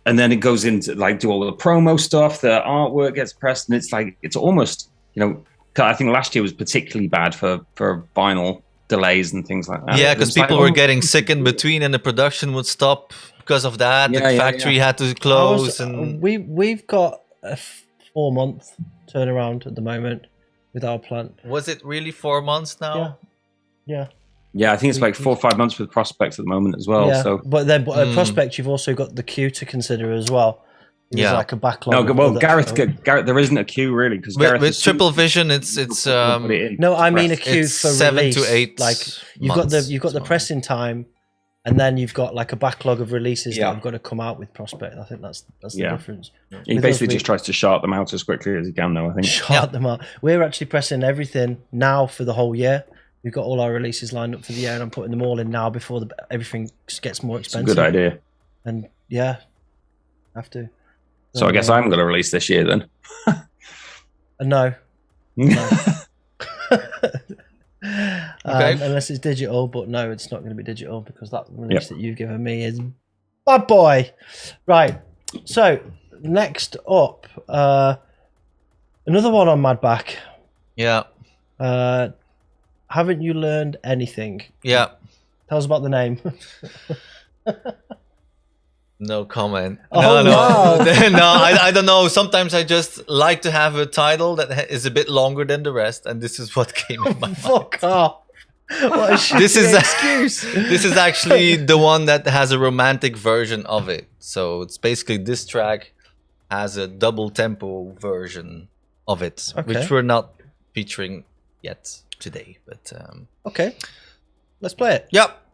and then it goes into like do all the promo stuff. The artwork gets pressed, and it's like it's almost I think last year was particularly bad for vinyl delays and things like that. Yeah, because people were getting sick in between, and the production would stop because of that. The factory had to close, and we've got a 4-month turnaround at the moment with our plant. Was it really 4 months now? Yeah, I think it's like 4 or 5 months with Prospect at the moment as well. Yeah, so, but at Prospect, you've also got the queue to consider as well. There's like a backlog. No, well, Gareth, there isn't a queue really because with Triple Vision, it's no, I mean a queue for 7 release. to 8. Like you've got the pressing time, and then you've got like a backlog of releases that have got to come out with Prospect. I think that's the difference. He basically just tries to shart them out as quickly as he can, though. I think shart them out. We're actually pressing everything now for the whole year. We've got all our releases lined up for the year, and I'm putting them all in now before everything gets more expensive. It's a good idea. And have to. So I guess I'm going to release this year then. No. Unless it's digital, but no, it's not going to be digital because that release that you've given me is bad boy. Right. So next up, another one on Madback. Yeah. Haven't you learned anything? Yeah. Tell us about the name. No comment. No. No, I don't know. Sometimes I just like to have a title that is a bit longer than the rest, and this is what came in my mind. Fuck off. What a shitty excuse. This is actually the one that has a romantic version of it. So it's basically this track has a double tempo version of it, which we're not featuring yet today. But okay, let's play it. Yep.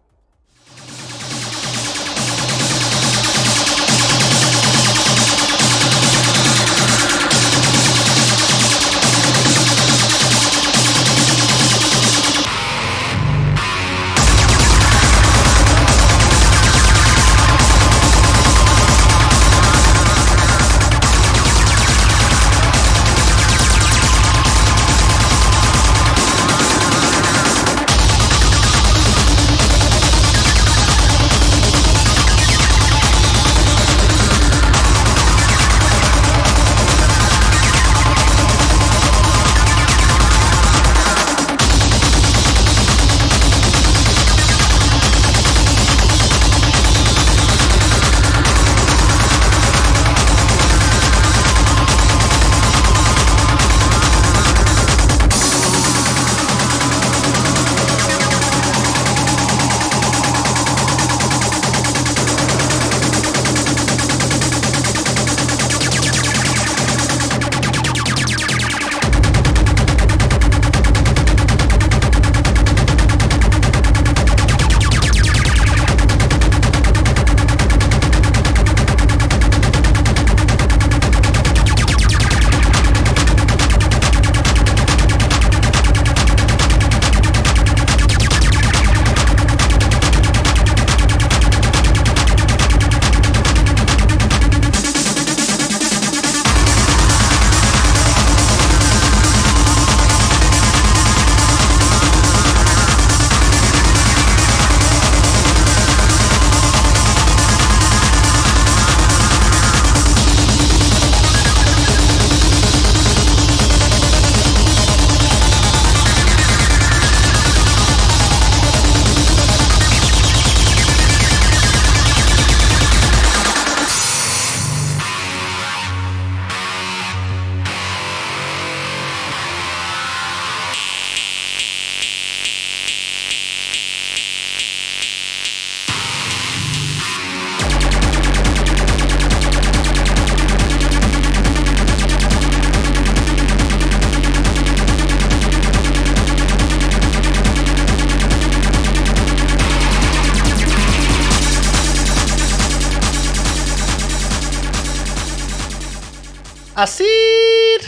Acid,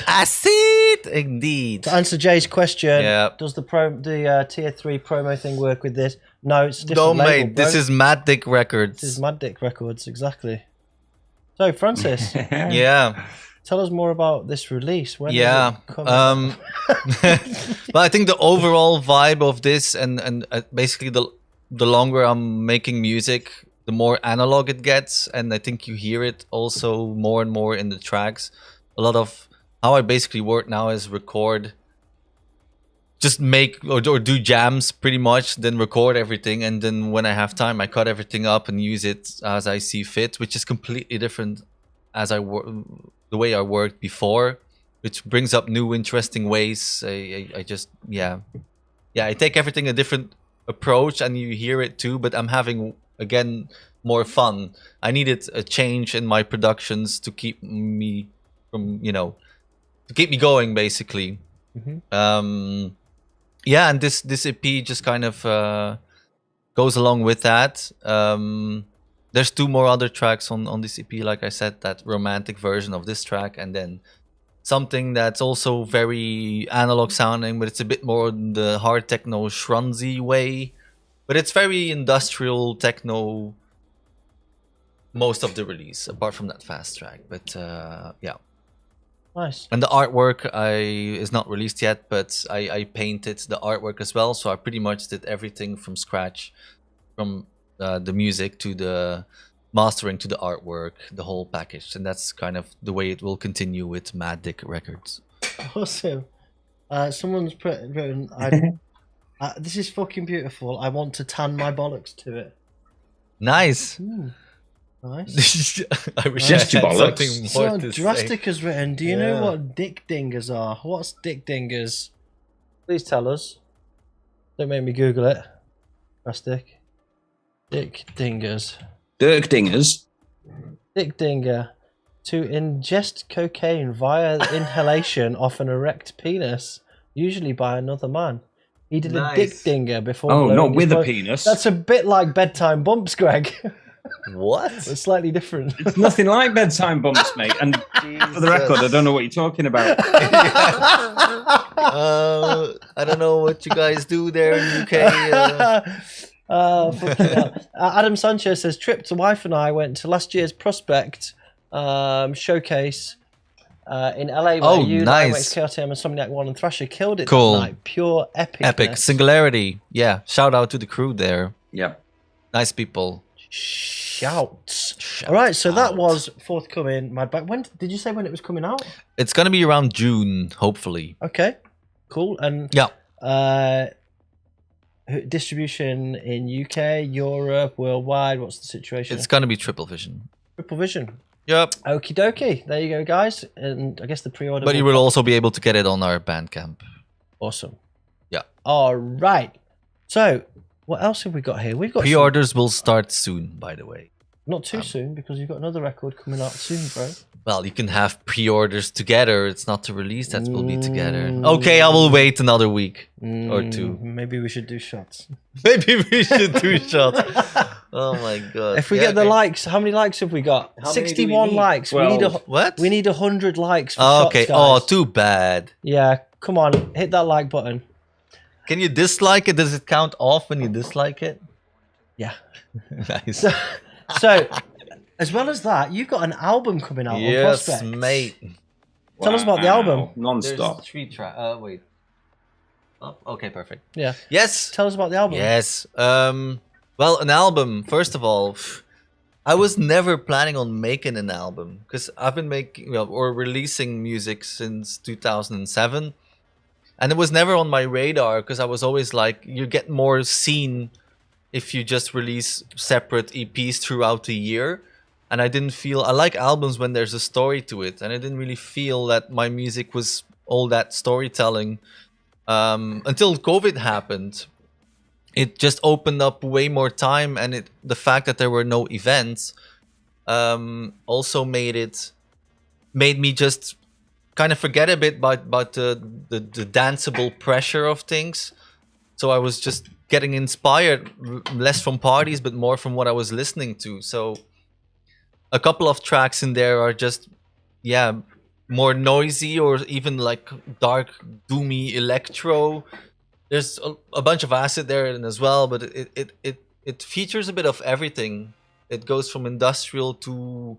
indeed. To answer Jay's question, yeah. Does the tier 3 promo thing work with this? No, it's different. No, mate. This is Madback Records. This is Madback Records, exactly. So, Francis. Yeah. Tell us more about this release. When yeah. Is it coming But I think the overall vibe of this, and basically the longer I'm making music, the more analog it gets, and I think you hear it also more and more in the tracks. A lot of how I basically work now is record, just make or do jams pretty much, then record everything, and then when I have time, I cut everything up and use it as I see fit, which is completely different as the way I worked before, which brings up new interesting ways. I just I take everything a different approach, and you hear it too, but I'm having again more fun. I needed a change in my productions to keep me from to keep me going basically. And this EP just kind of goes along with that. There's 2 more other tracks on this EP, like I said, that romantic version of this track, and then something that's also very analog sounding, but it's a bit more the hard techno shrunzy way. But it's very industrial techno most of the release, apart from that fast track. But yeah. Nice. And the artwork is not released yet, but I painted the artwork as well. So I pretty much did everything from scratch, from the music to the mastering to the artwork, the whole package. And that's kind of the way it will continue with Madback Records. Awesome. Someone's written, this is fucking beautiful. I want to tan my bollocks to it. Nice. Nice. I wish I had something more to Drastic say. has written, do you know what dick dingers are? What's dick dingers? Please tell us. Don't make me Google it. Drastic. Dick dingers. Dirk dingers. Dick dinger. To ingest cocaine via inhalation of an erect penis, usually by another man. He did a dick dinger before. Oh, not with a penis. That's a bit like bedtime bumps, Greg. What? It's slightly different. It's nothing like bedtime bumps, mate. And for the record, I don't know what you're talking about. I don't know what you guys do there in UK. Adam Sanchez says, trip to wife and I went to last year's Prospect showcase in LA. Oh, you nice. went to KTM and Somniac One and Thrasher killed it. Cool. That night. Pure epic. Epic. Singularity. Yeah. Shout out to the crew there. Yeah. Nice people. Shouts. All right, so that was forthcoming. Madback. When did you say when it was coming out? It's gonna be around June, hopefully. Okay, cool. And yeah, distribution in UK, Europe, worldwide. What's the situation? It's gonna be Triple Vision. Triple Vision. Yep. Okie dokie. There you go, guys. And I guess the pre-order. But you will also be able to get it on our Bandcamp. Awesome. Yeah. All right. So, what else have we got here? We've got pre-orders will start soon, by the way. Not too soon, because you've got another record coming out soon, bro. Well, you can have pre-orders together. It's not to release that will be together. Okay, I will wait another week or 2. Maybe we should do shots. Maybe we should do shots. Oh my god! If we get the likes, how many likes have we got? 61 likes. Well, we need what? We need 100 likes. For shots, okay. guys. Oh, too bad. Yeah, come on, hit that like button. Can you dislike it? Does it count off when you dislike it? Yeah. Nice. So, as well as that, you've got an album coming out on Prospect. Yes, mate. Tell us about the album. Non-stop. There's 3 tracks. Wait. Oh, okay, perfect. Yeah. Yes. Tell us about the album. Yes. Well, an album. First of all, I was never planning on making an album because I've been making or releasing music since 2007, and it was never on my radar because I was always like, you get more seen if you just release separate EPs throughout the year. And I didn't feel, I like albums when there's a story to it, and I didn't really feel that my music was all that storytelling until COVID happened. It just opened up way more time, and the fact that there were no events also made me just kind of forget a bit about the danceable pressure of things. So I was just getting inspired less from parties, but more from what I was listening to. So a couple of tracks in there are just, more noisy or even like dark, doomy electro. There's a bunch of acid there as well, but it features a bit of everything. It goes from industrial to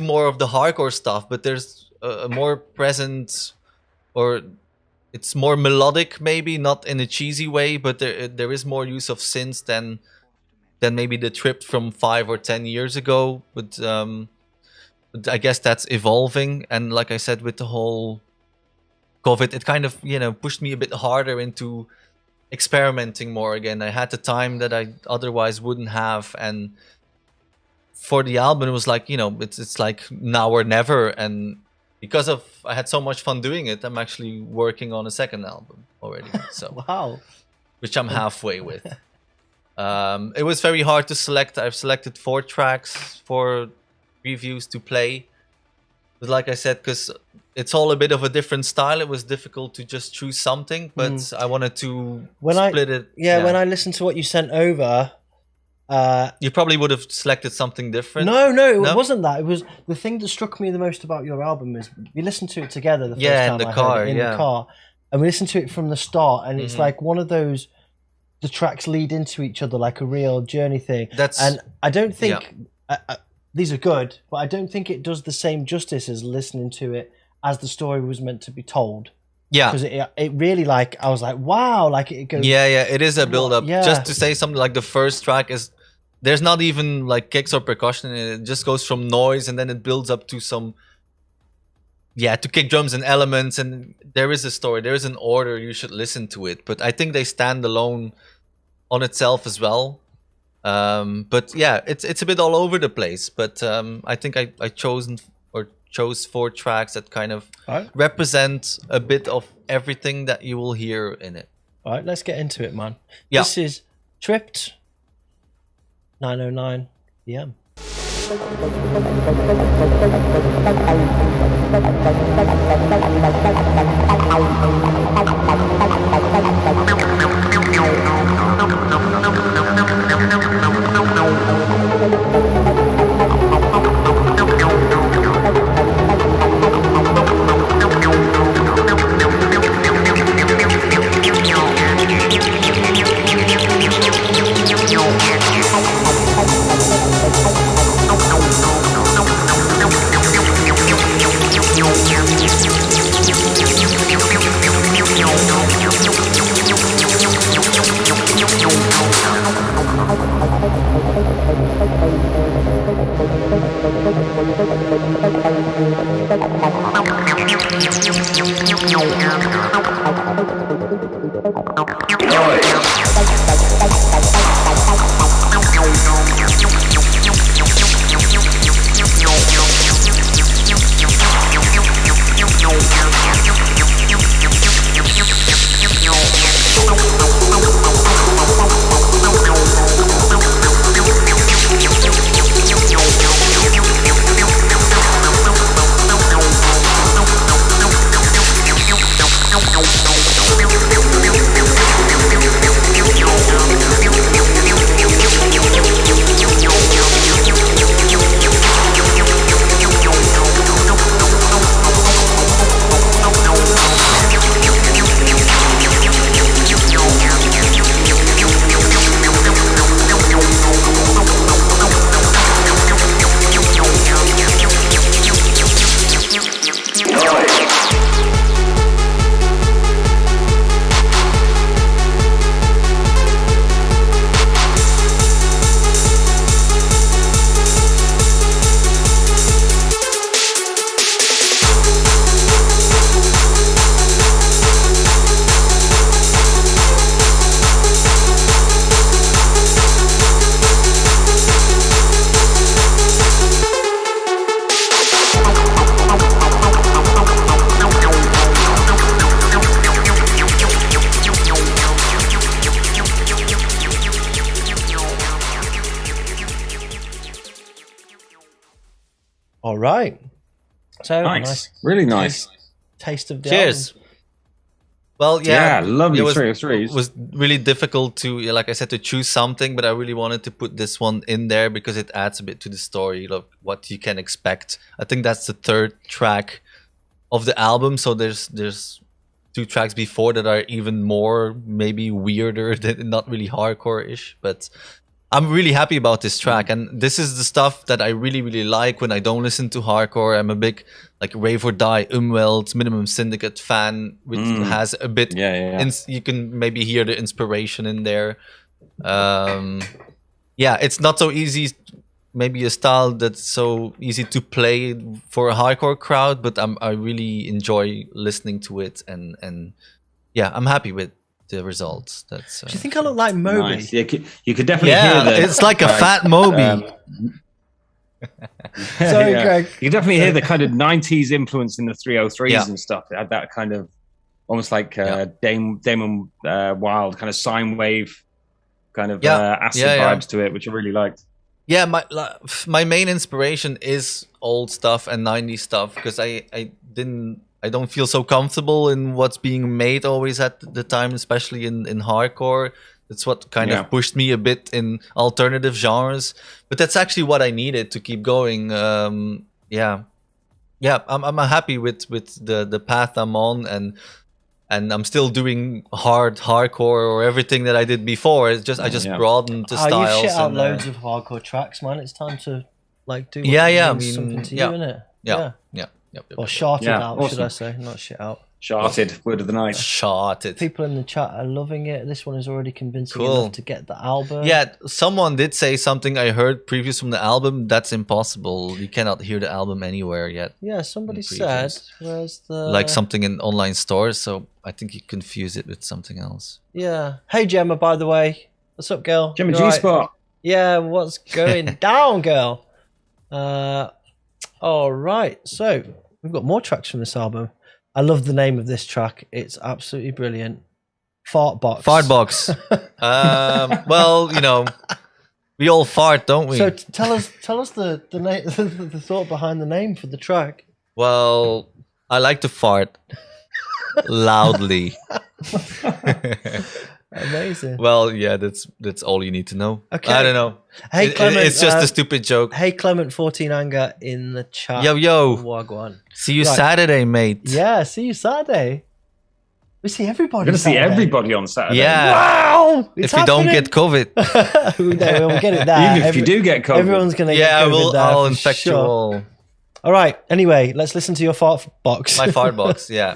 more of the hardcore stuff, but there's a more present, or it's more melodic, maybe not in a cheesy way, but there is more use of synths than maybe the trip from 5 or 10 years ago. But I guess that's evolving, and like I said, with the whole COVID, it kind of pushed me a bit harder into experimenting more again. I had the time that I otherwise wouldn't have, and for the album it was like it's like now or never. And because I had so much fun doing it, I'm actually working on a second album already. So wow, which I'm halfway with. It was very hard to select. I've selected 4 tracks for reviews to play. But like I said, because it's all a bit of a different style, it was difficult to just choose something. But I wanted to split it. Yeah, when I listened to what you sent over, you probably would have selected something different. No, it wasn't that. It was the thing that struck me the most about your album is we listened to it together the first time in the car, in the car, and we listened to it from the start, and it's like one of those. The tracks lead into each other like a real journey thing. And I don't think these are good, but I don't think it does the same justice as listening to it as the story was meant to be told. Yeah, because it really I was like, wow, like it goes. Yeah, it is a build up. Yeah. Just to say something like the first track is, there's not even like kicks or percussion in it. It just goes from noise and then it builds up to some. Yeah, to kick drums and elements, and there is a story, there is an order, you should listen to it. But I think they stand alone on itself as well. But yeah, it's a bit all over the place. But I think I chose 4 tracks that kind of represent a bit of everything that you will hear in it. All right, let's get into it, man. Yeah. This is Tripped, 9:09 PM. All right. So nice. Really nice. Taste of the Cheers. album. Well, yeah, lovely. It was, 3 of 3s. Was really difficult to, like I said, to choose something, but I really wanted to put this one in there because it adds a bit to the story of what you can expect. I think that's the 3rd track of the album. So there's 2 tracks before that are even more maybe weirder, than not really hardcore-ish, but I'm really happy about this track, and this is the stuff that I really, really like when I don't listen to hardcore. I'm a big like Rave or Die, Umwelt, Minimum Syndicate fan, which has a bit. You can maybe hear the inspiration in there. It's not so easy. Maybe a style that's so easy to play for a hardcore crowd, but I really enjoy listening to it, and I'm happy with the results. That's. Do you think I look like Moby? Nice. Yeah, you could definitely hear that. It's like a fat Moby. Sorry, Greg. You can definitely hear the kind of 90s influence in the 303s and stuff. It had that kind of almost like Damon Wild kind of sine wave kind of acid vibes to it, which I really liked. Yeah, my main inspiration is old stuff and 90s stuff, because I don't feel so comfortable in what's being made always at the time, especially in hardcore. That's what kind of pushed me a bit in alternative genres, but that's actually what I needed to keep going. I'm happy with the path I'm on, and I'm still doing hardcore or everything that I did before. It's just I just broadened the styles. You shit out loads of hardcore tracks, man. It's time to like do something to you, innit? Yeah. Or sharted out, should I say? Not shit out. Sharted, word of the night. Sharted. People in the chat are loving it. This one is already convincing enough to get the album. Yeah, someone did say something I heard previous from the album. That's impossible. You cannot hear the album anywhere yet. Yeah, somebody said. Where's the... Like something in online stores, so I think you confuse it with something else. Yeah. Hey, Gemma, by the way. What's up, girl? Gemma G-Spot. Yeah, what's going down, girl? All right, so we've got more tracks from this album. I love the name of this track. It's absolutely brilliant. Fart Box. Fart Box. Well, you know, we all fart, don't we? So tell us the the thought behind the name for the track. Well, I like to fart loudly. Amazing. Well, yeah, that's all you need to know. Okay. I don't know. Hey, Clement, it's just a stupid joke. Hey, Clement 14 Anger in the chat. Yo. Wagwan. See you Saturday, mate. Yeah, see you Saturday. We see everybody. We're going to see everybody on Saturday. Yeah. Wow. If you don't get COVID. No, we'll get it there. Even if you do get COVID. Everyone's going to get COVID there. I'll infect you all. All right. Anyway, let's listen to your fart box. My fart box, yeah.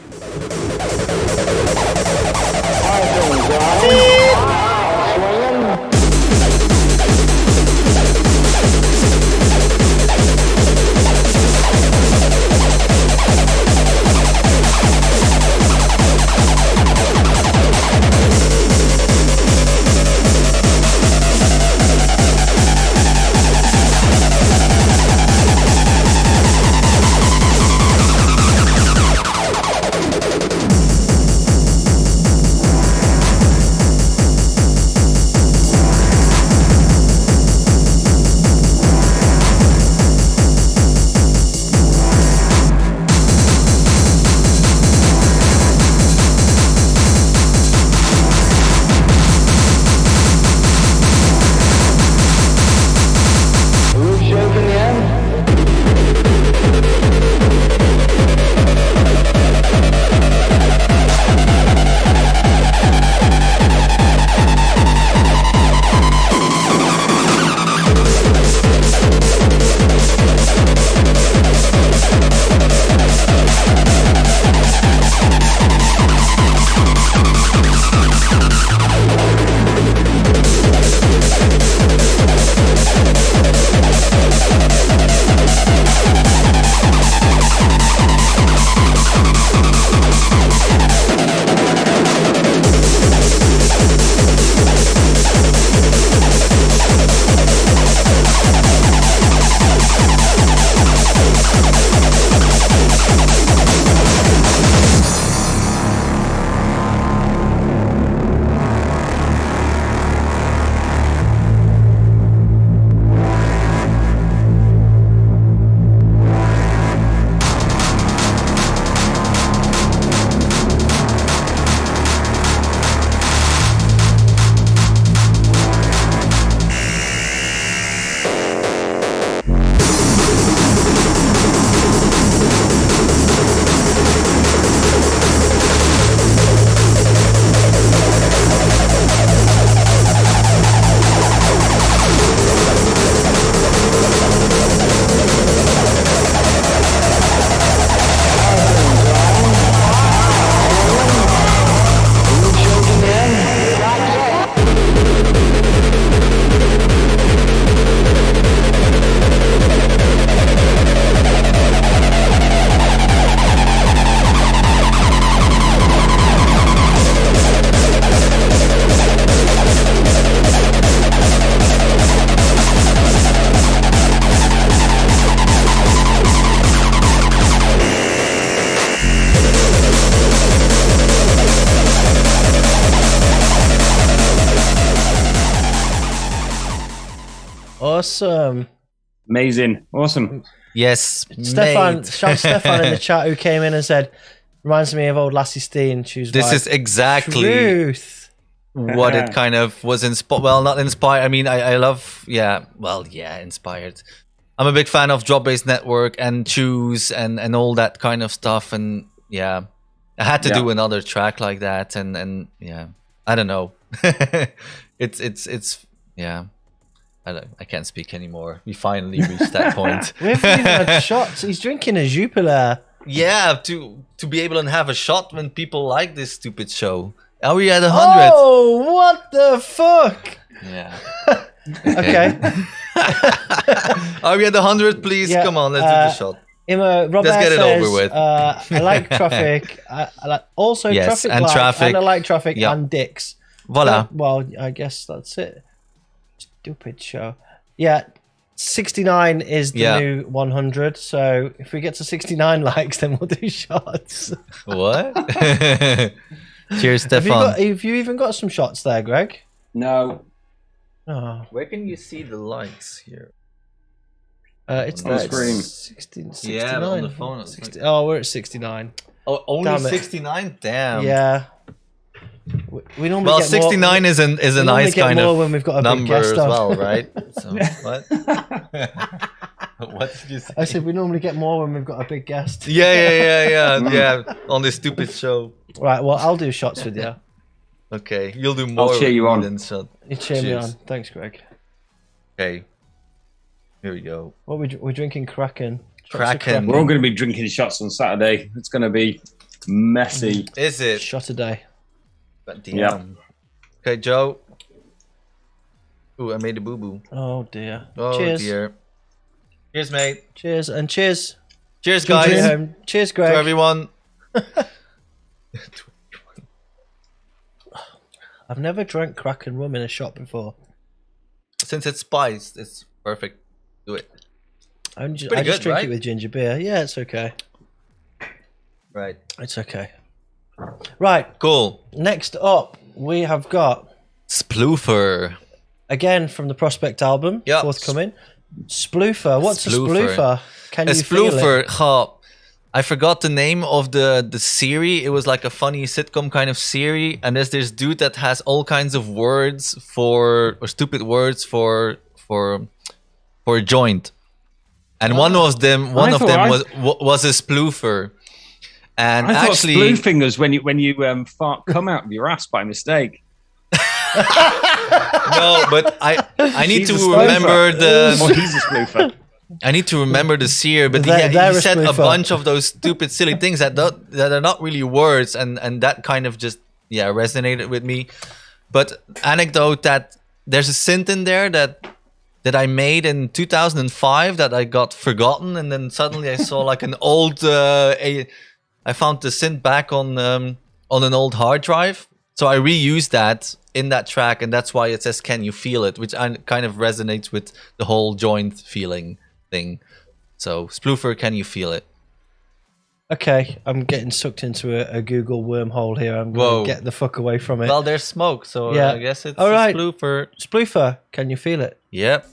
Awesome. Amazing. Awesome. Yes. Stefan, shout Stefan in the chat who came in and said, reminds me of old Lassie Steen. This is exactly truth. What it kind of was inspired. Well, not inspired. I mean, I love, inspired. I'm a big fan of Drop Based Network and Choose and all that kind of stuff. And yeah, I had to do another track like that. And yeah, I don't know. It's I can't speak anymore. We finally reached that point. We haven't even had shots. He's drinking a Jupiler. Yeah, to be able to have a shot when people like this stupid show. Are we at 100? Oh, what the fuck? Yeah. Okay. Are we at 100? Please, come on, let's do the shot. Robert let's get it over with. I like traffic. I like also traffic and light, traffic. and I like traffic and dicks. Voila. Well, I guess that's it. Stupid show. Yeah, 69 is the new 100. So if we get to 69 likes, then we'll do shots. What? Cheers, Stefan. Have you even got some shots there, Greg? No. Oh. Where can you see the likes here? It's on the screen. 69. Yeah, on the phone. 60, oh, we're at 69. Oh, only 69? Damn. Yeah. We normally get 69 more, is a nice kind of when we've got a number big guest as on. well, right? So what? What did you say? I said we normally get more when we've got a big guest. Yeah. On this stupid show. Right. Well, I'll do shots with you. Okay, you'll do more. I'll cheer you on. Than shot. You cheer me on. Thanks, Greg. Okay. Here we go. What we're drinking Kraken. Kraken. We're all going to be drinking shots on Saturday. It's going to be messy. Is it? Shot a day. But damn. Okay, Joe. Ooh, I made a boo-boo. Oh, dear. Oh, cheers. dear. Cheers, mate. Cheers, and cheers. Cheers, guys. Cheers, Greg. To everyone. I've never drank Kraken rum in a shop before. Since it's spiced, it's perfect. Do it. I just drink it with ginger beer. Yeah, it's okay. Right. It's okay. Right. Cool. Next up, we have got Sploofer. Again from the Prospect album, forthcoming. Sploofer. What's a Sploofer? Can you feel it? I forgot the name of the series. It was like a funny sitcom kind of series, and there's this dude that has all kinds of words or stupid words for a joint, and one of them was a sploofer. And I actually, thought sploofing was when you fart come out of your ass by mistake. No, but I need to remember he's a sploofer. I need to remember the seer, but he said a bunch of those stupid, silly things that are not really words, and that kind of just resonated with me. But anecdote that there's a synth in there that I made in 2005 that I got forgotten, and then suddenly I saw like an old. I found the synth back on an old hard drive, so I reused that in that track, and that's why it says "Can you feel it?" which kind of resonates with the whole joint feeling thing. So Sploofer, can you feel it? Okay, I'm getting sucked into a Google wormhole here. I'm going to get the fuck away from it. Well, there's smoke, so I guess it's all right. Sploofer. Sploofer, can you feel it? Yep.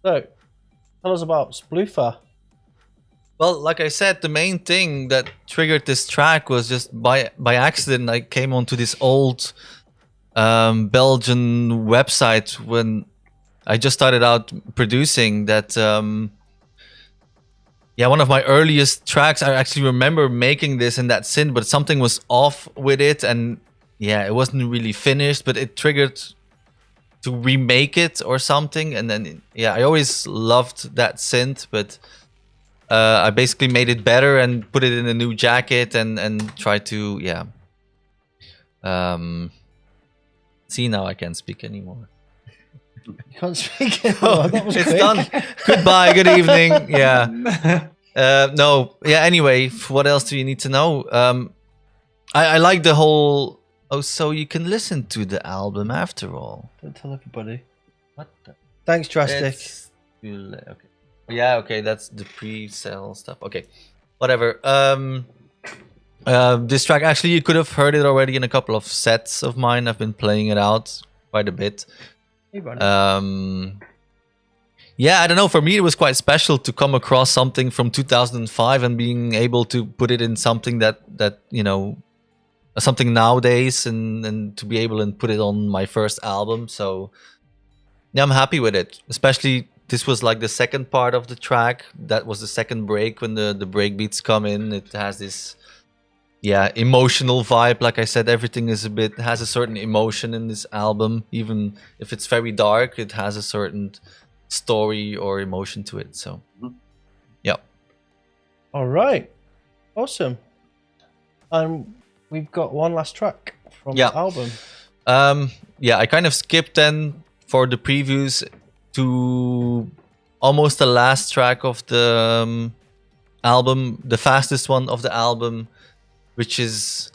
So, tell us about Sploofer. Well, like I said, the main thing that triggered this track was just by accident. I came onto this old Belgian website when I just started out producing that. One of my earliest tracks, I actually remember making this in that synth, but something was off with it, and it wasn't really finished, but it triggered to remake it or something. And then I always loved that synth, but I basically made it better and put it in a new jacket and tried to see, now I can't speak anymore. You can't speak anymore. That was it's quick. Done. Goodbye, good evening. Anyway, what else do you need to know? I like the whole so you can listen to the album after all. Don't tell everybody. What the? Thanks, Drastic. Okay. Okay, that's the pre-sale stuff. Okay. Whatever. This track, actually, you could have heard it already in a couple of sets of mine. I've been playing it out quite a bit. I don't know. For me, it was quite special to come across something from 2005 and being able to put it in something that something nowadays, and to be able to put it on my first album. So I'm happy with it. Especially this was like the second part of the track. That was the second break when the break beats come in. It has this emotional vibe. Like I said, everything has a certain emotion in this album. Even if it's very dark, it has a certain story or emotion to it. So all right, awesome. We've got one last track from the album. I kind of skipped then for the previews to almost the last track of the album, the fastest one of the album, which is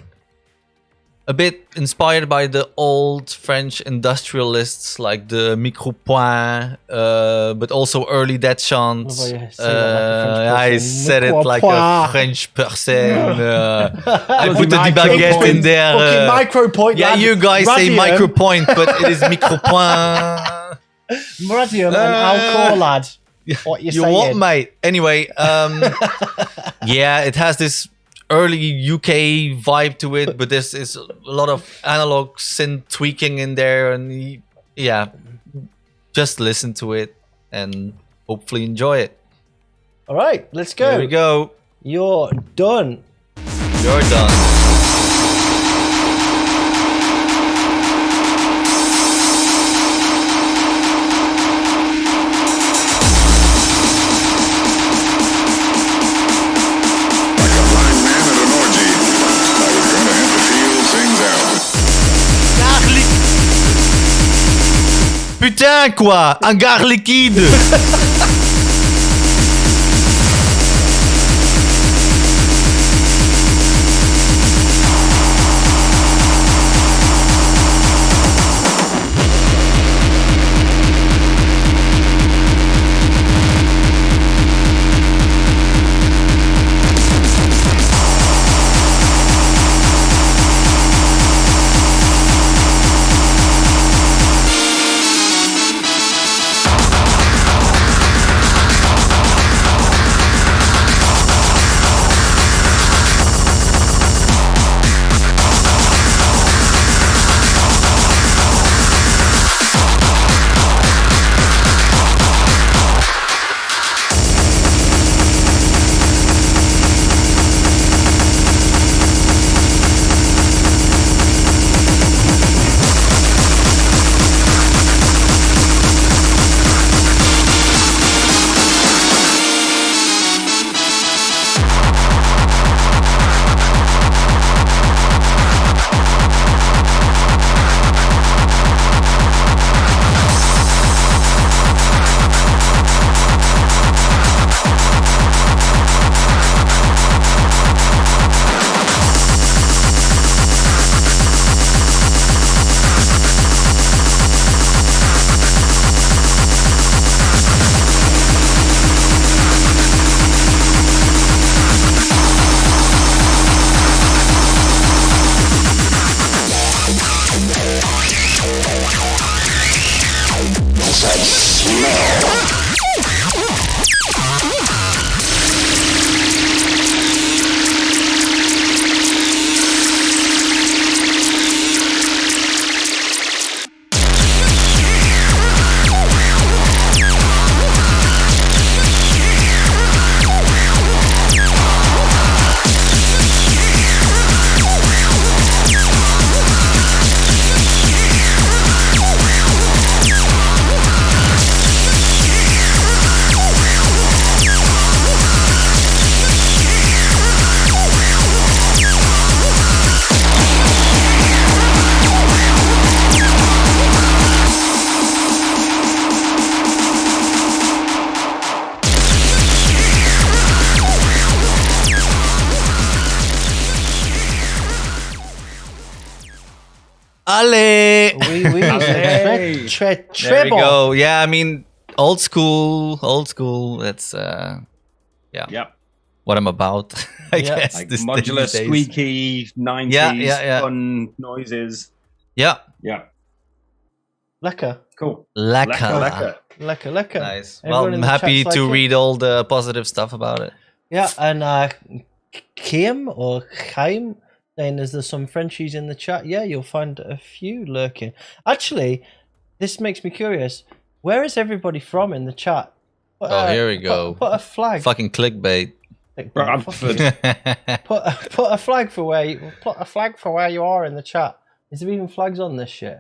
a bit inspired by the old French industrialists like the Micropoint, but also early Dead Chant. I said it like a French person. I put the baguette in there. Micropoint. You guys say Micropoint, but it is Micropoint. Radium and Alcor, lad. What you saying? What, mate? Anyway, it has this early UK vibe to it, but this is a lot of analog synth tweaking in there, and just listen to it and hopefully enjoy it. All right, let's go. Here we go. You're done. You're done. Putain quoi, un gars liquide. Ale! There we go. Yeah, I mean, old school. That's what I'm about. I guess. Like modular, squeaky 90s fun noises. Yeah. Lekker. Cool. Lekker. Nice. Well, I'm happy to read all the positive stuff about it. Yeah, and Kim or Chaim saying there's some Frenchies in the chat. Yeah, you'll find a few lurking. Actually, this makes me curious. Where is everybody from in the chat? Here we go. Put a flag. Fucking clickbait. Put a flag for where you are in the chat. Is there even flags on this shit?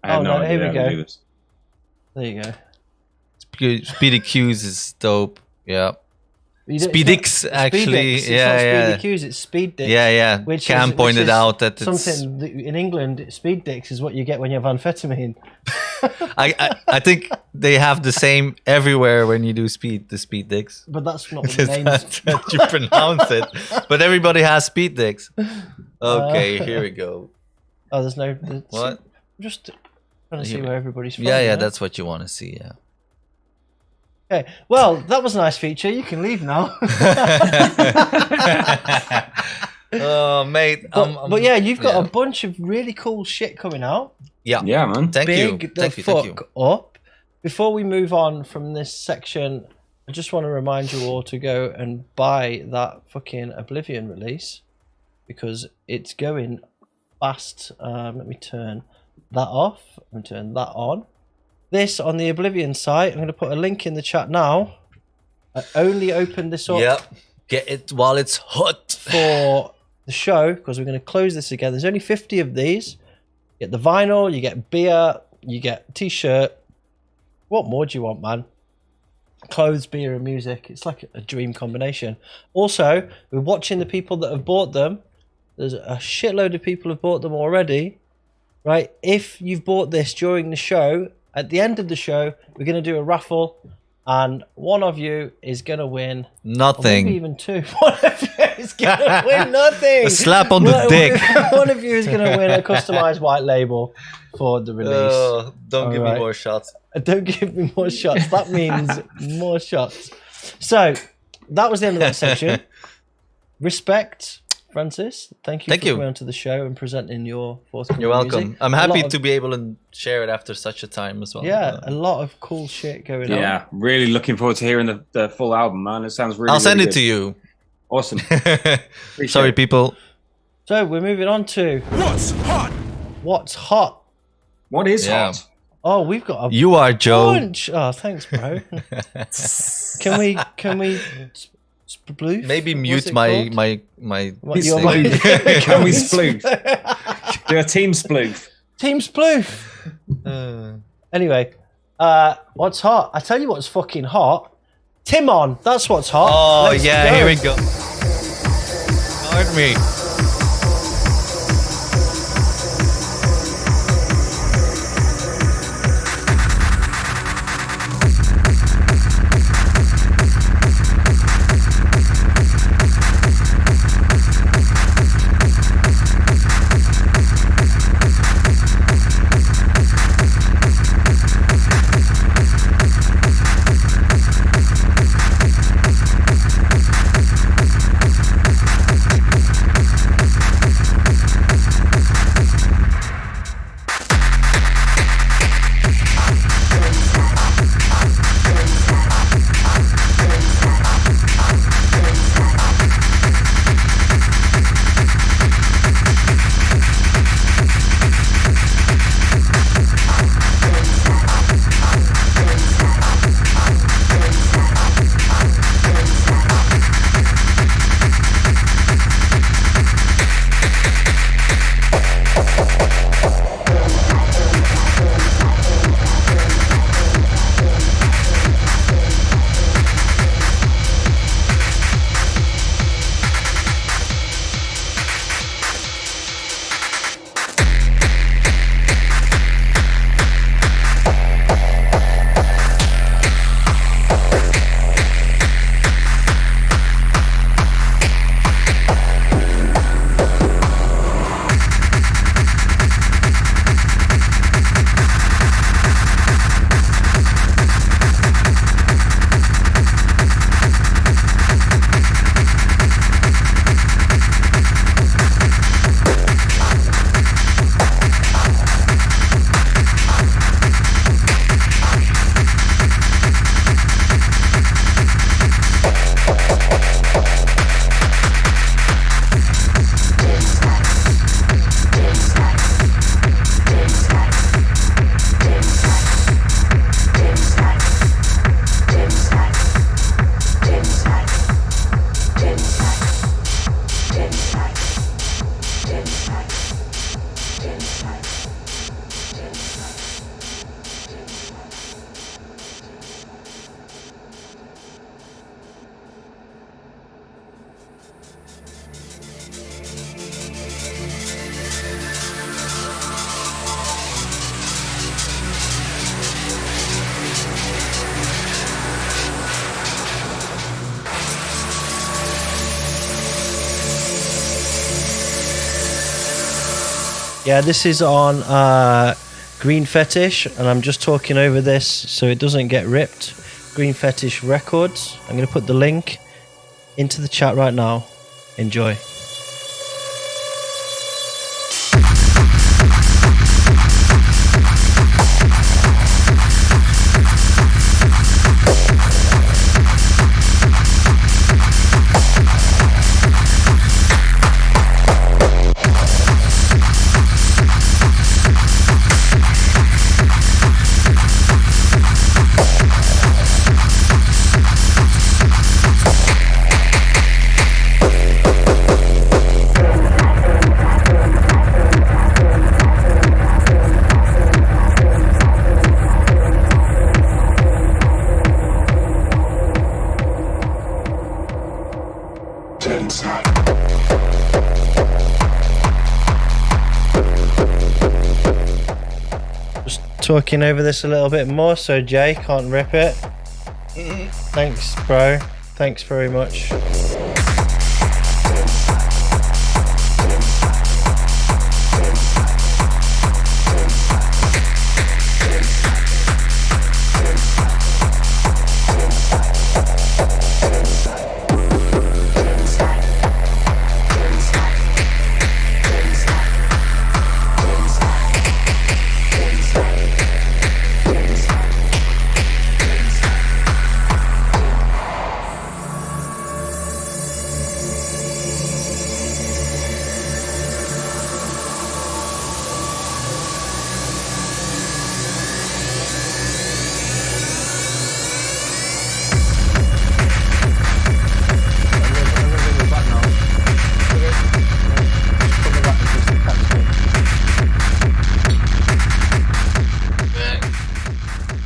Here we go. There you go. Speedy Q's is dope. Yeah. Speedix actually. It's not Speedy Q's, it's Speed Dicks. Yeah. Which Cam pointed out that it's something in England. Speed Dicks is what you get when you have amphetamine. I think they have the same everywhere when you do the Speed Dicks. But that's not what the name is. That you pronounce it. But everybody has Speed Dicks. Okay, here we go. Oh, there's no. What? Just trying to see where everybody's from. Yeah, that's what you want to see. Yeah. Okay, well, that was a nice feature. You can leave now. Oh, mate. But yeah, you've got a bunch of really cool shit coming out. Yeah, man. Thank you. Thank you. Up. Before we move on from this section, I just want to remind you all to go and buy that fucking Oblivion release because it's going fast. Let me turn that off and turn that on. This on the Oblivion site. I'm going to put a link in the chat now. I only opened this up. Yep. Get it while it's hot for the show because we're going to close this again. There's only 50 of these. You get the vinyl, you get beer, you get a t-shirt. What more do you want, man? Clothes, beer, and music. It's like a dream combination. Also, we're watching the people that have bought them. There's a shitload of people have bought them already. Right? If you've bought this during the show, at the end of the show, we're going to do a raffle, and one of you is going to win nothing. Maybe even two. One of you is going to win nothing. A slap on the dick. One of you is going to win a customized white label for the release. Don't give me more shots. Don't give me more shots. That means more shots. So that was the end of that section. Respect. Francis, thank you for coming onto the show and presenting your forthcoming You're welcome. music. I'm happy to be able to share it after such a time as well. Yeah, a lot of cool shit going on. Yeah, really looking forward to hearing the full album, man. It sounds really I'll send really it to you. Awesome. Sorry, people. So we're moving on to What's Hot? What's Hot? What is hot? Oh, we've got a You are Joe. bunch. Oh, thanks, bro. Can we sploof? Maybe mute my Can we sploof? Do a team sploof. Team sploof. Anyway, what's hot? I tell you what's fucking hot. Tymon, that's what's hot. Oh, Let's yeah, go. here we go. Ignore me. Yeah, this is on Green Fetish, and I'm just talking over this so it doesn't get ripped. Green Fetish Records. I'm going to put the link into the chat right now. Enjoy. Talking over this a little bit more so Jay can't rip it. Thanks, bro. Thanks very much.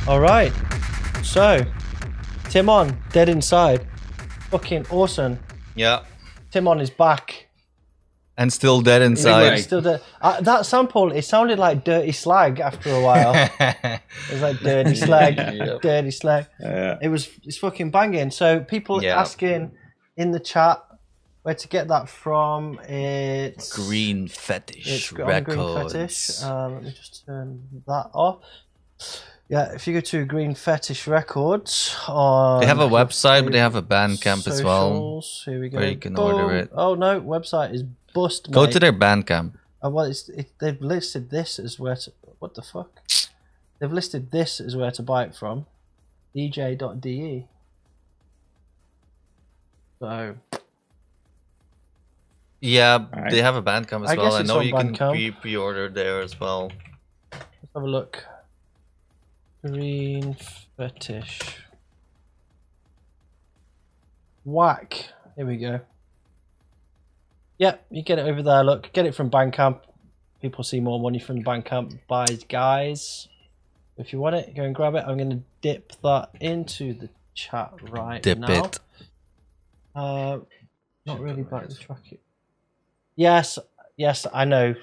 Alright, so Tymon, Dead Inside, fucking awesome. Yeah. Tymon is back. And still dead inside. Still dead. That sample, it sounded like Dirty Slag after a while. It was like Dirty Slag, Dirty Slag. It's fucking banging. So people asking in the chat where to get that from. It's Green Fetish it's Records. Green Fetish. Let me just turn that off. Yeah, if you go to Green Fetish Records on... They have a website, but they have a Bandcamp as well. Here we go. Where you can order it. Oh no, website is bust, mate. Go to their Bandcamp. Well, they've listed this as where to... What the fuck? They've listed this as where to buy it from. dj.de. So... Yeah, they have a Bandcamp as well. I know you can pre-order there as well. Let's have a look. Green Fetish. Whack. Here we go. Yep, you get it over there. Look, get it from Bandcamp. People see more money from the Bandcamp buys, guys. If you want it, go and grab it. I'm going to dip that into the chat right now. Dip it. Not really back the track. Yes, I know,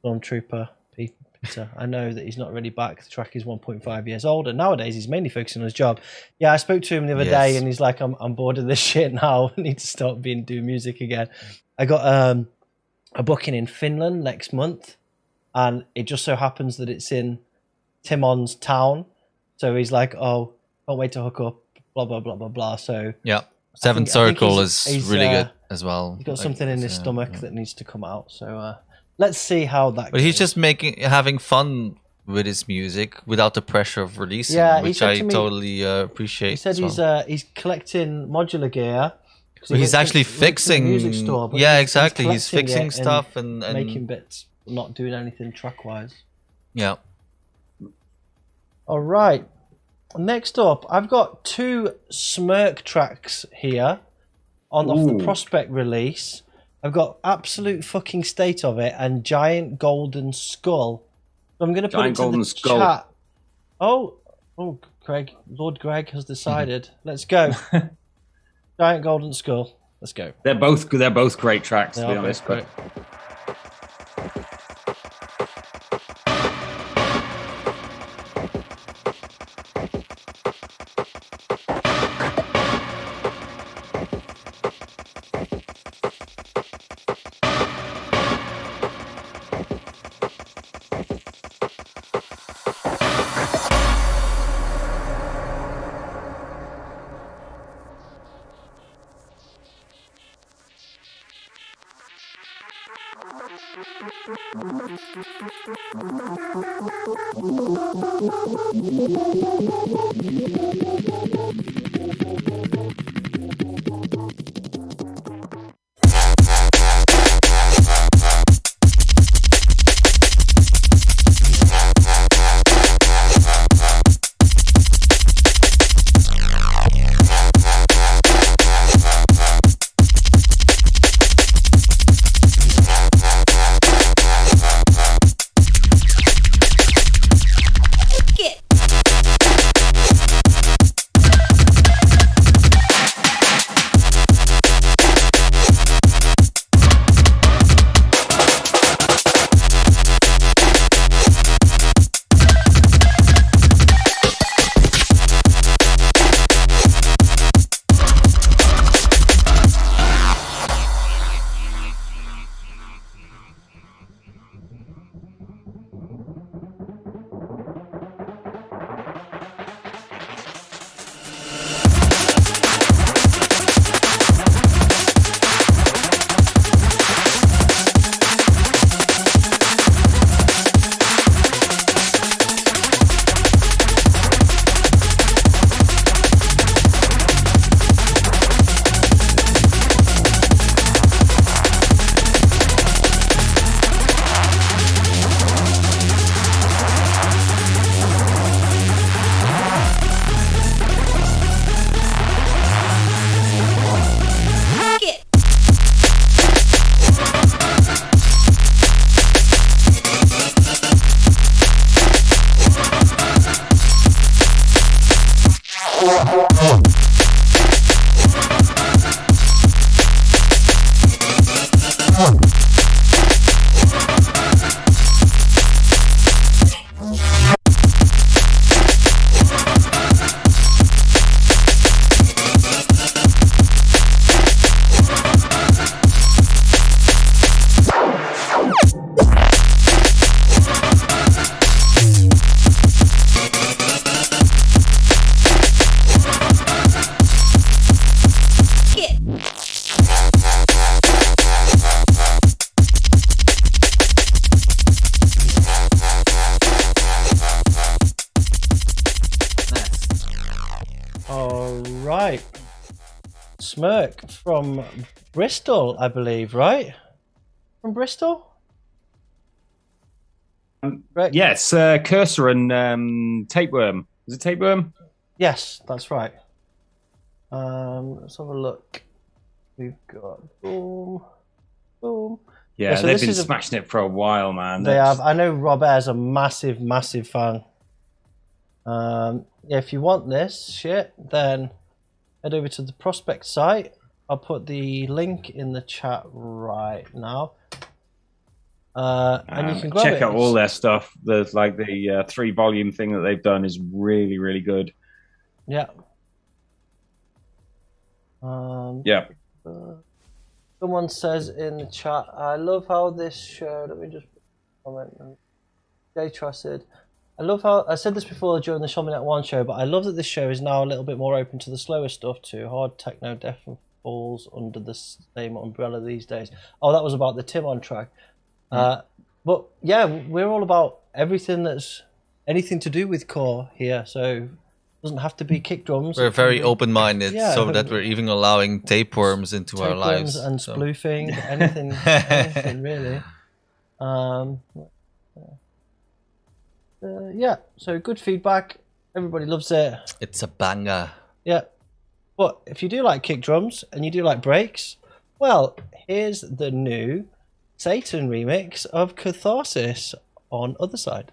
Stormtrooper. Peter. I know that he's not really back. The track is 1.5 years old, and nowadays he's mainly focusing on his job. Yeah, I spoke to him the other day, and he's like, "I'm bored of this shit now. I need to start doing music again." I got a booking in Finland next month, and it just so happens that it's in Tymon's town. So he's like, "Oh, can't wait to hook up." Blah blah blah blah blah. So yeah, Seventh Circle is really good as well. He's got something in his stomach that needs to come out. So. Let's see how that goes. But he's just having fun with his music without the pressure of releasing, which I totally appreciate. He said he's collecting modular gear. But he's actually fixing. Music store, exactly. He's fixing stuff and making bits, not doing anything track wise. Yeah. All right. Next up, I've got 2 S.Murk tracks here off the Prospect release. I've got Absolute Fucking State of It and Giant Golden Skull. So I'm going to put it in the chat. Oh, Greg, Lord Greg has decided. Let's go. Giant Golden Skull. Let's go. They're both great tracks, to be honest. But S.Murk from Bristol, I believe, right? From Bristol? Right. Yes, Cursor and Tapeworm. Is it Tapeworm? Yes, that's right. Let's have a look. We've got boom, boom. Yeah, so they've been smashing it for a while, man. They have. I know Rob Ayre's a massive, massive fan. Yeah, if you want this shit, then head over to the Prospect site. I'll put the link in the chat right now. And you can grab check out all their stuff. There's like the 3-volume thing that they've done is really, really good. Yeah. Yeah. Someone says in the chat, I love how this show. Let me just comment. Jay Trusted. I love how I said this before during the Shominac 1 show, but I love that this show is now a little bit more open to the slower stuff too. Hard techno definitely falls under the same umbrella these days. Oh, that was about the Tymon track. But yeah, we're all about everything that's anything to do with core here. So it doesn't have to be kick drums. We're very open-minded, so that we're even allowing tapeworms into our lives. And sploofing, anything, anything really. Yeah, so good feedback. Everybody loves it. It's a banger. Yeah. But if you do like kick drums and you do like breaks, well, here's the new Satan remix of Katharsys on Other Side.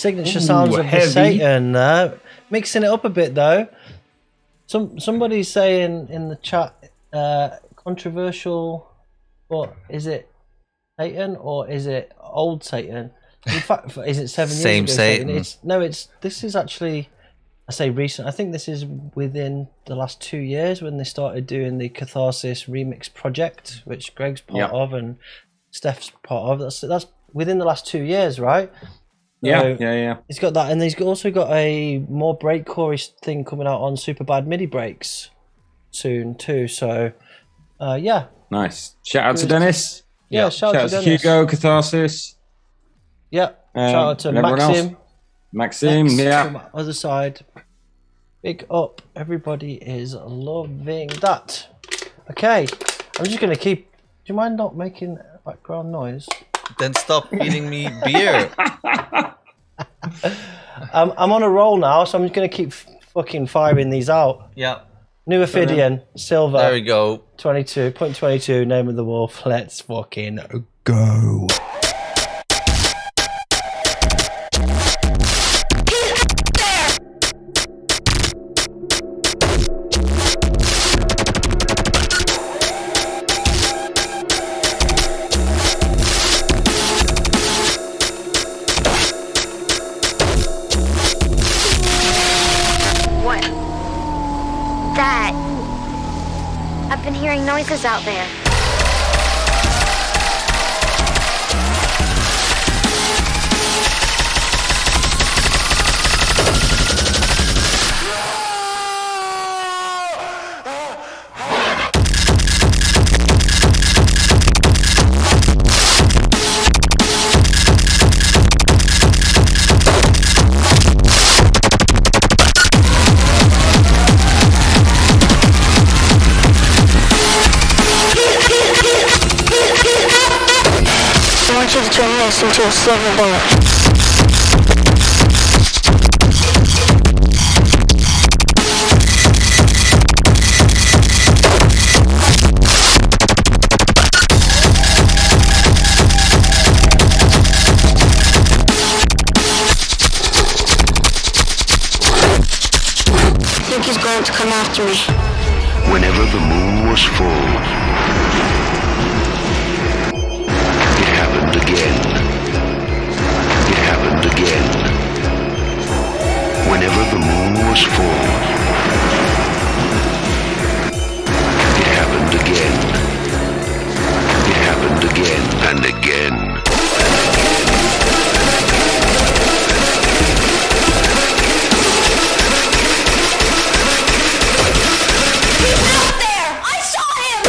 signature sounds of the Satan. Mixing it up a bit though. Somebody's saying in the chat, controversial, but is it Satan or is it old Satan? In fact, is it 7 years Same ago? Satan. This is actually, I say recent. I think this is within the last 2 years when they started doing the Katharsys remix project, which Greg's part of and Steph's part of. That's within the last 2 years, right? Yeah. He's got that, and he's also got a more breakcore thing coming out on Super Bad MIDI breaks soon too. So, yeah. Nice. Shout out to Dennis. Yeah, shout out to Dennis. Hugo, Katharsys. Yeah. Shout out to Maxim. Yeah. From the other side. Big up. Everybody is loving that. Okay. I'm just gonna keep. Do you mind not making background noise? Then stop feeding me beer. I'm on a roll now, so I'm just gonna keep fucking firing these out. Yeah. New Ophidian, silver. There we go. 22.22, name of the wolf. Let's fucking go. Noises out there. Into a silver bullet. I think he's going to come after me. Whenever the moon was full, it happened again. It happened again. Whenever the moon was full, it happened again. It happened again and again. He's out there! I saw him!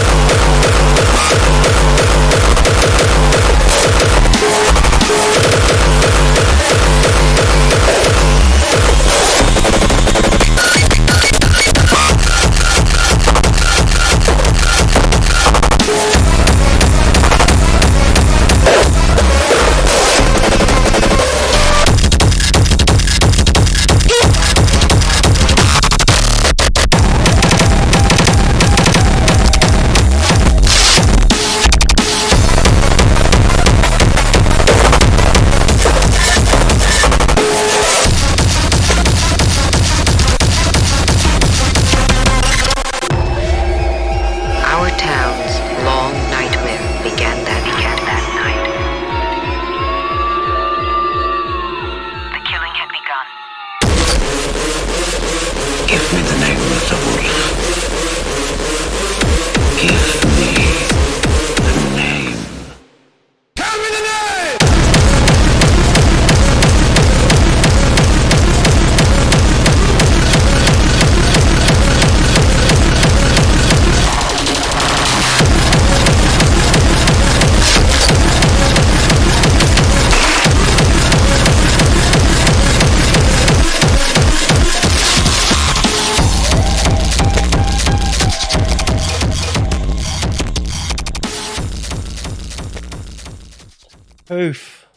Oof.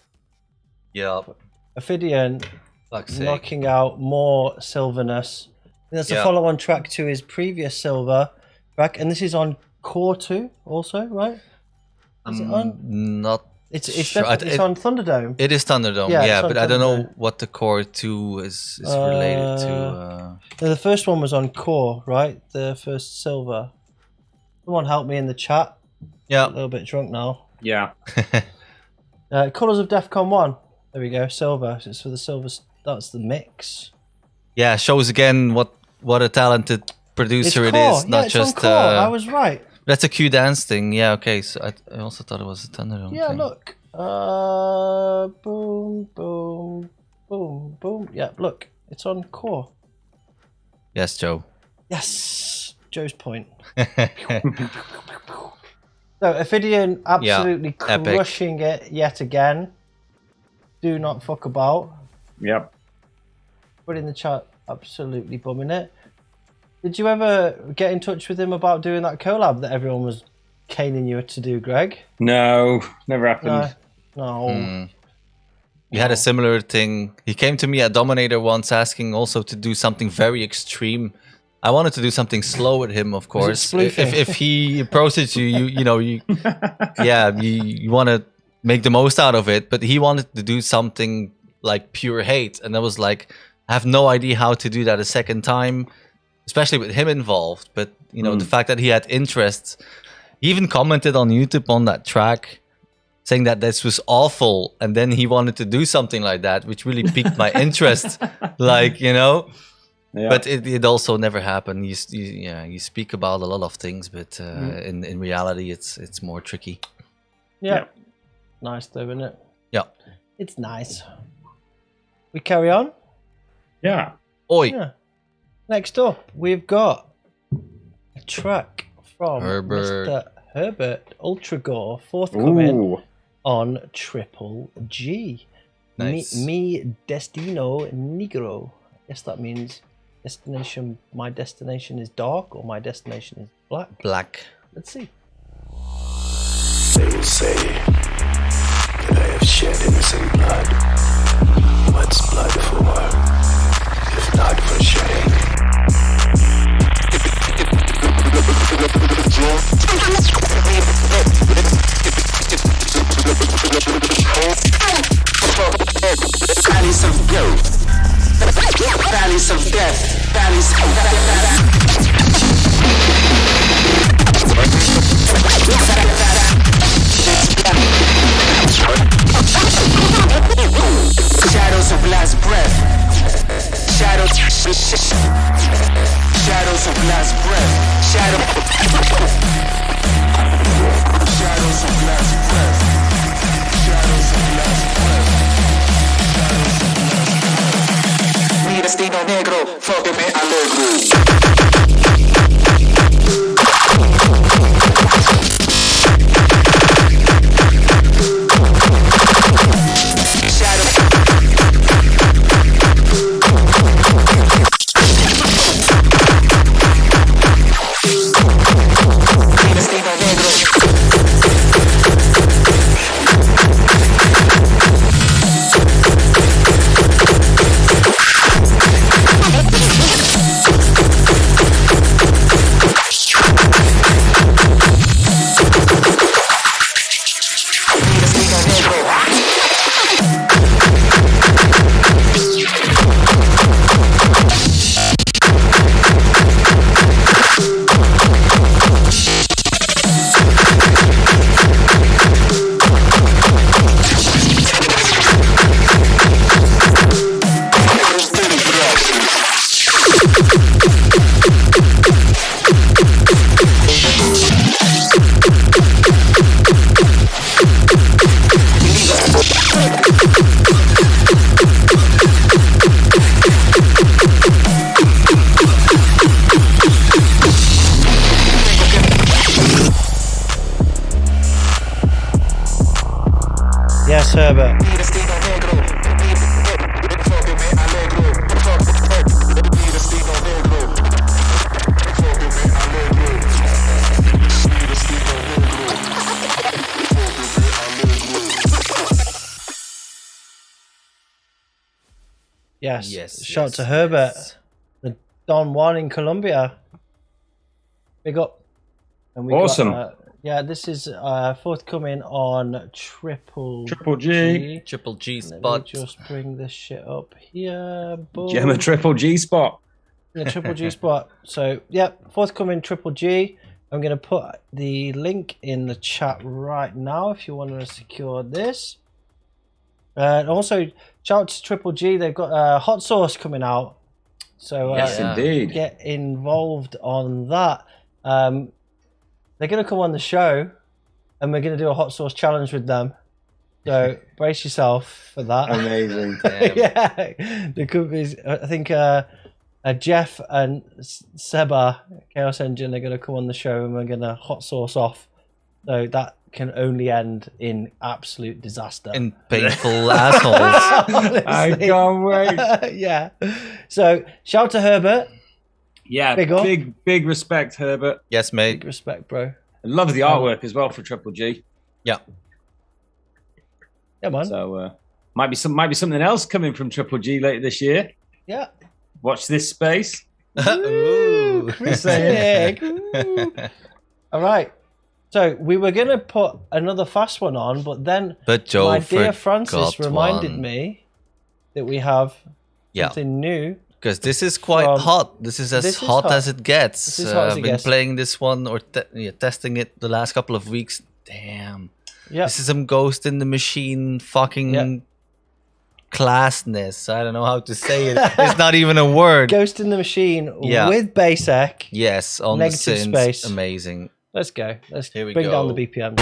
Yeah. Ophidian knocking out more silverness. And that's a follow-on track to his previous silver track, and this is on Core 2 also, right? Is it on? Not It's on Thunderdome. It is Thunderdome, yeah, but I don't know what the Core 2 is related to. The first one was on Core, right? The first Silver. Someone help me in the chat. Yeah. A little bit drunk now. Yeah. Colours of Defcon 1. There we go, Silver. It's for the Silver. That's the mix. Yeah, shows again what a talented producer it is. Not just. Core. I was right. That's a Q dance thing. Yeah, okay. So I also thought it was a Thunderdome thing. Yeah, look. Boom, boom, boom, boom. Yeah, look. It's on Core. Yes, Joe. Yes. Joe's point. So, Ophidian absolutely crushing it yet again. Do not fuck about. Yep. Put in the chat, absolutely bumming it. Did you ever get in touch with him about doing that collab that everyone was caning you to do, Greg? No, never happened. No. We had a similar thing. He came to me at Dominator once asking also to do something very extreme. I wanted to do something slow with him, of course. If he approaches you, you want to make the most out of it. But he wanted to do something like pure hate. And I was like, I have no idea how to do that a second time. Especially with him involved, but the fact that he had interest, he even commented on YouTube on that track, saying that this was awful, and then he wanted to do something like that, which really piqued my interest. Yeah. But it also never happened. You speak about a lot of things, but in reality, it's more tricky. Yeah. Nice though, isn't it? Yeah, it's nice. We carry on. Yeah. Oi. Yeah. Next up, we've got a track from Mr. Herbert Ultragore, forthcoming on Triple G. Nice. Me Destino Negro. I guess that means my destination is dark or my destination is black. Black. Let's see. They will say that I have shed innocent blood. What's blood for, if not for shedding? Valleys of guilt, valleys of death, valleys of shadows of last breath, shadows of last breath, shadows of last breath, shadows of last breath. Mi destino negro, forthcoming alegro. Herbert. Yes. Shout out to Herbert, the Don Juan in Colombia. Big up. And we awesome. Got, Yeah, this is forthcoming on Triple G. Triple G Let spot. me just bring this shit up here. Boom. Gemma Triple G spot. The Triple G spot. So, yep, forthcoming Triple G. I'm going to put the link in the chat right now if you want to secure this. And also, shout out to Triple G. They've got hot sauce coming out. So, yes, indeed. Get involved on that. They're going to come on the show and we're going to do a hot sauce challenge with them. So, brace yourself for that. Amazing. Yeah. There could be, I think, Jeff and Seba, Chaos Engine, are going to come on the show and we're going to hot sauce off. So that can only end in absolute disaster. In painful assholes. I can't wait. Yeah. So shout to Herbert. Yeah, big respect, Herbert. Yes, mate. Big respect, bro. I love the artwork as well for Triple G. Yeah. Yeah, man. So might be something else coming from Triple G later this year. Yeah. Watch this space. Ooh. Sick. All right. So we were going to put another fast one on, but then Joe my dear Francis reminded me that we have something new. Because this is quite hot. This is as hot as it gets. I've been playing this one or testing it the last couple of weeks. Damn. Yeah. This is some Ghost in the Machine fucking classness. I don't know how to say it. It's not even a word. Ghost in the Machine with Baseck. Yes, on Negative the synths. space. Amazing. Let's go. Let's Here we bring go. down the BPM.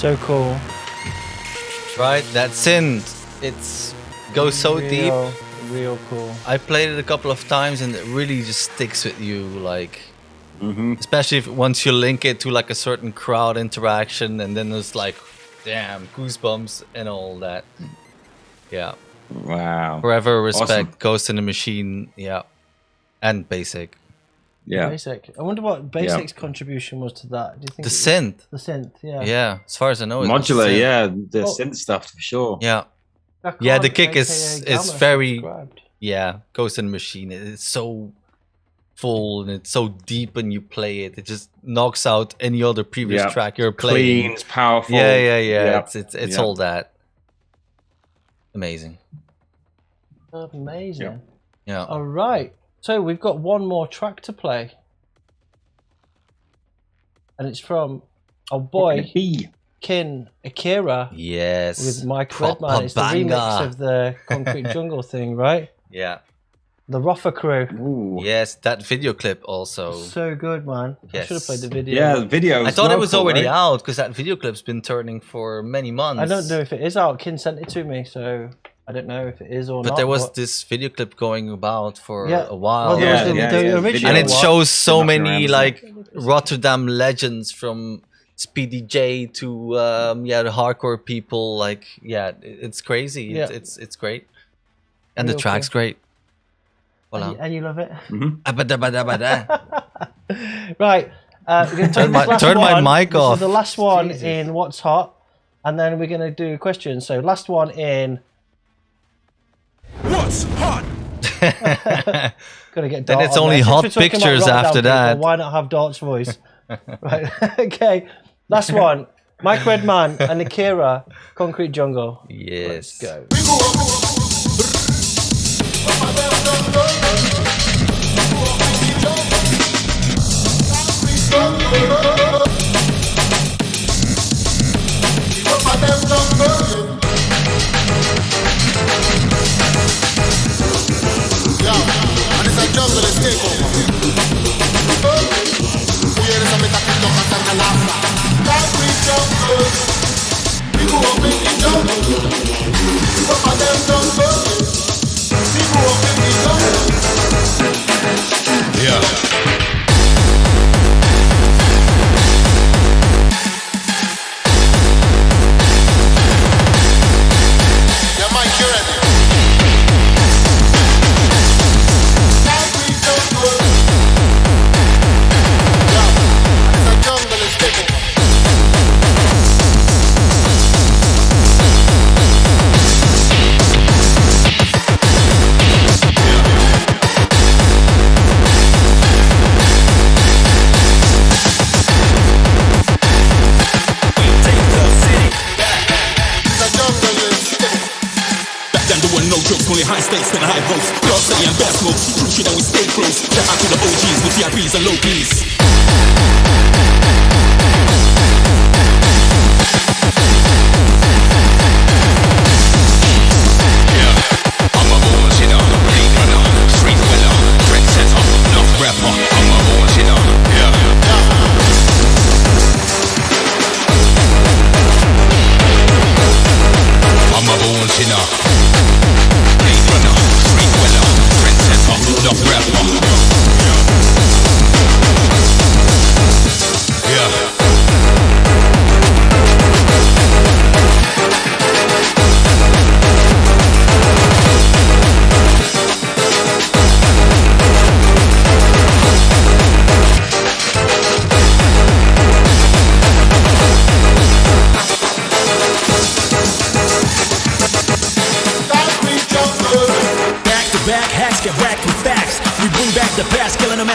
So cool. Right, that synth. It's goes so deep. Real cool. I played it a couple of times and it really just sticks with you, like, especially if once you link it to like a certain crowd interaction, and then there's like, damn, goosebumps and all that. Yeah. Wow. Forever respect, awesome. Ghost in the Machine, yeah, and Baseck. Yeah. Baseck. I wonder what Baseck's contribution was to that. Do you think the synth? The synth, yeah. Yeah, as far as I know, modular, the synth stuff for sure. Yeah. Yeah, the kick is very Ghost in the Machine. It's so full and it's so deep when you play it. It just knocks out any other previous track you're playing. Clean, it's powerful. Yeah. It's all that. Amazing. Amazing. Yeah. All right. So we've got one more track to play. And it's from Kin Akira. Yes. With Mike Redman. It's the remix of the Concrete Jungle thing, right? Yeah. The Ruffer Crew. Ooh. Yes, that video clip also. So good, man. Yes. I should have played the video. Yeah, the video. I thought it was already out because that video clip's been turning for many months. I don't know if it is out. Kin sent it to me, so I don't know if it is or not. But there was this video clip going about for a while. Well, the original and it shows so many like Rotterdam legends from Speedy J to the hardcore people. Like it's crazy. Yeah. It's great, and the track's great. Voilà. And you love it. Right. We're going to turn my mic off. This is the last one in What's Hot, and then we're going to do questions. So last one in What's Hot. Gotta get then it's only hot pictures after that. Why not have Dart's voice? Right. Okay. Last one. Mike Redman and Akira, Concrete Jungle. Yes. Let's go. VIPs and low keys.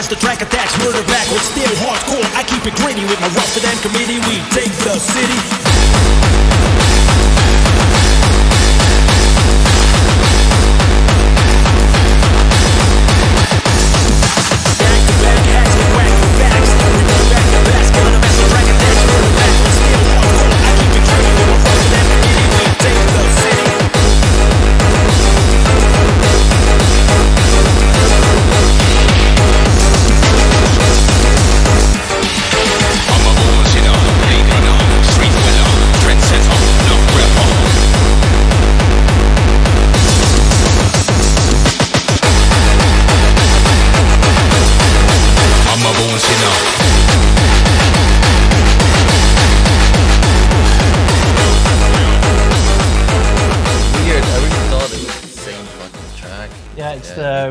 The track attacks, murder backwards, still hardcore. I keep it gritty with my Rotterdam committee. We take the city.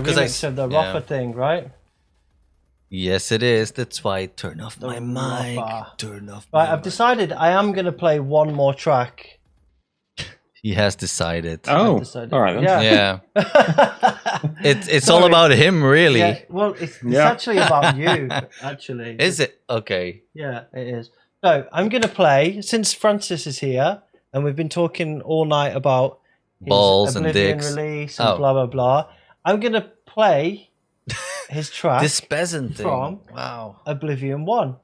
remix of the Rafa thing, right? Yes, it is. That's why turn off my mic. Turn off. Right, I've decided I am going to play one more track. He has decided. Oh, all right. Then. Yeah. It's all about him, really. Yeah, well, it's actually about you, actually. Is it? Okay. Yeah, it is. So I'm going to play, since Francis is here, and we've been talking all night about his balls Oblivion and dicks release and blah, blah, blah. I'm going to play his track this peasant from Oblivion 1.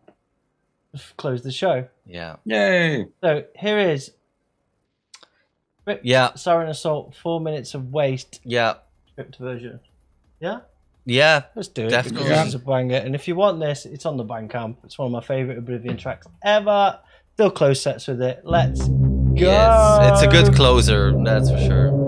Close the show. Yeah. Yay. So here is Sarin Assault, 4 minutes of waste. Yeah. Script version. Yeah? Yeah. Let's do it. Definitely. Because it's a banger. And if you want this, it's on the Bandcamp. It's one of my favourite Oblivion tracks ever. Still close sets with it. Let's go. Yes, it's a good closer, that's for sure.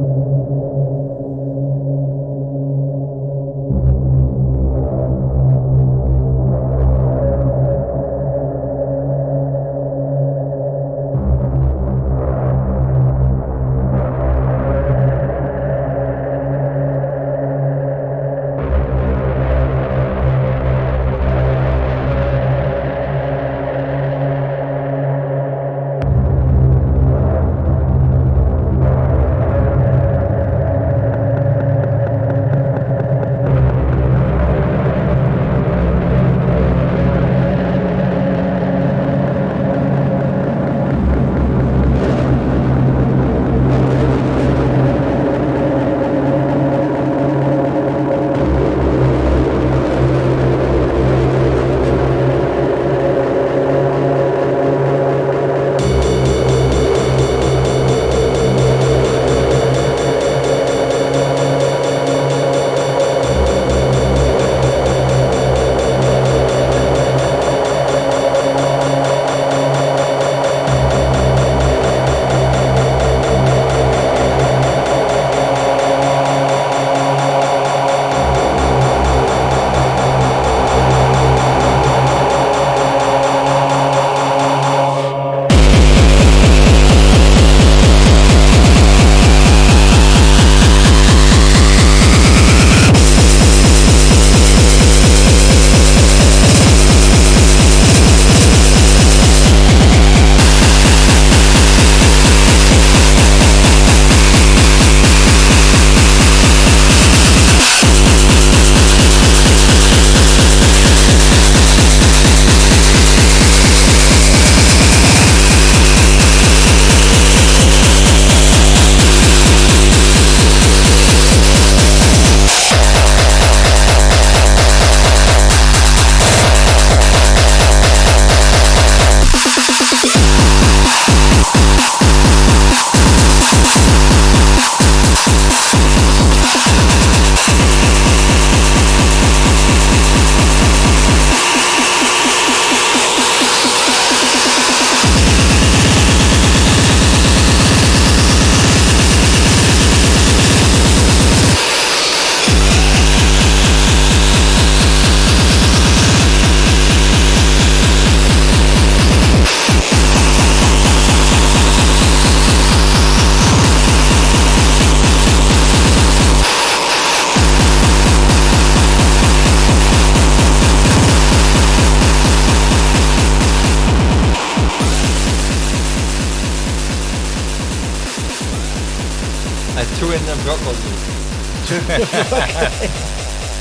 threw in the broccoli.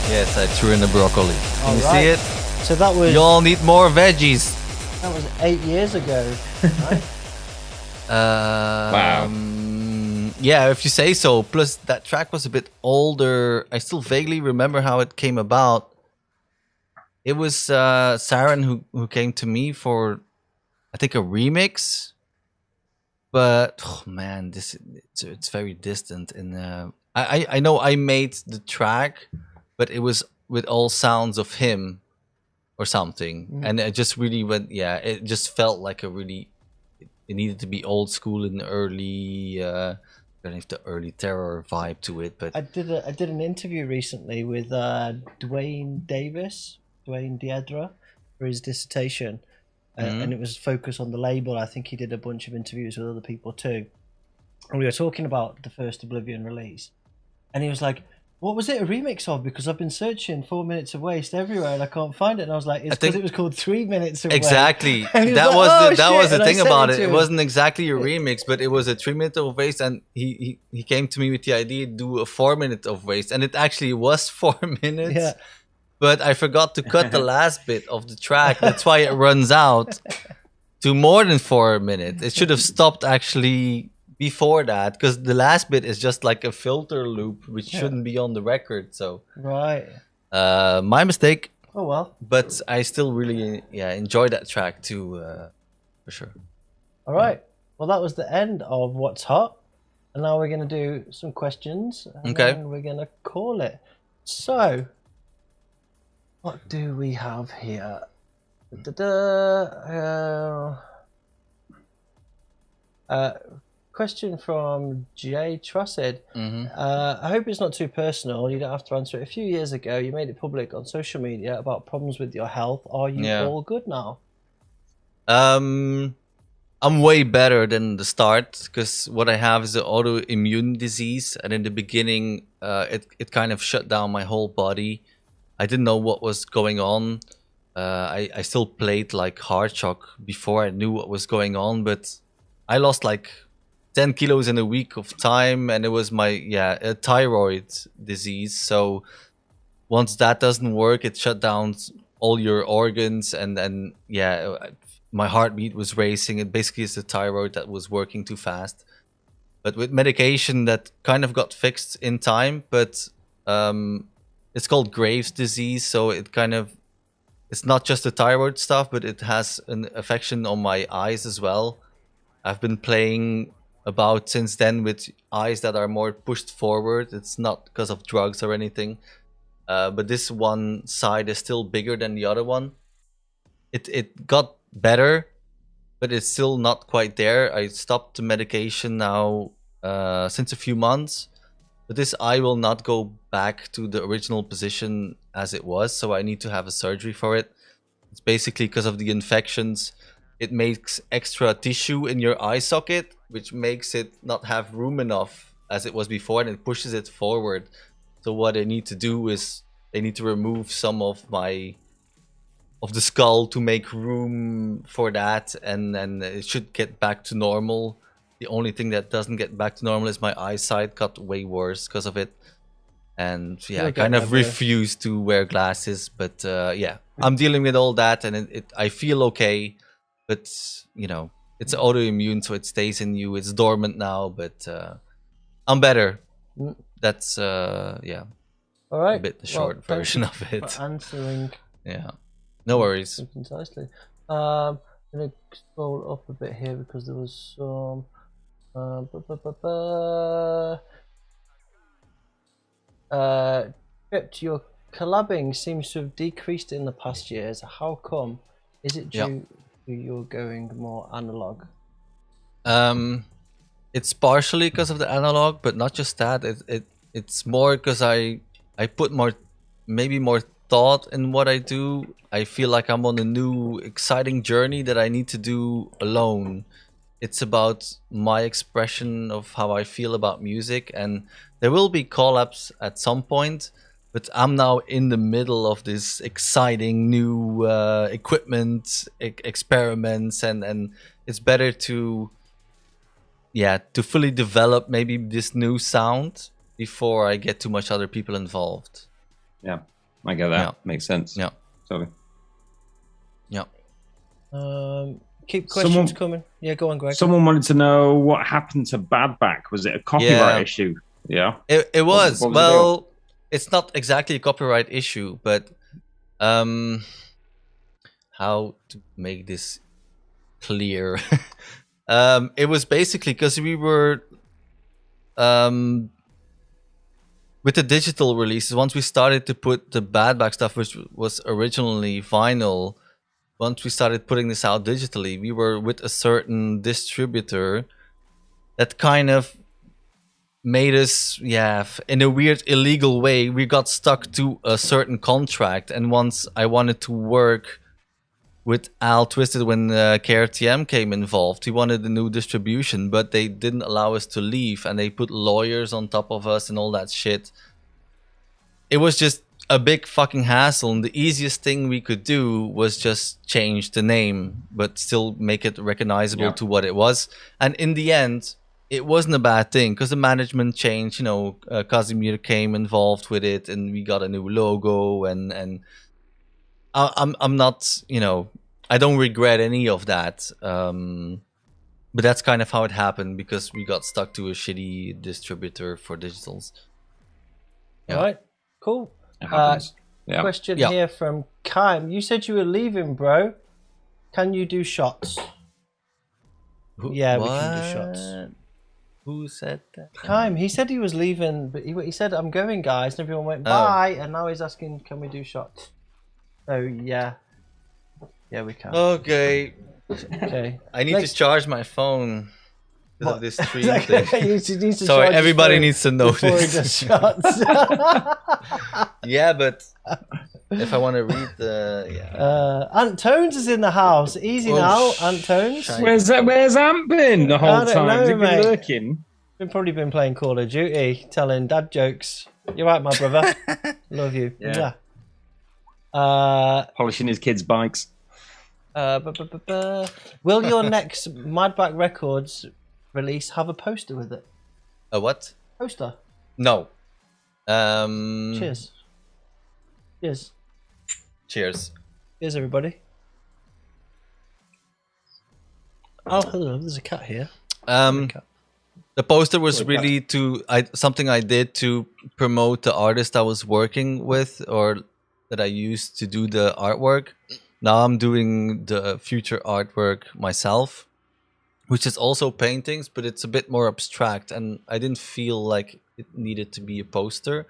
Yes, I threw in the broccoli. Can you see it? So that was. You all need more veggies. That was 8 years ago, right? Wow. Yeah, if you say so. Plus, that track was a bit older. I still vaguely remember how it came about. It was Sarin who came to me for, I think, a remix. But oh man, it's very distant. And I know I made the track, but it was with all sounds of him or something, and it just really went. Yeah, it just felt like a really. It needed to be old school and early. Don't have the early terror vibe to it, but I did an interview recently with Dwayne Diedra for his dissertation, and it was focused on the label. I think he did a bunch of interviews with other people too, and we were talking about the first Oblivion release, and he was like, What was it a remix of? Because I've been searching 4 Minutes of Waste everywhere and I can't find it. And I was like, it's because it was called 3 Minutes of Waste. Exactly. That was the thing about it. It wasn't exactly a remix, but it was a 3 Minute of Waste. And he came to me with the idea to do a 4 Minute of Waste. And it actually was 4 minutes. Yeah. But I forgot to cut the last bit of the track. That's why it runs out to more than 4 minutes. It should have stopped actually before that, because the last bit is just like a filter loop, which shouldn't be on the record. So right, my mistake. Oh well. But I still really enjoy that track too, for sure. All right. Well, that was the end of What's Hot, and now we're gonna do some questions. And then we're gonna call it. So, what do we have here? Question from Jay Trussed. I hope it's not too personal. You don't have to answer it. A few years ago, you made it public on social media about problems with your health. Are you all good now? I'm way better than the start, because what I have is an autoimmune disease, and in the beginning, it kind of shut down my whole body. I didn't know what was going on. I still played like hard shock before I knew what was going on, but I lost like 10 kilos in a week of time, and it was my a thyroid disease. So once that doesn't work, it shut down all your organs, and my heartbeat was racing. It basically is the thyroid that was working too fast. But with medication, that kind of got fixed in time. But it's called Graves' disease, so it's not just the thyroid stuff, but it has an affection on my eyes as well. I've been playing about since then with eyes that are more pushed forward. It's not because of drugs or anything, but this one side is still bigger than the other one. It got better, but it's still not quite there. I stopped the medication now since a few months, but this eye will not go back to the original position as it was, so I need to have a surgery for it. It's basically because of the infections. It makes extra tissue in your eye socket, which makes it not have room enough as it was before, and it pushes it forward. So what they need to do is they need to remove some of the skull to make room for that, and then it should get back to normal. The only thing that doesn't get back to normal is my eyesight got way worse because of it. And I kind of refuse to wear glasses, but I'm dealing with all that, and I feel okay. But it's autoimmune, so it stays in you. It's dormant now, but I'm better. That's all right. A bit the short version of it. For answering. Yeah, no worries. Concisely. I'm gonna scroll up a bit here because there was some. Your collabing seems to have decreased in the past years. How come? Is it due to you're going more analog? It's partially because of the analog, but not just that. It's more because I put more thought in what I do. I feel like I'm on a new exciting journey that I need to do alone. It's about my expression of how I feel about music, and there will be collabs at some point, but I'm now in the middle of this exciting new equipment experiments, and it's better to fully develop maybe this new sound before I get too much other people involved. Yeah, I get that. Yeah. Makes sense. Yeah, totally. Yeah. Keep questions coming. Yeah, go on, Greg. Someone wanted to know what happened to Madback. Was it a copyright issue? Yeah. It was. Well, it's not exactly a copyright issue, but how to make this clear? It was basically because we were with the digital releases. Once we started to put the Madback stuff, which was originally vinyl, once we started putting this out digitally, we were with a certain distributor that kind of made us, in a weird illegal way, we got stuck to a certain contract. And once I wanted to work with Al Twisted when KRTM came involved, he wanted a new distribution, but they didn't allow us to leave, and they put lawyers on top of us and all that shit. it was just a big fucking hassle, and the easiest thing we could do was just change the name, but still make it recognizable to what it was. And in the end, it wasn't a bad thing because the management changed. You know, Casimir came involved with it, and we got a new logo. And I'm not, you know, I don't regret any of that. But that's kind of how it happened because we got stuck to a shitty distributor for digitals. Yeah. Right, cool. Question here from Kaim. You said you were leaving, bro. Can you do shots? We can do shots. Who said that? Kaim. He said he was leaving, but he said, I'm going, guys. And everyone went, bye. And now he's asking, can we do shots? So, yeah. Yeah, we can. Okay. I need to charge my phone because of this stream thing. Sorry, everybody needs to know this. Yeah, but if I want to read the Ant Tones is in the house. Easy now, Ant Tones. Where's Ant been the whole time? Has he been lurking? Probably been playing Call of Duty, telling dad jokes. You're right, my brother. Love you. Yeah. Polishing his kids' bikes. Will your next Madback Records release have a poster with it? A what? Poster. No. Cheers. Cheers. Cheers. Cheers, everybody. Oh, hello. There's a cat here. The poster was really something I did to promote the artist I was working with or that I used to do the artwork. Now I'm doing the future artwork myself, which is also paintings, but it's a bit more abstract, and I didn't feel like it needed to be a poster.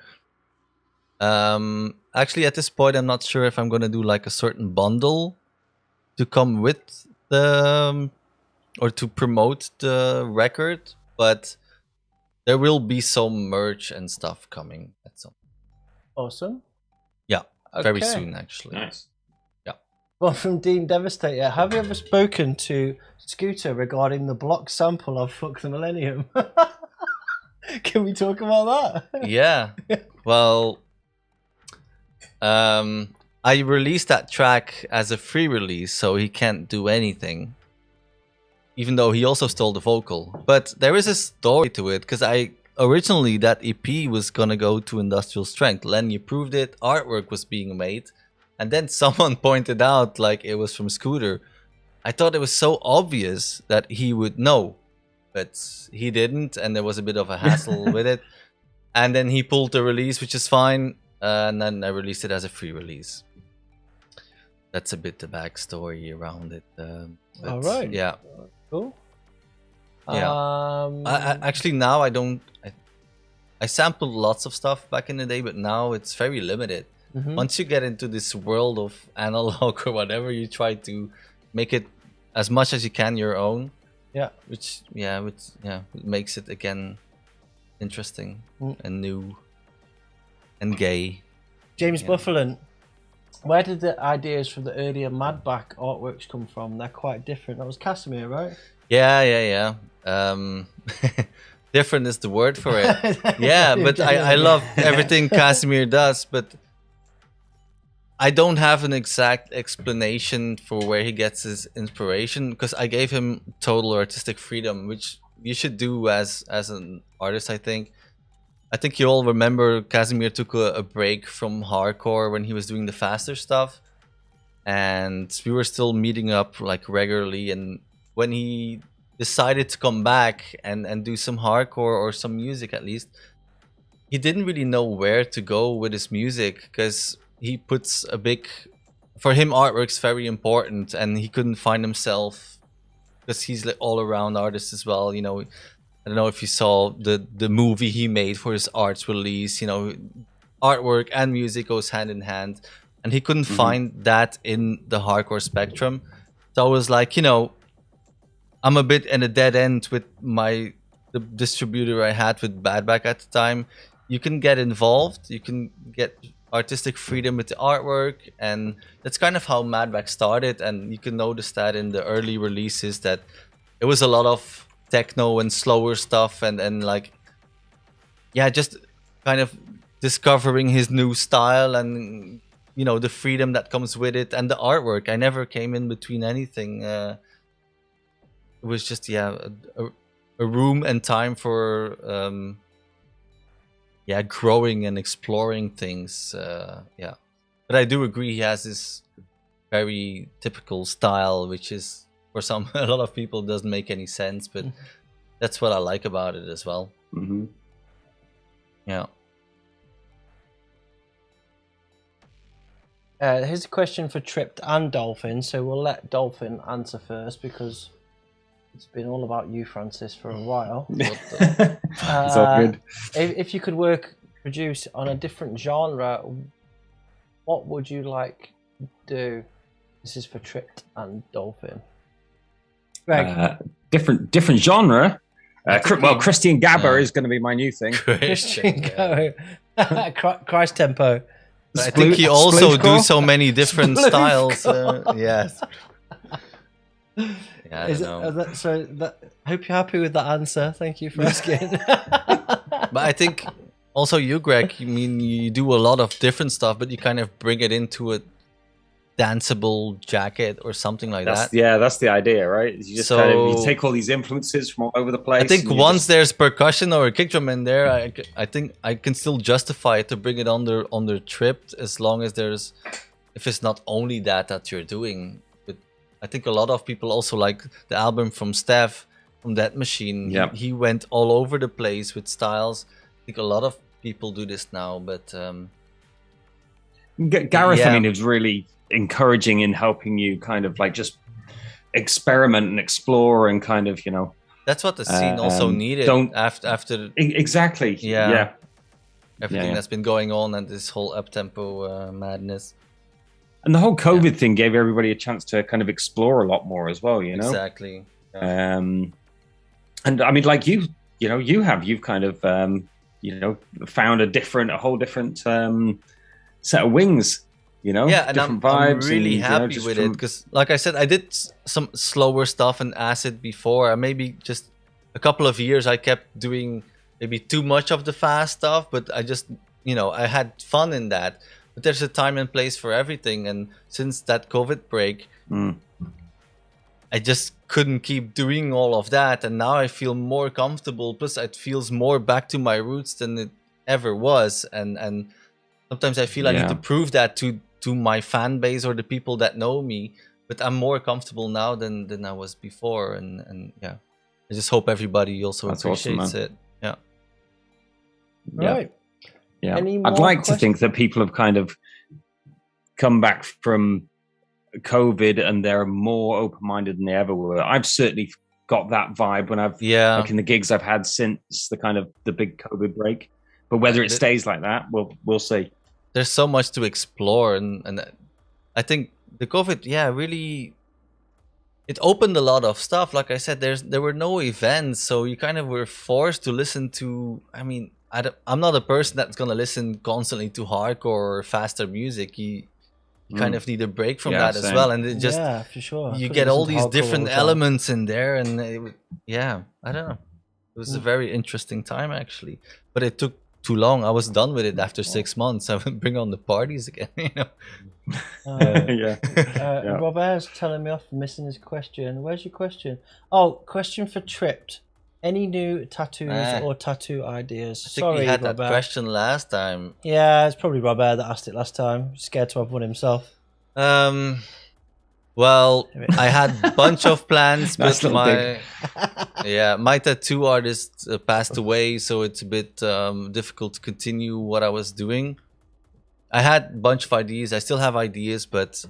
Actually, at this point, I'm not sure if I'm going to do like a certain bundle to come with the or to promote the record, but there will be some merch and stuff coming at some. Awesome. Yeah, very soon actually. Nice. Well, from Dean Devastator, have you ever spoken to Scooter regarding the block sample of Fuck the Millennium? Can we talk about that? Yeah. Well, I released that track as a free release, so he can't do anything. Even though he also stole the vocal. But there is a story to it, because originally that EP was gonna go to Industrial Strength. Lenny approved it, artwork was being made. And then someone pointed out like it was from Scooter. I thought it was so obvious that he would know, but he didn't, and there was a bit of a hassle with it. And then he pulled the release, which is fine, and then I released it as a free release. That's a bit the backstory around it. All right. Yeah. Cool. Yeah. I actually now I don't. I sampled lots of stuff back in the day, but now it's very limited. Mm-hmm. Once you get into this world of analog or whatever, you try to make it as much as you can your own. Yeah. Which makes it again interesting and new and gay. James Bufferland, where did the ideas for the earlier Madback artworks come from? They're quite different. That was Casimir, right? Yeah. Different is the word for it. Yeah, but I love everything Casimir does, but I don't have an exact explanation for where he gets his inspiration, because I gave him total artistic freedom, which you should do as an artist, I think. I think you all remember Casimir took a break from hardcore when he was doing the faster stuff, and we were still meeting up like regularly, and when he decided to come back and do some hardcore or some music at least, he didn't really know where to go with his music, because he puts for him artwork's very important, and he couldn't find himself because he's like all around artist as well. You know, I don't know if you saw the movie he made for his arts release. You know, artwork and music goes hand in hand, and he couldn't find that in the hardcore spectrum. So I was like, you know, I'm a bit in a dead end with the distributor I had with Madback at the time. You can get involved, you can get artistic freedom with the artwork, and that's kind of how Madback started. And you can notice that in the early releases that it was a lot of techno and slower stuff, and like, yeah, just kind of discovering his new style and the freedom that comes with it and the artwork. I never came in between anything. It was just a room and time for growing and exploring things. But I do agree he has this very typical style, which is for a lot of people doesn't make any sense, but that's what I like about it as well. Mm-hmm. Yeah. Here's a question for Tripped and Dolphin, so we'll let Dolphin answer first because it's been all about you, Francis, for a while. It's all good. If you could produce on a different genre, what would you like to do? This is for Tripped and Dolphin. Greg. Different genre. Christian Gabber is going to be my new thing. Christian Gabber. Christ tempo. I think he also do so many different styles. Yes. Yeah, I don't know. Hope you're happy with that answer. Thank you for asking. But I think also you, Greg, you do a lot of different stuff, but you kind of bring it into a danceable jacket or something like that. Yeah, that's the idea, right? You just you take all these influences from all over the place. I think once there's percussion or a kick drum in there, I think I can still justify it to bring it under Tripped, as long as if it's not only that you're doing. But I think a lot of people also like the album from Steph, from That Machine. Yeah. He went all over the place with styles. I think a lot of people do this now, but Gareth, I mean, is really encouraging in helping you kind of like just experiment and explore and kind of, that's what the scene also needed after exactly everything that's been going on and this whole up-tempo madness. And the whole COVID thing gave everybody a chance to kind of explore a lot more as well, Exactly. And I mean, like you've kind of found a whole different set of wings. And I'm vibes really happy with it because, like I said, I did some slower stuff in Acid before. Maybe just a couple of years I kept doing maybe too much of the fast stuff, but I just, I had fun in that. But there's a time and place for everything, and since that COVID break, I just couldn't keep doing all of that, and now I feel more comfortable. Plus, it feels more back to my roots than it ever was, and sometimes I feel I need to prove that to my fan base or the people that know me, but I'm more comfortable now than I was before, and I just hope everybody also appreciates it. Right. Yeah. I'd like to think that people have kind of come back from COVID and they're more open-minded than they ever were. I've certainly got that vibe when I've like in the gigs I've had since the big COVID break. But whether it stays like that, we'll see. There's so much to explore, and I think the COVID, really, it opened a lot of stuff. Like I said, there were no events, so you kind of were forced to listen to. I mean, I'm not a person that's gonna listen constantly to hardcore or faster music. You kind of need a break from that as well, and it just for sure. You get all these different elements in there, and I don't know. It was a very interesting time actually, but it took too long. I was done with it after 6 months. I would bring on the parties again, Robert's telling me off for missing his question. Where's your question? Oh, question for Tripped. Any new tattoos or tattoo ideas? I think we had Robert. That question last time. Yeah, it's probably Robert that asked it last time. Scared to have one himself. Well, I had a bunch of plans, but my tattoo artist passed away, so it's a bit difficult to continue what I was doing. I had a bunch of ideas. I still have ideas, but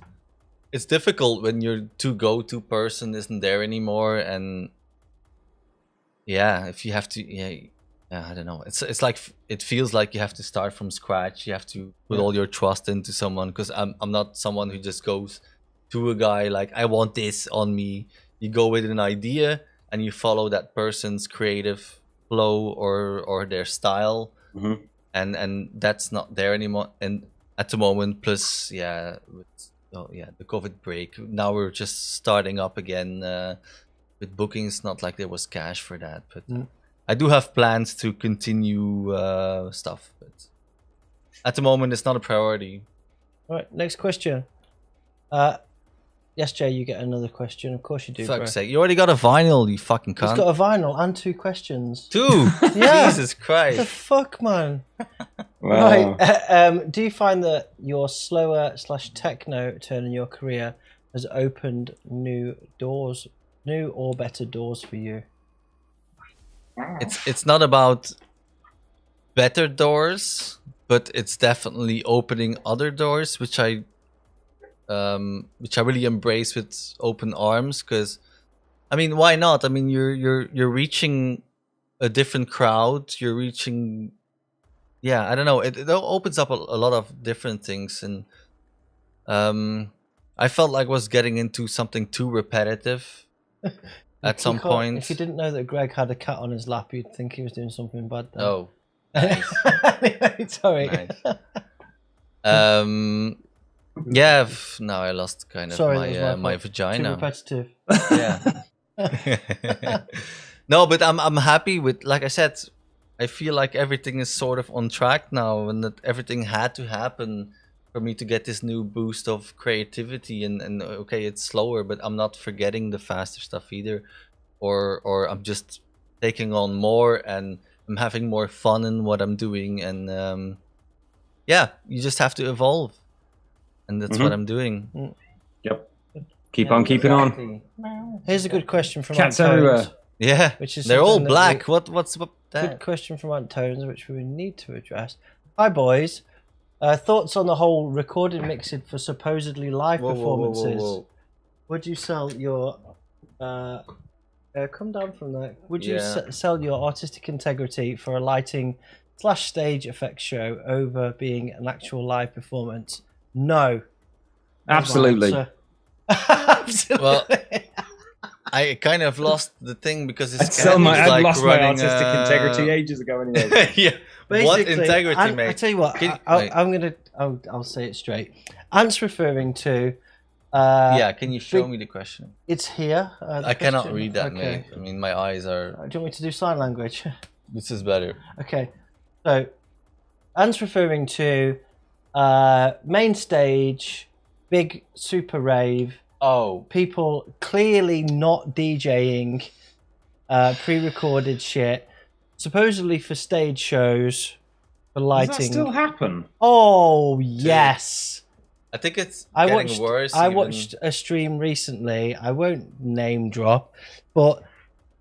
it's difficult when your go-to person isn't there anymore, and if you have to, I don't know. It's like it feels like you have to start from scratch. You have to put all your trust into someone, because I'm not someone who just goes to a guy like, I want this on me. You go with an idea and you follow that person's creative flow or their style, and that's not there anymore. And at the moment, plus the COVID break, now we're just starting up again with bookings. Not like there was cash for that, but I do have plans to continue stuff. But At the moment, it's not a priority. All right, next question. Yes, Jay, you get another question. Of course you do, Fuck's sake. You already got a vinyl, you fucking cunt. He's got a vinyl and 2 questions. 2? Yeah. Jesus Christ. What the fuck, man? Wow. Right. Do you find that your slower / techno turn in your career has opened new or better doors for you? It's not about better doors, but it's definitely opening other doors, which I really embrace with open arms. Because, I mean, why not? I mean, you're reaching a different crowd. You're reaching, yeah, I don't know. It opens up a lot of different things, and I felt like I was getting into something too repetitive at some point. If you didn't know that Greg had a cat on his lap, you'd think he was doing something bad. Then. Oh, nice. Anyway, sorry. Nice. Yeah, now I lost kind of my vagina. Too repetitive. Yeah. No, but I'm happy with, like I said, I feel like everything is sort of on track now, and that everything had to happen for me to get this new boost of creativity. And okay, it's slower, but I'm not forgetting the faster stuff either, or I'm just taking on more, and I'm having more fun in what I'm doing, and yeah, you just have to evolve. And that's what I'm doing. Yep. Keep on keeping on. Here's a good question from Cats Aunt everywhere. Tones, Yeah, which is they're all something that black. What's that? Good question from Aunt Tones, which we need to address. Hi, boys. Thoughts on the whole recorded mixing for supposedly live performances? Whoa. Would you sell your... come down from that. Would you sell your artistic integrity for a lighting / stage effects show over being an actual live performance? No. Absolutely. Absolutely. Well, I kind of lost the thing because it's I'd like lost running, my artistic integrity ages ago anyway. Yeah. What integrity, mate? I tell you what, I'll say it straight. Ant's referring to... yeah, can you show me the question? It's here. I cannot read that, mate. I mean, my eyes are... Do you want me to do sign language? This is better. Okay. So, Ant's referring to main stage, big super rave. Oh. People clearly not DJing pre-recorded shit, supposedly for stage shows, for lighting. Does that still happen? Oh, yes. I think it's getting worse. I watched a stream recently. I won't name drop, but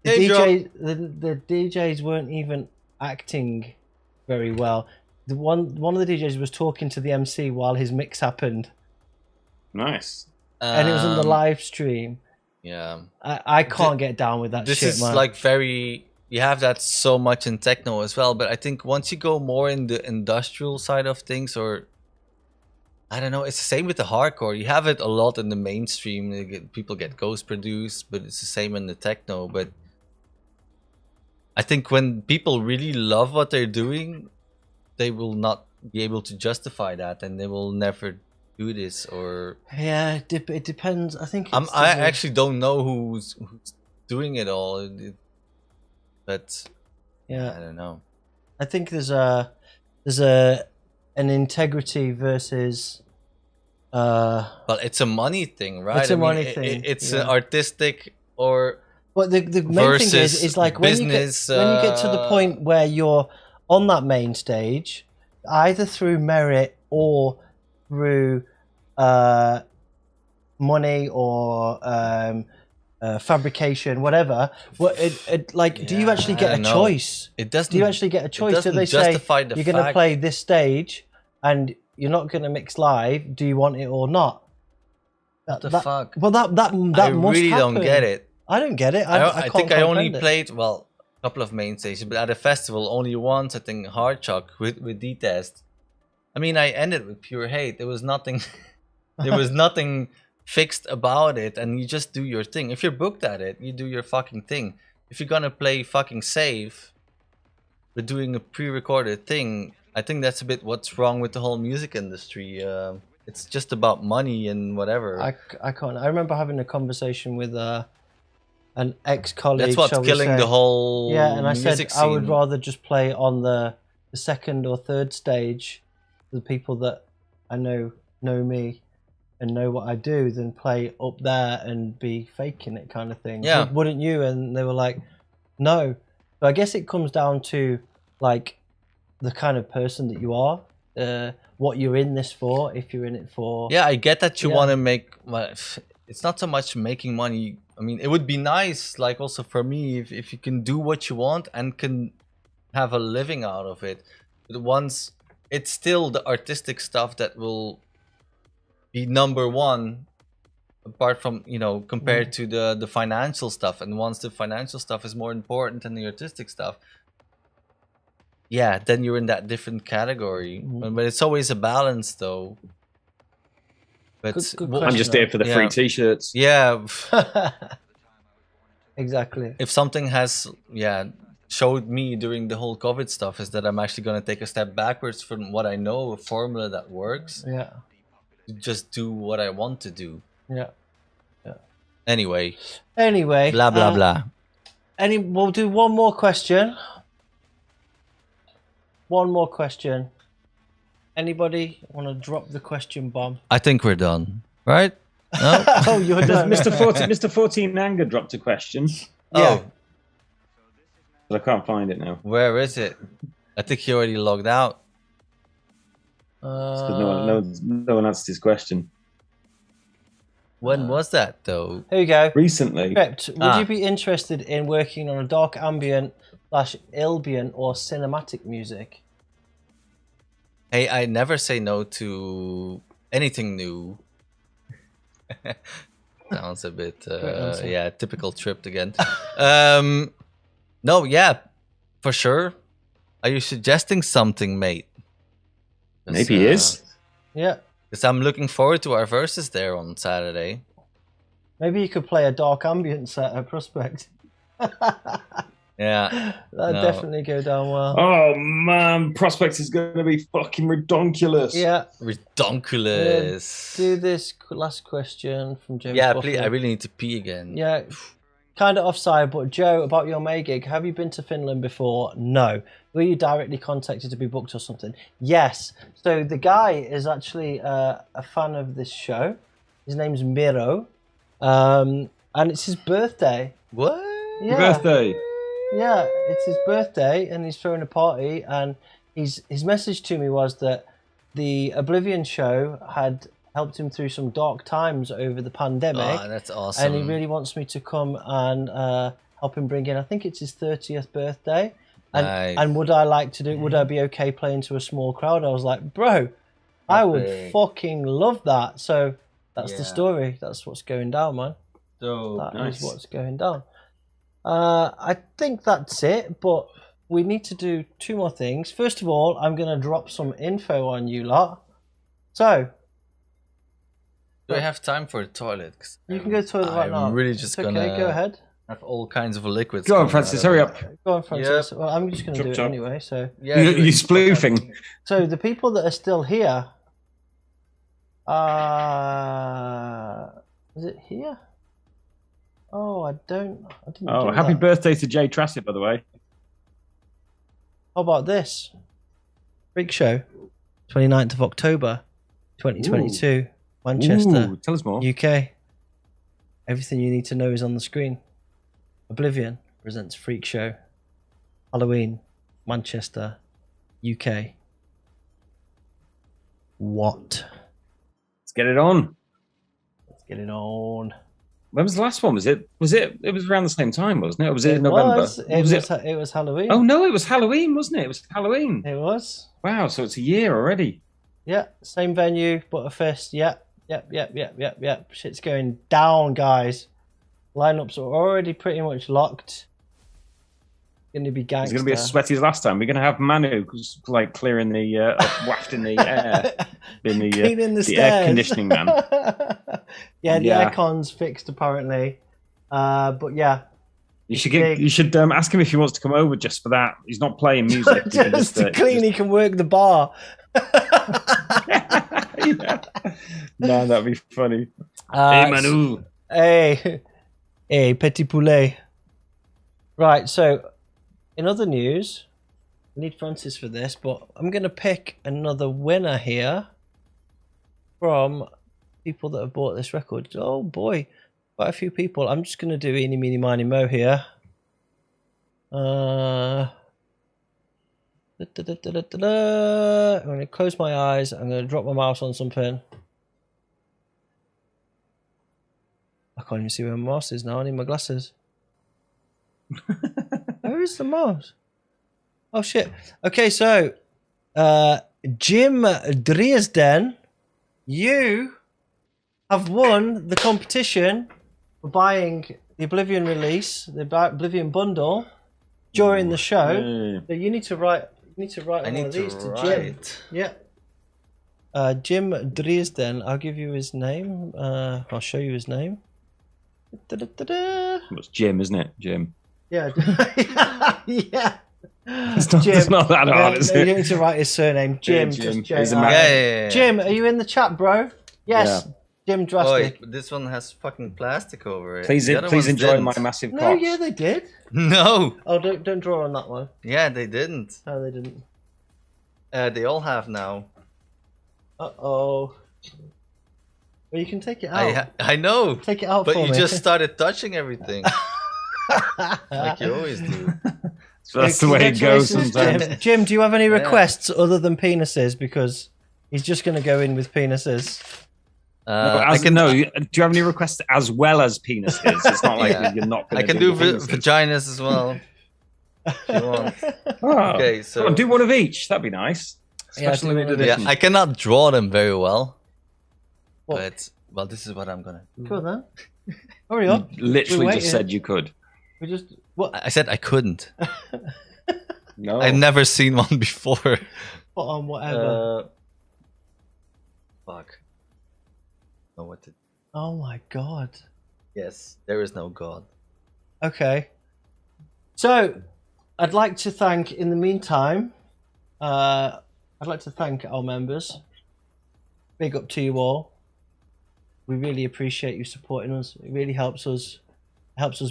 the DJs weren't even acting very well. One of the DJs was talking to the MC while his mix happened. Nice. And it was on the live stream. Yeah. I can't get down with that shit, man. This is like very... You have that so much in techno as well, but I think once you go more in the industrial side of things, or... I don't know, it's the same with the hardcore. You have it a lot in the mainstream. People get ghost produced, but it's the same in the techno. But I think when people really love what they're doing, they will not be able to justify that, and they will never do this. Or yeah, it depends. I think I actually don't know who's doing it all, but yeah, I don't know. I think there's an integrity versus well, it's a money thing, right? It's a money thing. It's an artistic or but the main thing is like when you get to the point where you're on that main stage, either through merit or through money or fabrication, whatever. What do you actually get a choice? It doesn't. Do you actually get a choice? Do they say you're going to play this stage and you're not going to mix live? Do you want it or not? What the fuck? Well, that I must really happen. don't get it. I don't get it. I think I only played a couple of main stages, but at a festival only once. I think Hard Chuck with D-Test. I mean, I ended with pure hate. There was nothing. There was nothing fixed about it, and you just do your thing. If you're booked at it, you do your fucking thing. If you're gonna play fucking safe, but doing a pre-recorded thing, I think that's a bit what's wrong with the whole music industry. It's just about money and whatever. I can't. I remember having a conversation with an ex-colleague. That's what's killing the whole and I music said scene. I would rather just play on the second or third stage the people that I know me and know what I do than play up there and be faking it kind of thing. Yeah. Wouldn't you? And they were like, no. But I guess it comes down to like the kind of person that you are, what you're in this for, if you're in it for. Yeah, I get that you want to make, well, it's not so much making money. I mean, it would be nice, like also for me, if you can do what you want and can have a living out of it. But once, it's still the artistic stuff that will be number one, apart from, you know, compared to the financial stuff. And once the financial stuff is more important than the artistic stuff, yeah, then you're in that different category. But it's always a balance, though. But good I'm just here for the free t-shirts. Yeah. Exactly. If something has, showed me during the whole COVID stuff is that I'm actually going to take a step backwards from what I know, a formula that works. Yeah. Just do what I want to do. Yeah. Anyway. Blah, blah, blah. We'll do one more question. One more question. Anybody want to drop the question bomb? I think we're done, right? No? Oh, you're done. Mr. 14 Anger dropped a question. Yeah. Oh. But I can't find it now. Where is it? I think he already logged out. No one answered his question. When was that, though? Here we go. Recently. Crypt, would you be interested in working on a dark ambient / ambient or cinematic music? Hey, I never say no to anything new. Sounds a bit, typical tripped again. No, yeah, for sure. Are you suggesting something, mate? Maybe he is. Yeah. Because I'm looking forward to our verses there on Saturday. Maybe you could play a dark ambient set at Prospect. Yeah. That'd definitely go down well. Oh, man. Prospect is going to be fucking redonkulous. Yeah. Redonkulous. Do this last question from Joe. Yeah, please. I really need to pee again. Yeah. Kind of offside, but Joe, about your May gig, have you been to Finland before? No. Were you directly contacted to be booked or something? Yes. So the guy is actually a fan of this show. His name's Miro. And it's his birthday. What? Yeah. Birthday? Yeah, it's his birthday and he's throwing a party, and his message to me was that the Oblivion Show had helped him through some dark times over the pandemic. Oh, that's awesome. And he really wants me to come and help him bring in, I think it's his 30th birthday. And, nice. And would I like to do, would I be okay playing to a small crowd? I was like, bro, I would fucking love that. So that's the story. That's what's going down, man. That is what's going down. I think that's it, but we need to do two more things. First of all, I'm going to drop some info on you lot. So, do I have time for the toilet? You can go to the toilet right now. I'm really just going to go ahead. Have all kinds of liquids. Go on, Francis, hurry up. Go on, Francis. Yep. Well, I'm just going to do it anyway. So, yeah, you sploofing. So the people that are still here, is it here? Oh, I didn't. Oh, happy birthday to Jay Trassett, by the way. How about this? Freak Show, 29th of October, 2022, Ooh. Manchester. Ooh, tell us more. UK. Everything you need to know is on the screen. Oblivion presents Freak Show, Halloween, Manchester, UK. What? Let's get it on. Let's get it on. When was the last one? It was around the same time, wasn't it? Or was it November? It was Halloween. Oh no, it was Halloween, wasn't it? It was Halloween. It was. Wow, so it's a year already. Yeah, same venue, Butterfist. Yep. Shit's going down, guys. Lineups are already pretty much locked. Going to be gangster. It's going to be as sweaty as last time. We're going to have Manu like clearing the wafting the air in the air conditioning man. The aircon's fixed apparently. But yeah, you should ask him if he wants to come over just for that. He's not playing music. just to clean. He can work the bar. Man, that'd be funny. Hey Manu. Hey, petit poulet. Right, so in other news, We need Francis for this, but I'm going to pick another winner here from people that have bought this record. Oh boy, quite a few people. I'm just going to do eeny, meeny, miny, mo here. I'm going to close my eyes. I'm going to drop my mouse on something. I can't even see where my mouse is now. I need my glasses. Where is the mouse? Oh shit. Okay, so Jim Dresden, you have won the competition for buying the Oblivion release, the Oblivion bundle, during the show. So you need to write. You need to write one of these to Jim. Yeah. Jim Dresden. I'll give you his name. I'll show you his name. It's Jim, isn't it? Jim. Yeah. Yeah. It's not that hard, is it? You need to write his surname. Jim. Jim. Just J. Jim, are you in the chat, bro? Yes. Yeah. Jim Drastic. Oh, this one has fucking plastic over it. Please enjoy my massive No, cock. yeah, they did. No. Oh, don't draw on that one. Yeah, they didn't. No, they didn't. They all have now. Uh-oh. Well, you can take it out. I know. Take it out but for me. But you just started touching everything. Like you always do. That's the way it goes sometimes. Jim, do you have any requests other than penises? Because he's just going to go in with penises. Do you have any requests as well as penises? It's not like you're not going to I can do vaginas as well. If you want. Okay, so... Come on, do one of each. That'd be nice. Special limited edition. Yeah, I cannot draw them very well. What? But, well, this is what I'm going to do. Cool, then. Hurry up. You literally just said you could. We just... What? I said I couldn't. No. I've never seen one before. Put on whatever. Fuck. Know what to... Oh my god. Yes, there is no god. Okay. So, I'd like to thank, in the meantime, I'd like to thank our members. Big up to you all. We really appreciate you supporting us. It really helps us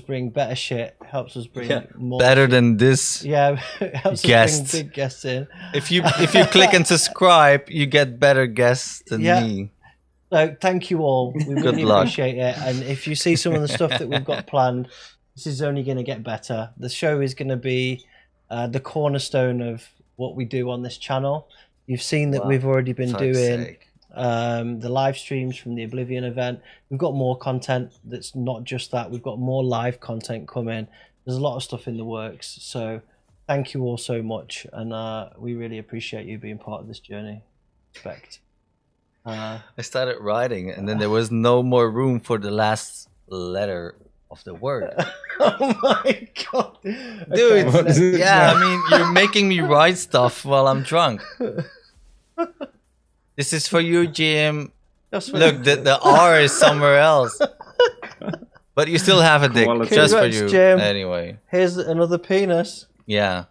bring better shit. Helps us bring more better shit. Than this. Yeah, it helps us bring big guests in. If you click and subscribe, you get better guests than me. So thank you all. We really appreciate it. And if you see some of the stuff that we've got planned, this is only going to get better. The show is going to be the cornerstone of what we do on this channel. You've seen that we've already been doing the live streams from the Oblivion event. We've got more content that's not just that. We've got more live content coming. There's a lot of stuff in the works. So thank you all so much. And we really appreciate you being part of this journey. Respect. I started writing and then there was no more room for the last letter of the word. Oh my god. Dude, I mean, you're making me write stuff while I'm drunk. This is for you, Jim. Look, the R is somewhere else. But you still have a dick. Just for you. Jim. Anyway. Here's another penis. Yeah.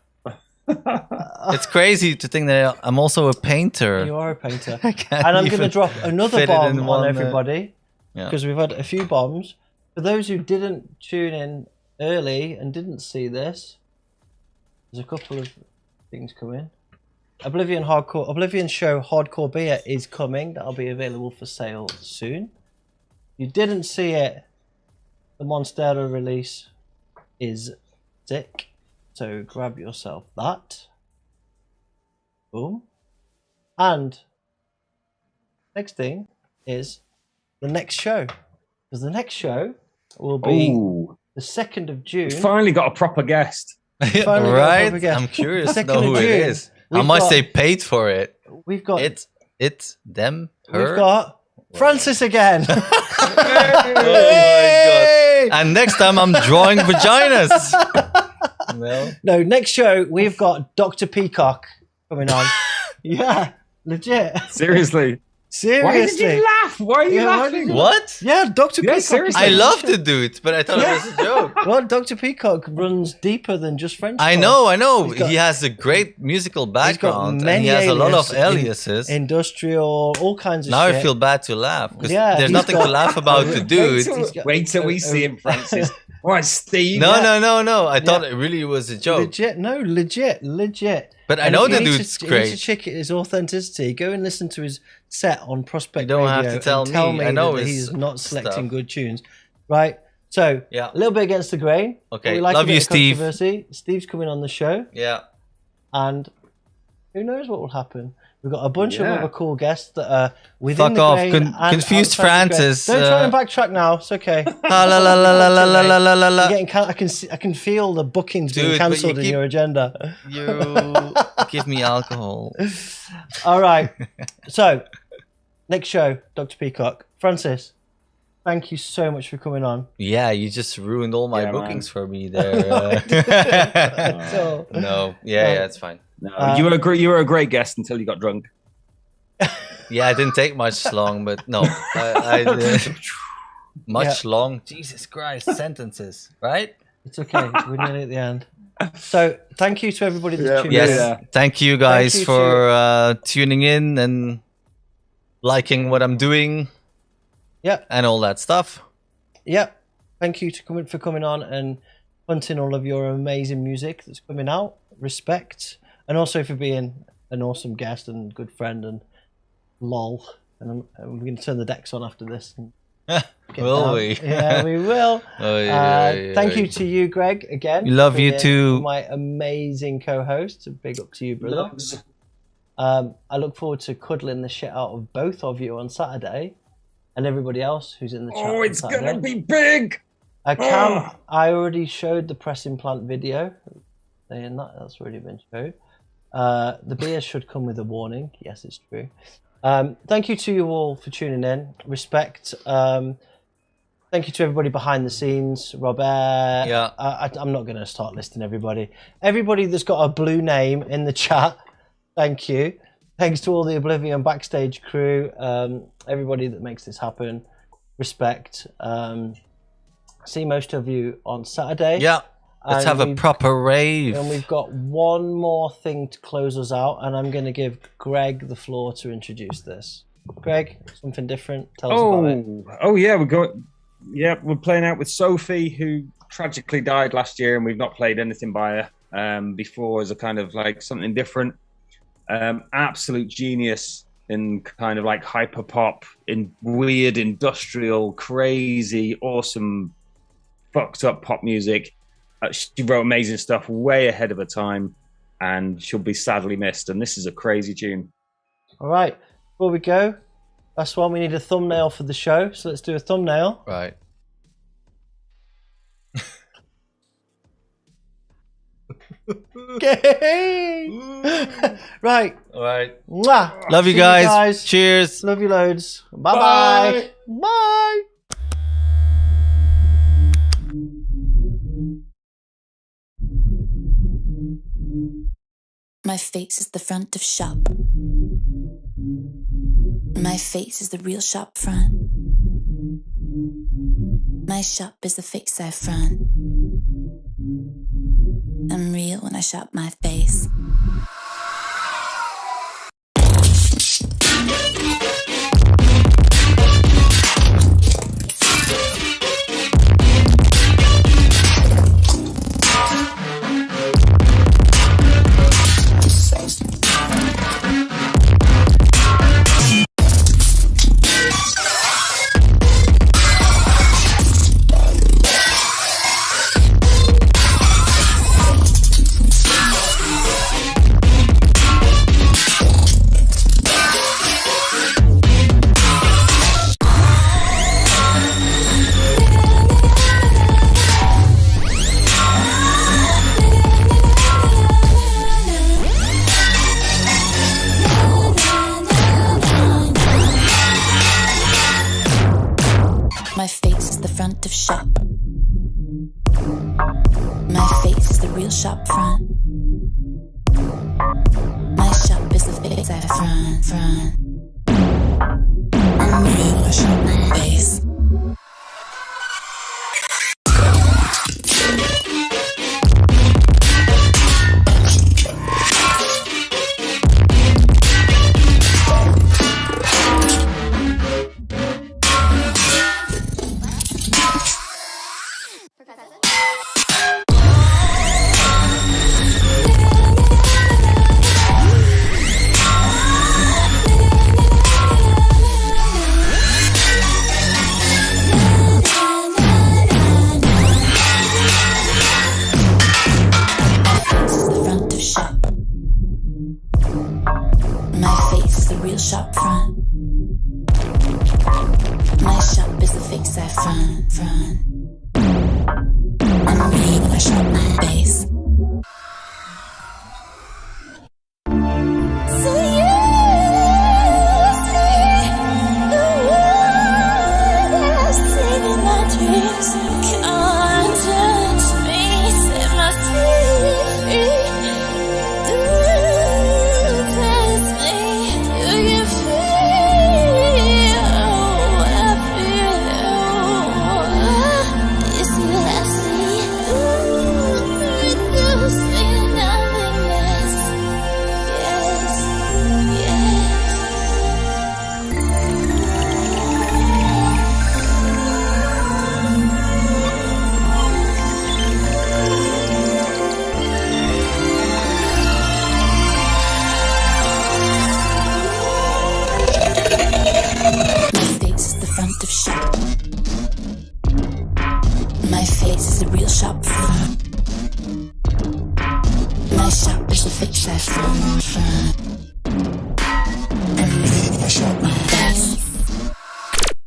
It's crazy to think that I'm also a painter. You are a painter. And I'm going to drop another bomb on everybody. Because we've had a few bombs. For those who didn't tune in early and didn't see this, there's a couple of things coming. Oblivion Show Hardcore Beer is coming. That'll be available for sale soon. If you didn't see it, the Monstera release is sick. So grab yourself that. Boom. And next thing is the next show. Because the next show will be the 2nd of June. We finally got a proper guest. Right? I'm curious to know who it is. How much they paid for it. We've got it, them, her. We've got Francis again. Oh my god. And next time I'm drawing vaginas. No, next show we've got Dr. Peacock coming on. Yeah, legit. Seriously. Why did you laugh? Why are you laughing? What? Yeah, Dr. Peacock. Seriously. I love the dude, but I thought it was a joke. Well, Dr. Peacock runs deeper than just French. I know. He has a great musical background and he has a lot of aliases. Industrial, all kinds of now shit. I feel bad to laugh because there's nothing to laugh about the dude. Wait till we see him, Francis. Right, Steve. No. I thought it really was a joke. Legit. But I know the dude's great. You need to check his authenticity. Go and listen to his set on Prospect Radio. You don't Radio have to tell me. I know that he's not selecting stuff. good tunes. Right. So, a little bit against the grain. Okay, we like love a bit you, of Steve. controversy. Steve's coming on the show. Yeah. And who knows what will happen. We've got a bunch of other cool guests that are within Fuck the off. grain and Confused outside the grain. Francis. Don't try and backtrack now. It's okay. La. I can feel the bookings being cancelled in your agenda. You give me alcohol. All right. So, next show, Dr. Peacock. Francis, thank you so much for coming on. Yeah, you just ruined all my bookings for me there. No, it's fine. No, you were a great guest until you got drunk. Yeah, it didn't take much long, but no, much long. Jesus Christ, sentences, right? It's okay. We're nearly at the end. So, thank you to everybody that's tuned in. Yes, thank you guys for tuning in and liking what I'm doing. Yep. And all that stuff. Yep. Thank you for coming on and hunting all of your amazing music that's coming out. Respect. And also for being an awesome guest and good friend and lol. And we're going to turn the decks on after this. Will we? Yeah, we will. Thank you to you, Greg, again. We love you too. My amazing co-host. Big up to you, brother. I look forward to cuddling the shit out of both of you on Saturday. And everybody else who's in the chat. Oh, it's going to be big! Cam, I already showed the press implant video. Saying that's already been showed. The beers should come with a warning. Yes, it's true. Thank you to you all for tuning in. Respect. Thank you to everybody behind the scenes. Robert. Yeah. I'm not going to start listing everybody. Everybody that's got a blue name in the chat. Thank you. Thanks to all the Oblivion backstage crew. Everybody that makes this happen. Respect. See most of you on Saturday. Yeah. Let's have a proper rave. And we've got one more thing to close us out, and I'm going to give Greg the floor to introduce this. Greg, something different. Tell us about it. Oh yeah, we're playing out with SOPHIE, who tragically died last year, and we've not played anything by her before as a kind of like something different. Absolute genius in kind of like hyper pop, in weird industrial, crazy, awesome, fucked up pop music. She wrote amazing stuff way ahead of her time, and she'll be sadly missed. And this is a crazy tune. All right, before we go, last one, we need a thumbnail for the show. So let's do a thumbnail. Right. Right. All right. Mwah. Love you guys. Cheers. Love you loads. Bye-bye. Bye. My face is the front of shop. My face is the real shop front. My shop is the face I front. I'm real when I shop my face. My face is the front of shop. My face is the real shop front. My shop is the face I front. I'm real when I shop my face. Professor? at front. I'm me when I shop my bass. My face is the real shop front. My shop is the fix at front. And my shop my face.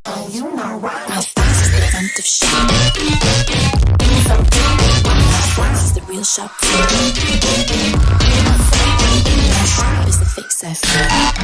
Oh, you know what? My face is the front of shop. My face is the real shop front. My shop is the fix at front.